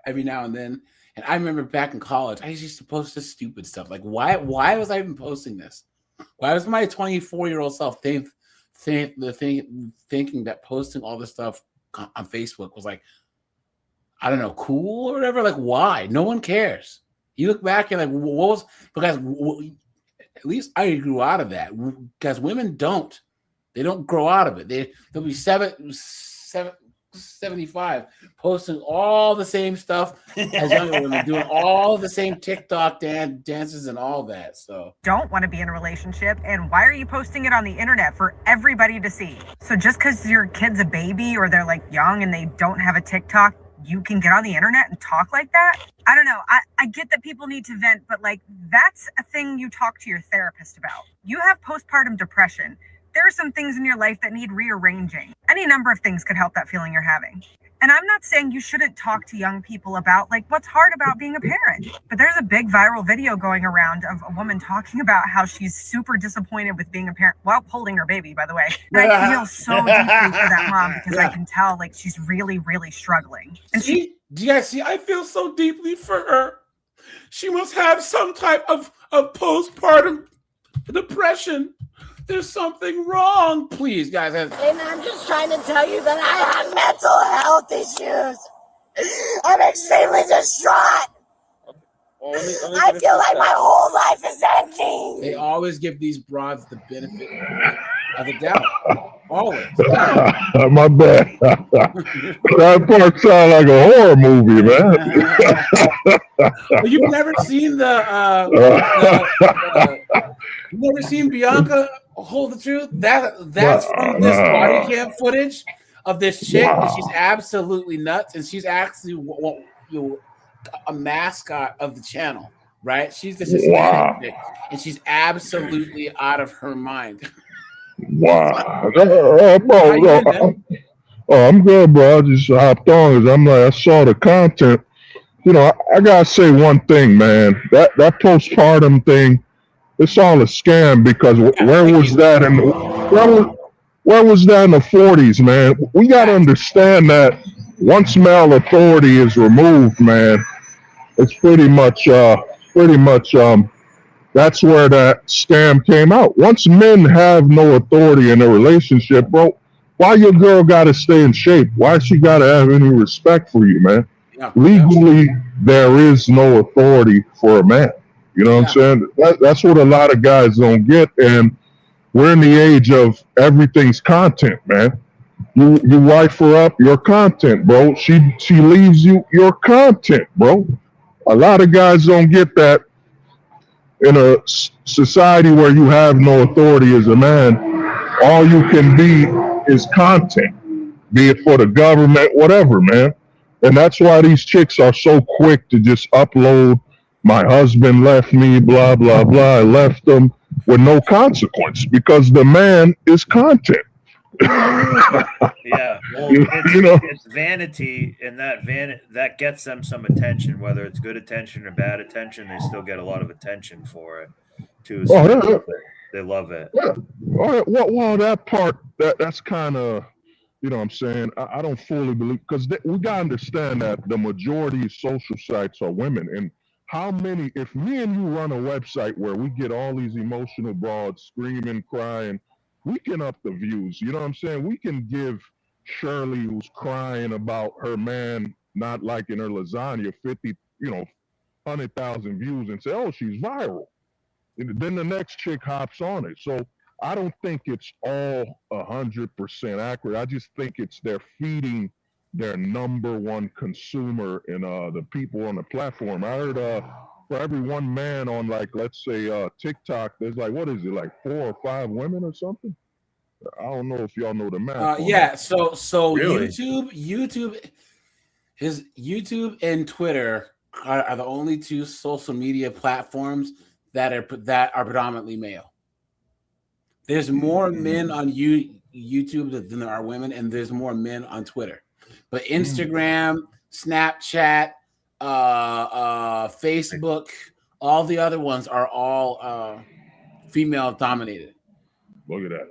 every now and then. And I remember back in college, I used to post this stupid stuff. Like, why was I even posting this? Why was my 24-year-old self thinking that posting all this stuff on Facebook was, like, I don't know, cool or whatever? Like, why? No one cares. You look back and, like, what was, because at least I grew out of that, because women don't. They don't grow out of it. They'll be 75 posting all the same stuff as younger women, doing all the same TikTok dances and all that. So don't want to be in a relationship, and why are you posting it on the internet for everybody to see? So just because your kid's a baby or they're like young and they don't have a TikTok, you can get on the internet and talk like that? I don't know. I get that people need to vent, but like, that's a thing you talk to your therapist about. You have postpartum depression. There are some things in your life that need rearranging. Any number of things could help that feeling you're having. And I'm not saying you shouldn't talk to young people about like what's hard about being a parent, but there's a big viral video going around of a woman talking about how she's super disappointed with being a parent while holding her baby, by the way. And I feel so deeply for that mom because I can tell like she's really, really struggling. And do you guys see? I feel so deeply for her. She must have some type of postpartum depression. There's something wrong. Please, guys. And I'm just trying to tell you that I have mental health issues. I'm extremely distraught. I feel like my whole life is ending. They always give these broads the benefit of the doubt. Always. My bad. That part sounds like a horror movie, man. Well, you've never seen you've never seen Bianca Hold the Truth? That's from this body cam footage of this chick, and she's absolutely nuts, and she's actually a mascot of the channel, right? She's this Hispanic chick, and she's absolutely out of her mind. Wow. I'm good, bro. I just hopped on because I'm like, I saw the content. You know, I gotta say one thing, man. That postpartum thing, it's all a scam because where was that in the 40s, man? We gotta understand that once male authority is removed, man, it's pretty much that's where that scam came out. Once men have no authority in a relationship, bro, why your girl got to stay in shape? Why she got to have any respect for you, man? Yeah, legally, there is no authority for a man. You know what I'm saying? That's what a lot of guys don't get. And we're in the age of everything's content, man. You wife her up, your content, bro. She leaves you, your content, bro. A lot of guys don't get that. In a society where you have no authority as a man, all you can be is content, be it for the government, whatever, man. And that's why these chicks are so quick to just upload, my husband left me, blah, blah, blah, I left him, with no consequence, because the man is content. Yeah, well, it's vanity, and that gets them some attention, whether it's good attention or bad attention. They still get a lot of attention for it too. So they love it. Yeah. Well, that part that's kind of, you know what I'm saying? I don't fully believe, because we got to understand that the majority of social sites are women. And how many, if me and you run a website where we get all these emotional broads screaming, crying, we can up the views. You know what I'm saying? We can give Shirley, who's crying about her man not liking her lasagna, 100,000 views and say, oh, she's viral. And then the next chick hops on it. So I don't think it's all 100% accurate. I just think it's they're feeding their number one consumer and the people on the platform. I heard for every one man on, like, let's say TikTok, there's like, what is it, like 4 or 5 women or something? I don't know if y'all know the math. Yeah, so Really? YouTube and Twitter are the only 2 social media platforms that are predominantly male. There's more men on YouTube than there are women, and there's more men on Twitter. But Instagram, Snapchat, Facebook, all the other ones are all female dominated. Look at that.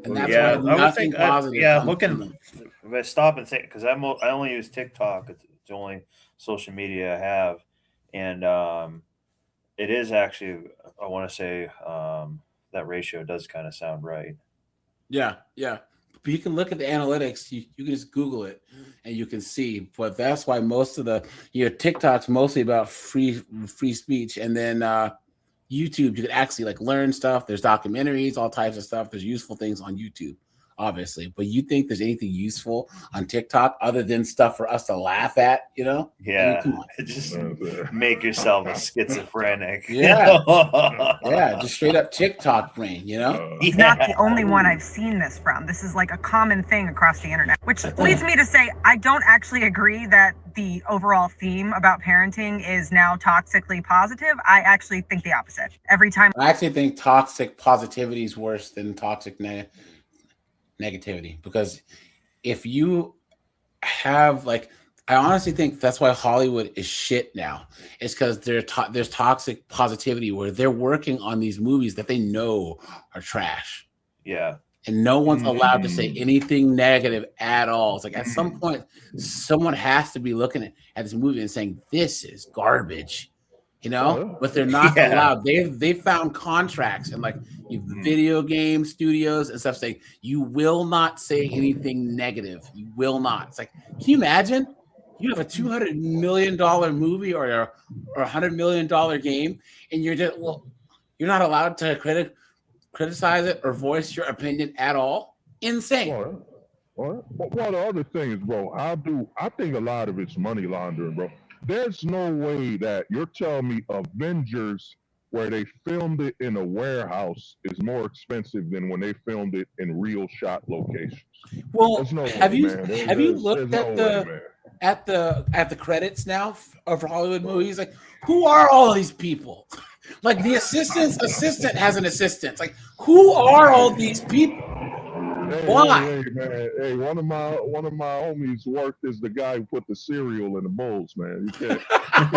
And that's why nothing positive. If I stop and think, because I only use TikTok. It's the only social media I have, and it is actually, I want to say that ratio does kind of sound right. Yeah. But you can look at the analytics. You can just Google it, and you can see. But that's why most of TikTok's mostly about free speech, and then YouTube, you can actually like learn stuff. There's documentaries, all types of stuff. There's useful things on YouTube, obviously. But you think there's anything useful on TikTok other than stuff for us to laugh at, you know? Yeah. Just make yourself a schizophrenic. Yeah. Yeah, just straight up TikTok brain, you know? He's not the only one I've seen this from. This is like a common thing across the internet, which leads me to say I don't actually agree that the overall theme about parenting is now toxically positive. I actually think the opposite. Every time I actually think toxic positivity is worse than toxic negativity, because if you have, like, I honestly think that's why Hollywood is shit now. It's because there's toxic positivity where they're working on these movies that they know are trash. Yeah. And no one's allowed to say anything negative at all. It's like at some point, someone has to be looking at this movie and saying, this is garbage, you know? But they're not allowed. They found contracts and like video game studios and stuff saying, you will not say anything negative. You will not. It's like, can you imagine? You have a $200 million movie or a $100 million game, and you're not allowed to criticize it or voice your opinion at all. Insane. Well, the other thing is, bro, I think a lot of it's money laundering, bro. There's no way that you're telling me Avengers, where they filmed it in a warehouse, is more expensive than when they filmed it in real shot locations. Well, have you looked at the credits now of Hollywood movies? Like, who are all these people? Like, the assistant has an assistant. Like, who are all these people? Why? Hey, man. Hey, one of my homies worked as the guy who put the cereal in the bowls, man. You can't be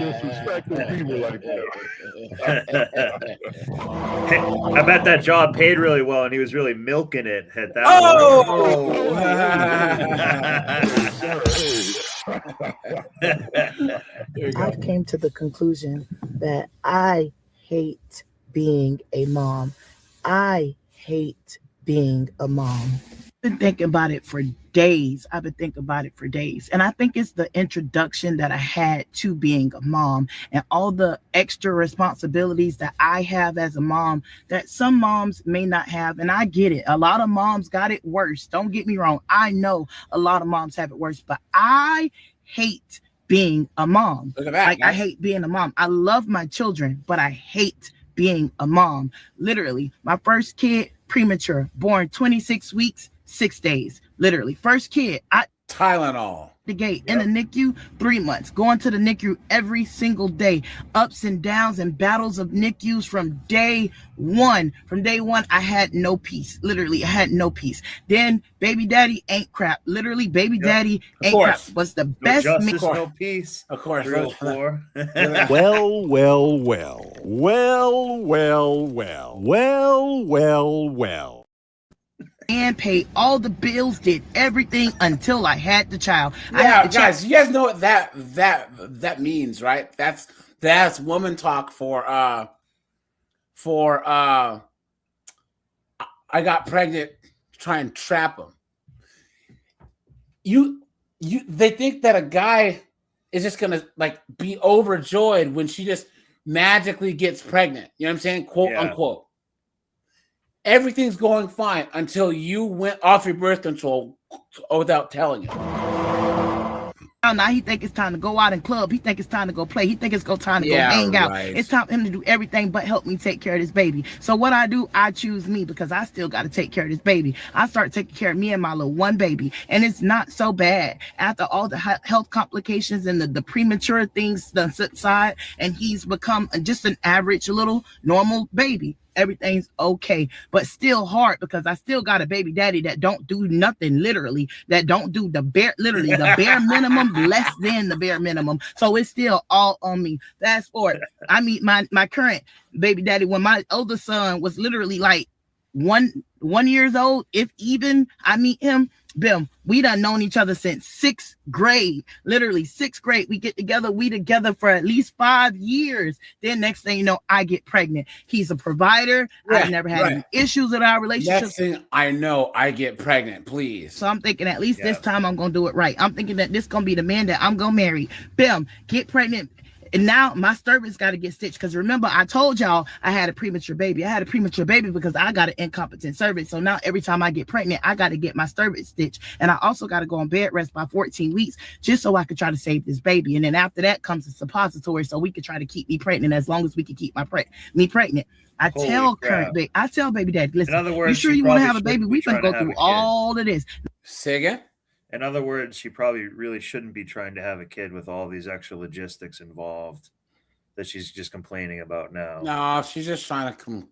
disrespecting people like that. Hey, I bet that job paid really well, and he was really milking it at that. I came to the conclusion that I hate being a mom. I hate being a mom. I've been thinking about it for days. And I think it's the introduction that I had to being a mom and all the extra responsibilities that I have as a mom that some moms may not have. And I get it. A lot of moms got it worse. Don't get me wrong. I know a lot of moms have it worse, but I hate being a mom. Look at that. Like, I hate being a mom. I love my children, but I hate being a mom. Literally, my first kid, premature, born 26 weeks, 6 days. Literally, first kid. Tylenol. the gate. In the NICU, 3 months. Going to the NICU every single day. Ups and downs and battles of NICUs from day one. From day one, I had no peace. Literally, I had no peace. Then baby daddy ain't crap. Literally, baby daddy ain't crap. Was the best. No justice, no peace. Of course. 304. Well, well, well. Well, well, well. Well, well, well. And paid all the bills, did everything until I had the child. I Yeah, had the guys, you guys know what that means, right? That's woman talk for I got pregnant to try and trap him. They think that a guy is just gonna like be overjoyed when she just magically gets pregnant. You know what I'm saying? Quote unquote. Everything's going fine until you went off your birth control without telling him. Now he think it's time to go out and club. He think it's time to go play. He think it's time to go hang out. It's time for him to do everything but help me take care of this baby. So what I do, I choose me because I still got to take care of this baby. I start taking care of me and my little one baby. And it's not so bad. After all the health complications and the premature things done subside, and he's become just an average little normal baby. Everything's okay, but still hard because I still got a baby daddy that don't do nothing, literally, that don't do the bare minimum, less than the bare minimum. So it's still all on me. Fast forward, I meet my current baby daddy when my older son was literally like 1 years old, if even. I meet him. Bim, we done known each other since 6th grade, literally 6th grade. We get together, we together for at least 5 years. Then next thing you know, I get pregnant. He's a provider. I've never had any issues in our relationship. Next thing I know, I get pregnant, please. So I'm thinking at least this time I'm going to do it right. I'm thinking that this going to be the man that I'm going to marry. Bim, get pregnant. And now my cervix got to get stitched because remember, I told y'all I had a premature baby. I had a premature baby because I got an incompetent cervix. So now every time I get pregnant, I got to get my cervix stitched. And I also got to go on bed rest by 14 weeks just so I could try to save this baby. And then after that comes a suppository so we could try to keep me pregnant as long as we can keep me pregnant. I tell baby daddy, listen, in other words, you sure you want to have a baby? We can go through all of this. Say again? In other words, she probably really shouldn't be trying to have a kid with all these extra logistics involved that she's just complaining about now. No, she's just trying to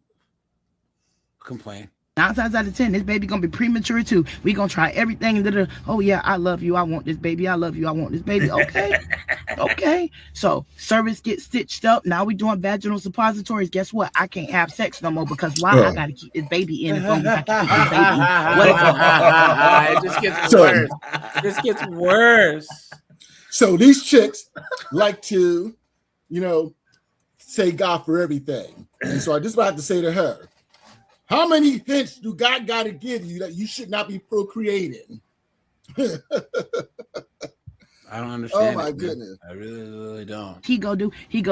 complain. 9 times out of 10, this baby gonna be premature too. We gonna try everything and oh yeah, I love you, I want this baby, I love you, I want this baby. Okay. Okay. So cervix gets stitched up. Now we doing vaginal suppositories. Guess what? I can't have sex no more because why? I gotta keep this baby in as long as I can keep this baby. It just gets worse. This gets worse. So these chicks like to, say God for everything. And so I just about to say to her, how many hints do God got to give you that you should not be procreating? I don't understand. Oh my goodness. I really don't. He go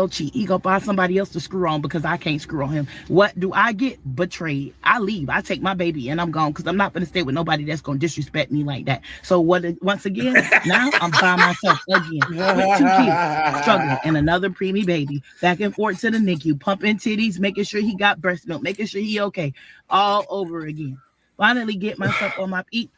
cheat. He go find somebody else to screw on because I can't screw on him. What do I get? Betrayed. I leave. I take my baby and I'm gone because I'm not going to stay with nobody that's going to disrespect me like that. So once again, now I'm by myself again with 2 kids struggling and another preemie baby back and forth to the NICU, pumping titties, making sure he got breast milk, making sure he okay, all over again. Finally get myself on my feet.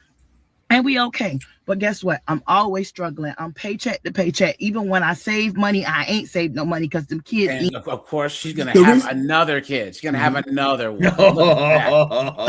And we okay. But guess what? I'm always struggling. I'm paycheck to paycheck. Even when I save money, I ain't saved no money because them kids. And of course, she's gonna have another kid. She's gonna have another one.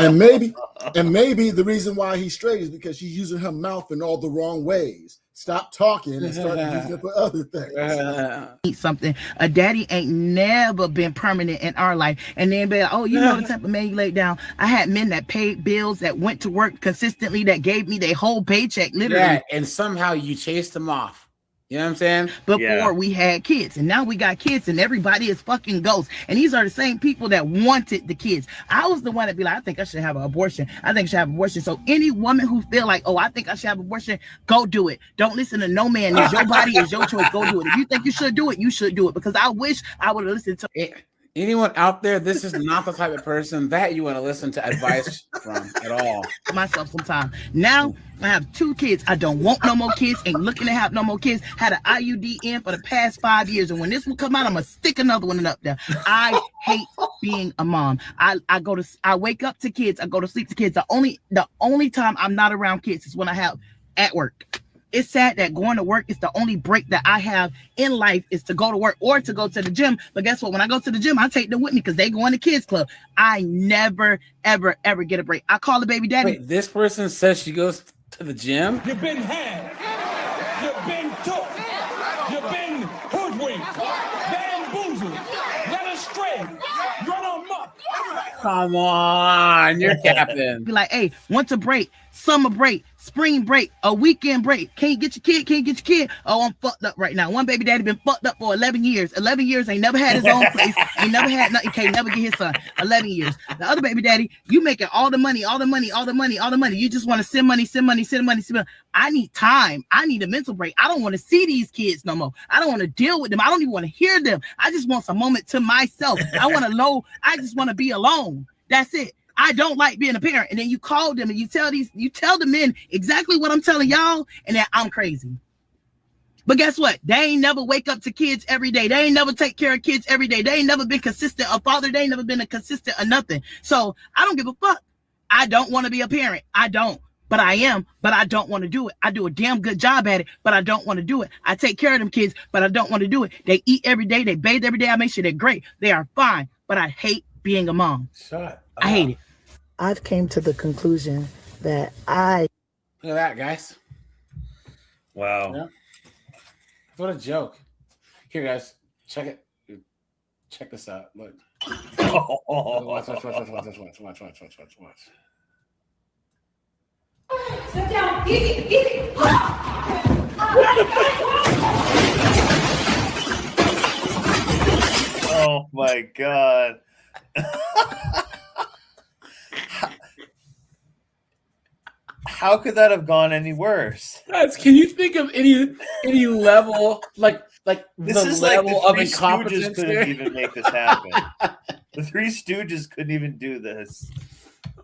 and maybe the reason why he's straight is because she's using her mouth in all the wrong ways. Stop talking and start using it for other things. Something. A daddy ain't never been permanent in our life. And then be like, oh, you know the type of man you laid down. I had men that paid bills, that went to work consistently, that gave me their whole paycheck, literally. Yeah, and somehow you chased them off. You know what I'm saying? Before we had kids, and now we got kids, and everybody is fucking ghosts. And these are the same people that wanted the kids. I was the one that be like, I think I should have an abortion. I think I should have an abortion. So any woman who feel like, oh, I think I should have an abortion, go do it. Don't listen to no man. It's your body, is your choice. Go do it. If you think you should do it, you should do it. Because I wish I would have listened to anyone out there. This is not the type of person that you want to listen to advice from at all. Myself sometime. Now I have 2 kids. I don't want no more kids. Ain't looking to have no more kids. Had an IUD in for the past 5 years, and when this one come out, I'm gonna stick another one up there. I hate being a mom. I wake up to kids. I go to sleep to kids. The only time I'm not around kids is when I have at work. It's sad that going to work is the only break that I have in life is to go to work or to go to the gym. But guess what? When I go to the gym, I take them with me because they go in the kids club. I never, ever, ever get a break. I call the baby daddy. Wait, this person says she goes to the gym? You've been had. You've been took. You've been hoodwinked. Bamboozled. Led astray. Run amok. Come on, you're capping. Be like, hey, winter break, summer break, spring break, a weekend break. Can't you get your kid? Can't you get your kid? Oh, I'm fucked up right now. One baby daddy been fucked up for 11 years. 11 years, ain't never had his own place. Ain't never had nothing. Can't never get his son. 11 years. The other baby daddy, you making all the money, all the money, all the money, all the money. You just want to send money, send money, send money, send money. I need time. I need a mental break. I don't want to see these kids no more. I don't want to deal with them. I don't even want to hear them. I just want some moment to myself. I want to know. I just want to be alone. That's it. I don't like being a parent. And then you call them and you tell the men exactly what I'm telling y'all, and that I'm crazy. But guess what? They ain't never wake up to kids every day. They ain't never take care of kids every day. They ain't never been consistent a father. They ain't never been a consistent or nothing. So I don't give a fuck. I don't want to be a parent. I don't. But I am, but I don't want to do it. I do a damn good job at it, but I don't want to do it. I take care of them kids, but I don't want to do it. They eat every day. They bathe every day. I make sure they're great. They are fine, but I hate being a mom. Shut up. I hate it. I've came to the conclusion that I... Look at that, guys. Wow. Yeah. What a joke. Here, guys, check it. Check this out. Look. Watch. Sit down. Easy. Oh my God. How could that have gone any worse? Guys, can you think of any level like this the is level like the of Three incompetence Stooges couldn't here? even make this happen. The Three Stooges couldn't even do this.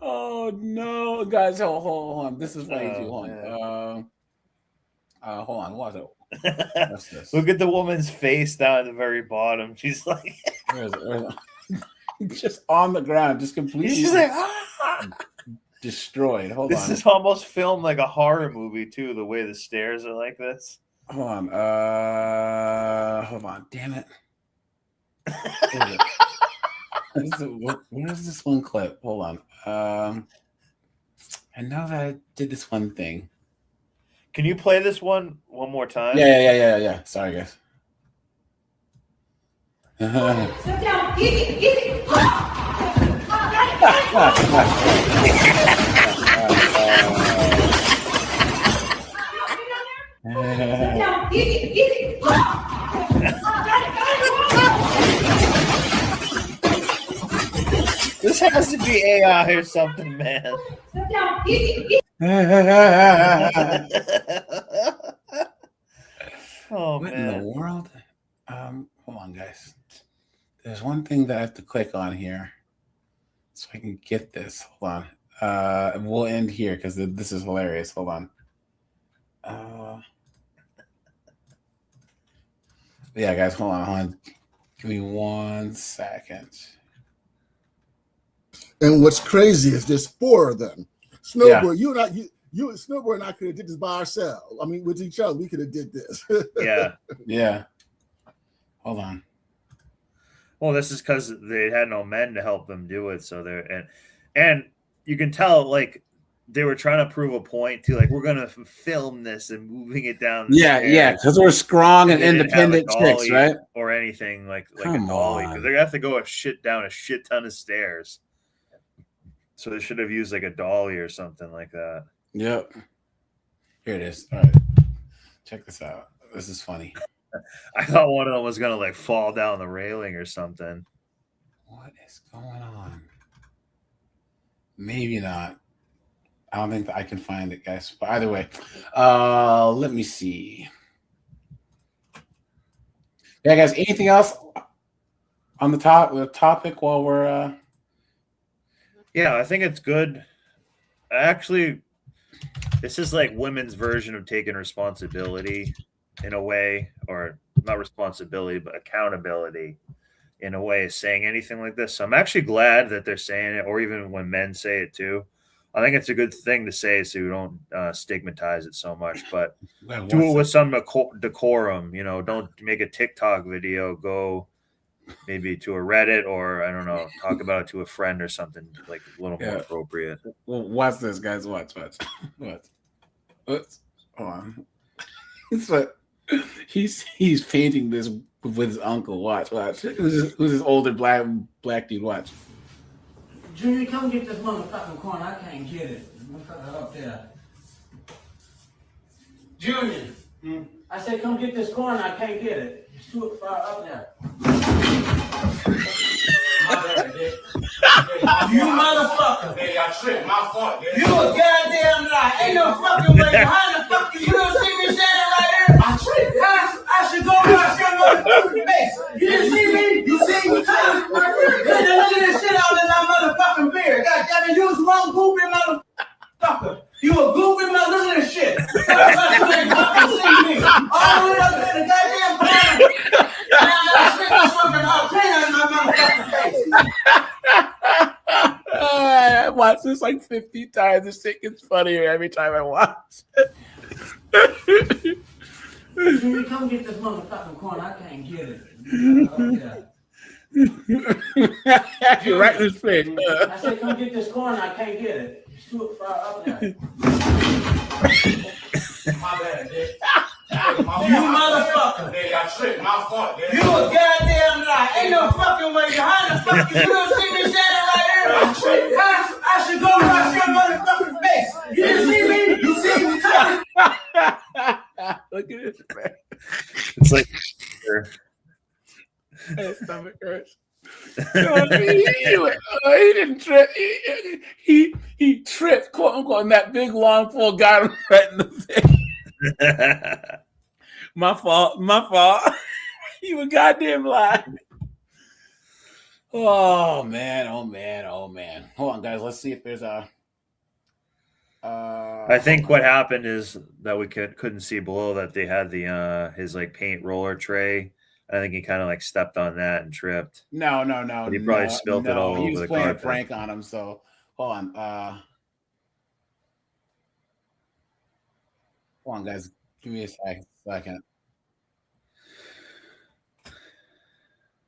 Oh no, guys! Hold on. This is way too long. Hold on. Watch it. What's this? Look at the woman's face down at the very bottom. She's like, Where is it? Just on the ground, just completely. she's like, destroyed. Hold this on. is almost filmed like a horror movie too. The way the stairs are like this. Hold on. Hold on. Damn it. Where is this one clip? Hold on. I know that I did this one thing. Can you play this one more time? Yeah. Sorry, guys. Sit down. Easy. Sit down. Easy. This has to be AI or something, man. Sit down. Easy. Oh, what man. in the world? Hold on, guys. There's one thing that I have to click on here so I can get this. Hold on. We'll end here because this is hilarious. Hold on. Yeah, guys, hold on. Give me 1 second. And what's crazy is there's 4 of them. Snowboard, you and Snowboard and I could have did this by ourselves. I mean, with each other, we could have did this. Yeah. Hold on. Well, this is because they had no men to help them do it. So they're and you can tell like they were trying to prove a point to like we're gonna film this and moving it down. Yeah, because we're strong and They didn't have a independent chicks, dolly right? Or anything like Come a dolly on. because they're gonna have to go down a shit ton of stairs. So they should have used like a dolly or something like that. Yep. Here it is. All right. Check this out. This is funny. I thought one of them was gonna like fall down the railing or something. What is going on? Maybe not. I don't think that I can find it, guys. But either way, let me see. Yeah, guys. Anything else on the topic while we're? Yeah, I think it's good. Actually, this is like women's version of taking responsibility in a way, or not responsibility, but accountability in a way, saying anything like this. So I'm actually glad that they're saying it, or even when men say it too. I think it's a good thing to say so you don't stigmatize it so much, but Well, do it what's with some decorum. You know, don't make a TikTok video. Go maybe to a Reddit or I don't know, talk about it to a friend or something like a little more Yeah. appropriate. Well, watch this, guys. Watch. Hold on. So he's painting this with his uncle. Watch. Who's this older black dude? Watch. Junior, come get this motherfucking corn. I can't get it. Motherfucker up there. Junior, I said come get this corn. I can't get it. It's too far up there. You motherfucker. Hey, I tripped. My fault, man. You a goddamn lie. Ain't no fucking way. Behind the fuck you don't see me standing right here. I tripped. I should go watch your motherfucking face. You didn't see me? You see me too? Look at this shit out in my motherfucking beard. God damn it, you was one goofy motherfucker. You a goofy mother. Look at this shit. You ain't fucking see me. All the way up in the goddamn corner. Now I stick this fucking volcano in my motherfucking face. I watched this like 50 times. This shit gets funnier every time I watch it. Junior, come get this motherfucking corn. I can't get it. You're right in his face. I said, come get this corn. I can't get it. It's too far up there. My bad, Dick. You motherfucker. Hey, I tripped. My fault, man. You a goddamn lie. Ain't no fucking way. Behind the fuck you don't see me standing right here. I tripped. I should go watch your motherfucking face. You didn't see me? You see me too. Look at this, man. It's like My stomach hurts. He didn't trip. He tripped, quote unquote, and that big long pole got him right in the face. My fault. You a goddamn lie. Oh man. Hold on, guys. Let's see if there's a. I think what happened is that we couldn't see below that they had the his like paint roller tray. I think he kind of like stepped on that and tripped. No. But he probably spilled it all He over was the playing carpet. a prank on him. So hold on. Hold on, guys. Give me a second.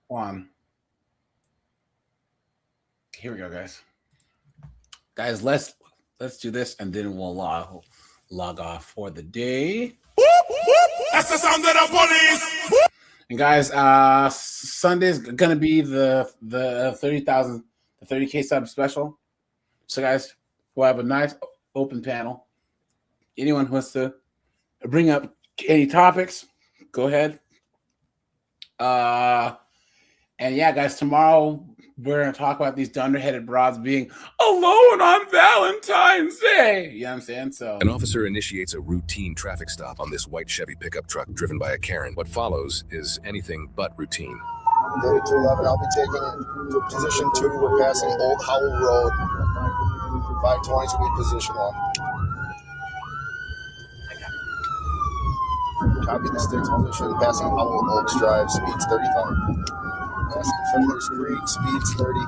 Hold on. Here we go, guys. Guys, let's do this, and then we'll log off for the day. That's the sound of the police. And guys, Sunday's gonna be the 30K sub special. So guys, we'll have a nice open panel. Anyone who wants to bring up any topics, go ahead. And yeah, guys, tomorrow we're gonna talk about these dunderheaded broads being alone on Valentine's Day. You know what I'm saying? So An officer initiates a routine traffic stop on this white Chevy pickup truck driven by a Karen. What follows is anything but routine. 3211, I'll be taking position 2. We're passing Old Howell Road. 520 will be position 1. Copy the sticks position. Passing Howell Oaks Drive, speeds 35. Passing Fiddler's Creek, speeds 30.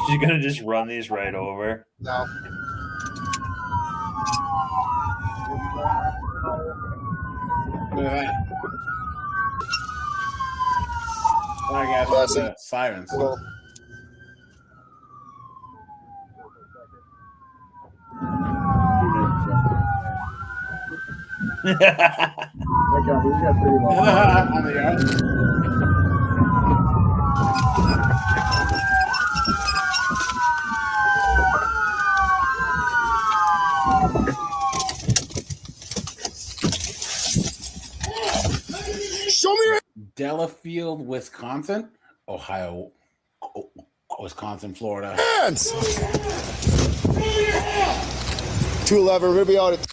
You're gonna just run these right over. No. look at that. All right, guys, the sirens. Well, On the yard. Show me Delafield, Wisconsin, Ohio, Wisconsin, Florida. hands. 211, we're gonna be out at.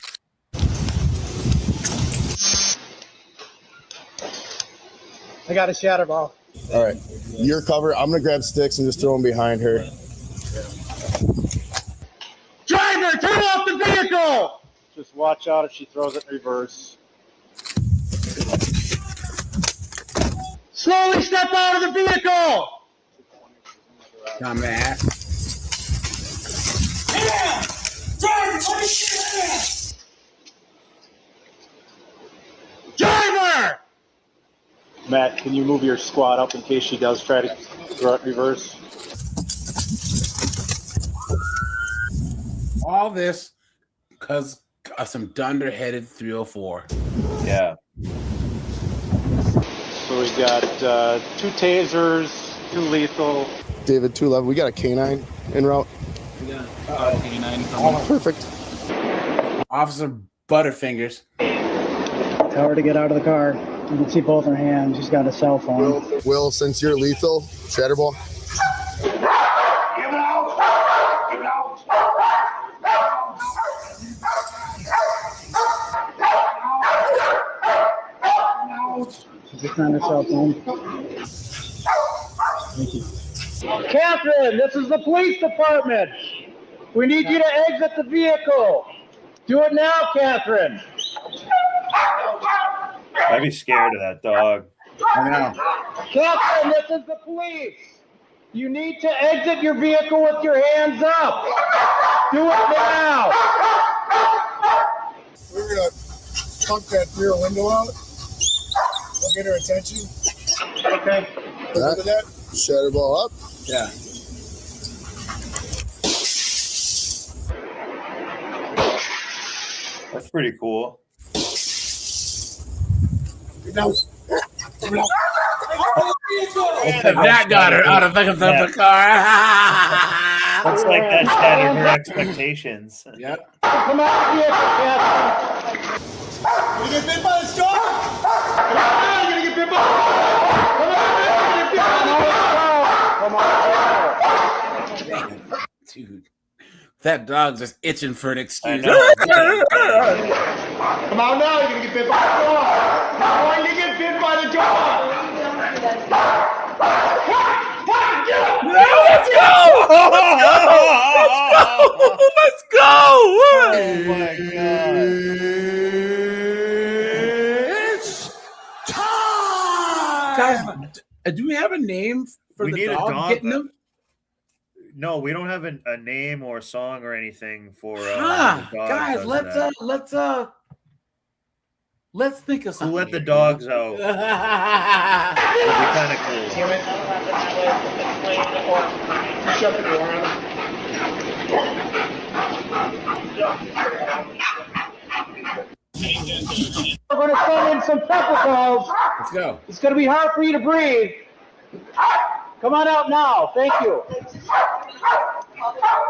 I got a shatter ball. All right, your cover. I'm gonna grab sticks and just throw them behind her. Driver, turn off the vehicle! Just watch out if she throws it in reverse. Slowly step out of the vehicle. Dumbass. Yeah! Driver, put the shit in! Driver! Matt, can you move your squad up in case she does try to reverse? All this because of some dunderheaded 304. Yeah. So we got 2 tasers, 2 lethal. David 211, we got a canine en route. We got a canine coming. Perfect. Officer Butterfingers. Tell her to get out of the car. You can see both her hands. She's got a cell phone. Will, since you're lethal, Shatterball. Give it out! Give it out! She's just on her cell phone. Thank you. Catherine, this is the police department. We need you to exit the vehicle. Do it now, Catherine. I'd be scared of that dog. I know. Catherine, this is the police. You need to exit your vehicle with your hands up. Do it now. We're gonna pump that rear window out. We'll get her attention. Okay. Remember that? Shatterball up. Yeah. That's pretty cool. That got her out of the car. Looks like that shattered her expectations. Yep. Come out of the vehicle, Catherine. You get bit by the dog? Come on, you're gonna get bit by. Come on, Dude, that dog's just itching for an excuse. Come on now, you're gonna get bit by the dog. You're going to get bit by the dog. Let's go! Let's go! Oh my god. It's time! Guys, do we have a name for We the need a dog dog. getting them? No, we don't have a name or a song or anything for the Ah, dog guys, does let's that. let's think of Who something. let the dogs out? That'd be kind of cool. Shut the door on We're going to send in some pepper calls. Let's go. It's going to be hard for you to breathe. Come on out now. Thank you.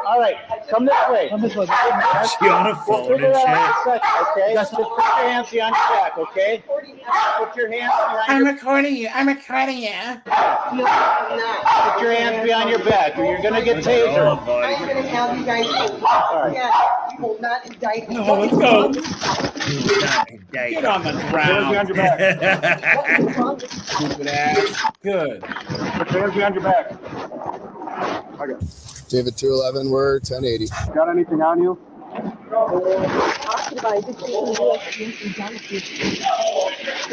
All right. Come this way. Come this way. She on a phone We'll figure and that out shit. in a second, okay? Just put your hands behind your back, okay? Put your hands behind I'm your recording you. I'm recording you. Put your hands behind your back, or you're going to get tasered. Oh, buddy. I'm going to have you guys vote. Yeah, you will not indict me. No, let's go. Get Get on the Hands ground. behind your back. Stupid ass. Good. Put your hands behind your back. Okay. David 211, we're 1080. Got anything on you?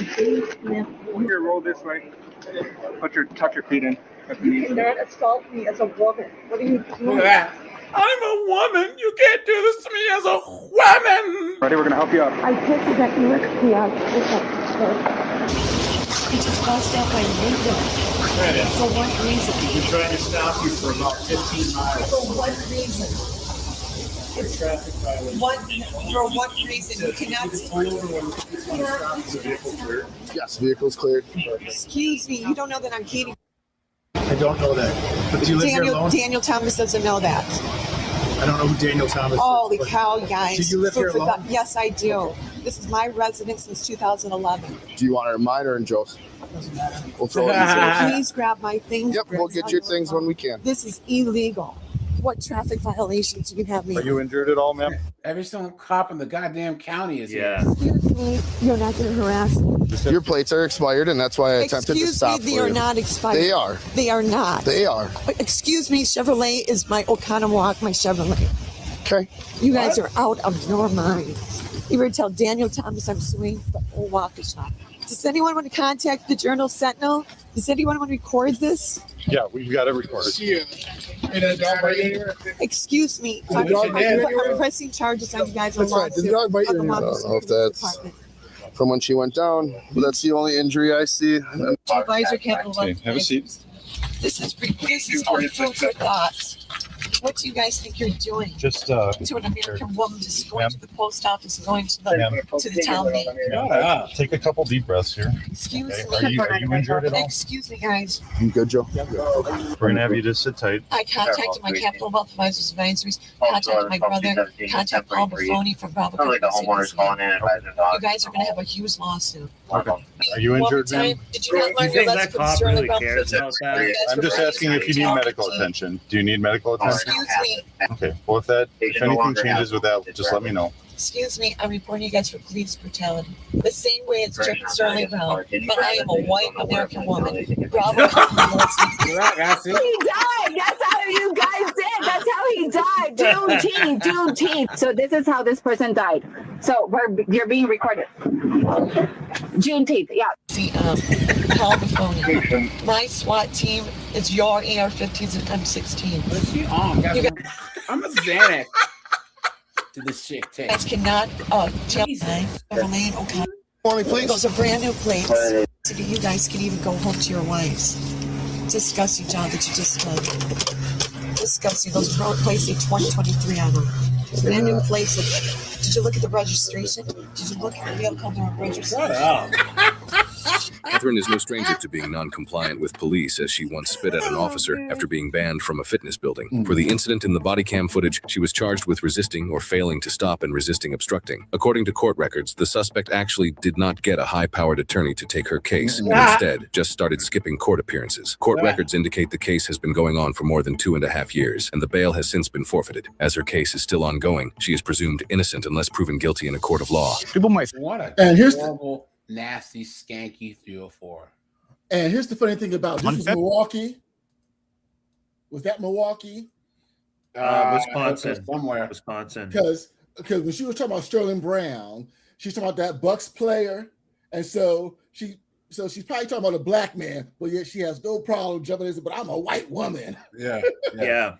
Here, roll this way. Tuck your feet in. You cannot assault me as a woman. What are you Look doing? at that. I'm a woman. You can't do this to me as a woman. Ready? We're gonna help you up. I can't do that. You look me up. He just bounced out my window. For what reason? We've been trying to stop you for about 15 miles. For what reason? It's traffic violation. For what reason? You cannot. Yes, vehicle's cleared. Excuse me. You don't know that I'm kidding. I don't know that. But do you live here alone? Daniel Thomas doesn't know that. I don't know who Daniel Thomas is. Holy cow, guys. Do you live here alone? Yes, I do. This is my residence since 2011. Do you want her in mine or in Joe's? We'll throw it in Please grab my things. Yep, we'll get your things when we can. This is illegal. What traffic violations do you have me? Are you injured at all, ma'am? Every single cop in the goddamn county is Yeah. here. Excuse me. You're not going to harass me. Your plates are expired, and that's why I attempted to Excuse stop me. They for are you. not expired. They are. They are not. They are. Excuse me. Chevrolet is my Oconomowoc, my Chevrolet. Okay. You guys are out of your mind. You were to tell Daniel Thomas I'm suing the whole Walker shop. Does anyone want to contact the Journal Sentinel? Does anyone want to record this? Yeah, we've got it recorded. Excuse me. Did the dog bite you anywhere? I'm pressing charges on you guys. That's right. Did the dog bite you anywhere? I don't know if that's from when she went down, but that's the only injury I see. Advisor Capital One. Have a seat. This is all food for thought. What do you guys think you're doing? Just To an American woman just going to the post office and going to the town meeting. take a couple deep breaths here. Excuse Okay. me. Are you injured at all? Excuse me, guys. You good, Joe? We're gonna have you just sit tight. I contacted my Capital Wealth Advisors Advisories, contacted my brother, contacted Paul Buffoni from Bravo. Like the homeowner's calling in and advising the dog. You guys are going to have a huge lawsuit. Okay. Are you injured, ma'am? Did you not learn your lesson from Sterling Brown? I'm just asking if you need medical attention. Do you need medical attention? Excuse me. Okay. Well, if anything changes with that, just let me know. Excuse me, I'm reporting you guys for police brutality. The same way it's Sterling Brown, but I am a white American woman. Bravo. He died. That's how you guys did. That's how he died. Juneteenth. So this is how this person died. So you're being recorded. Juneteenth. Yeah. See, Paul Buffoni. My SWAT team is your AR-15s and M16. What's she on? I'm a Xanax. To this chick, You guys cannot tell me Verlaine O'Connor. For me, please. Those are brand new plates. So that you guys can even go home to your wives. Disgusting job that you just done. Disgusting. Those plates say 2023 on them. Brand new plates. Did you look at the registration? Did you look at the vehicle registration? Catherine is no stranger to being non-compliant with police, as she once spit at an officer after being banned from a fitness building. For the incident in the body cam footage, she was charged with resisting or failing to stop and resisting obstructing. According to court records, the suspect actually did not get a high-powered attorney to take her case, and instead just started skipping court appearances. Court records indicate the case has been going on for more than 2.5 years, and the bail has since been forfeited. As her case is still ongoing, she is presumed innocent unless proven guilty in a court of law. People might what a And here's the- horrible, nasty, skanky 304. And here's the funny thing about this was Milwaukee. Was that Milwaukee? Wisconsin. Somewhere. Wisconsin. Because when she was talking about Sterling Brown, she's talking about that Bucks player, and so she's probably talking about a black man, but yet she has no problem jumping in. But I'm a white woman. Yeah. Yeah.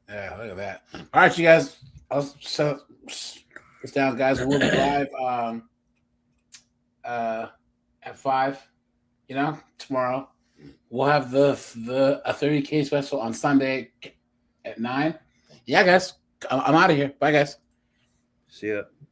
Yeah, look at that. All right, you guys. I'll shut this down, guys. We'll be live at 5. Tomorrow. We'll have a 30K special on Sunday at 9. Yeah, guys. I'm out of here. Bye, guys. See ya.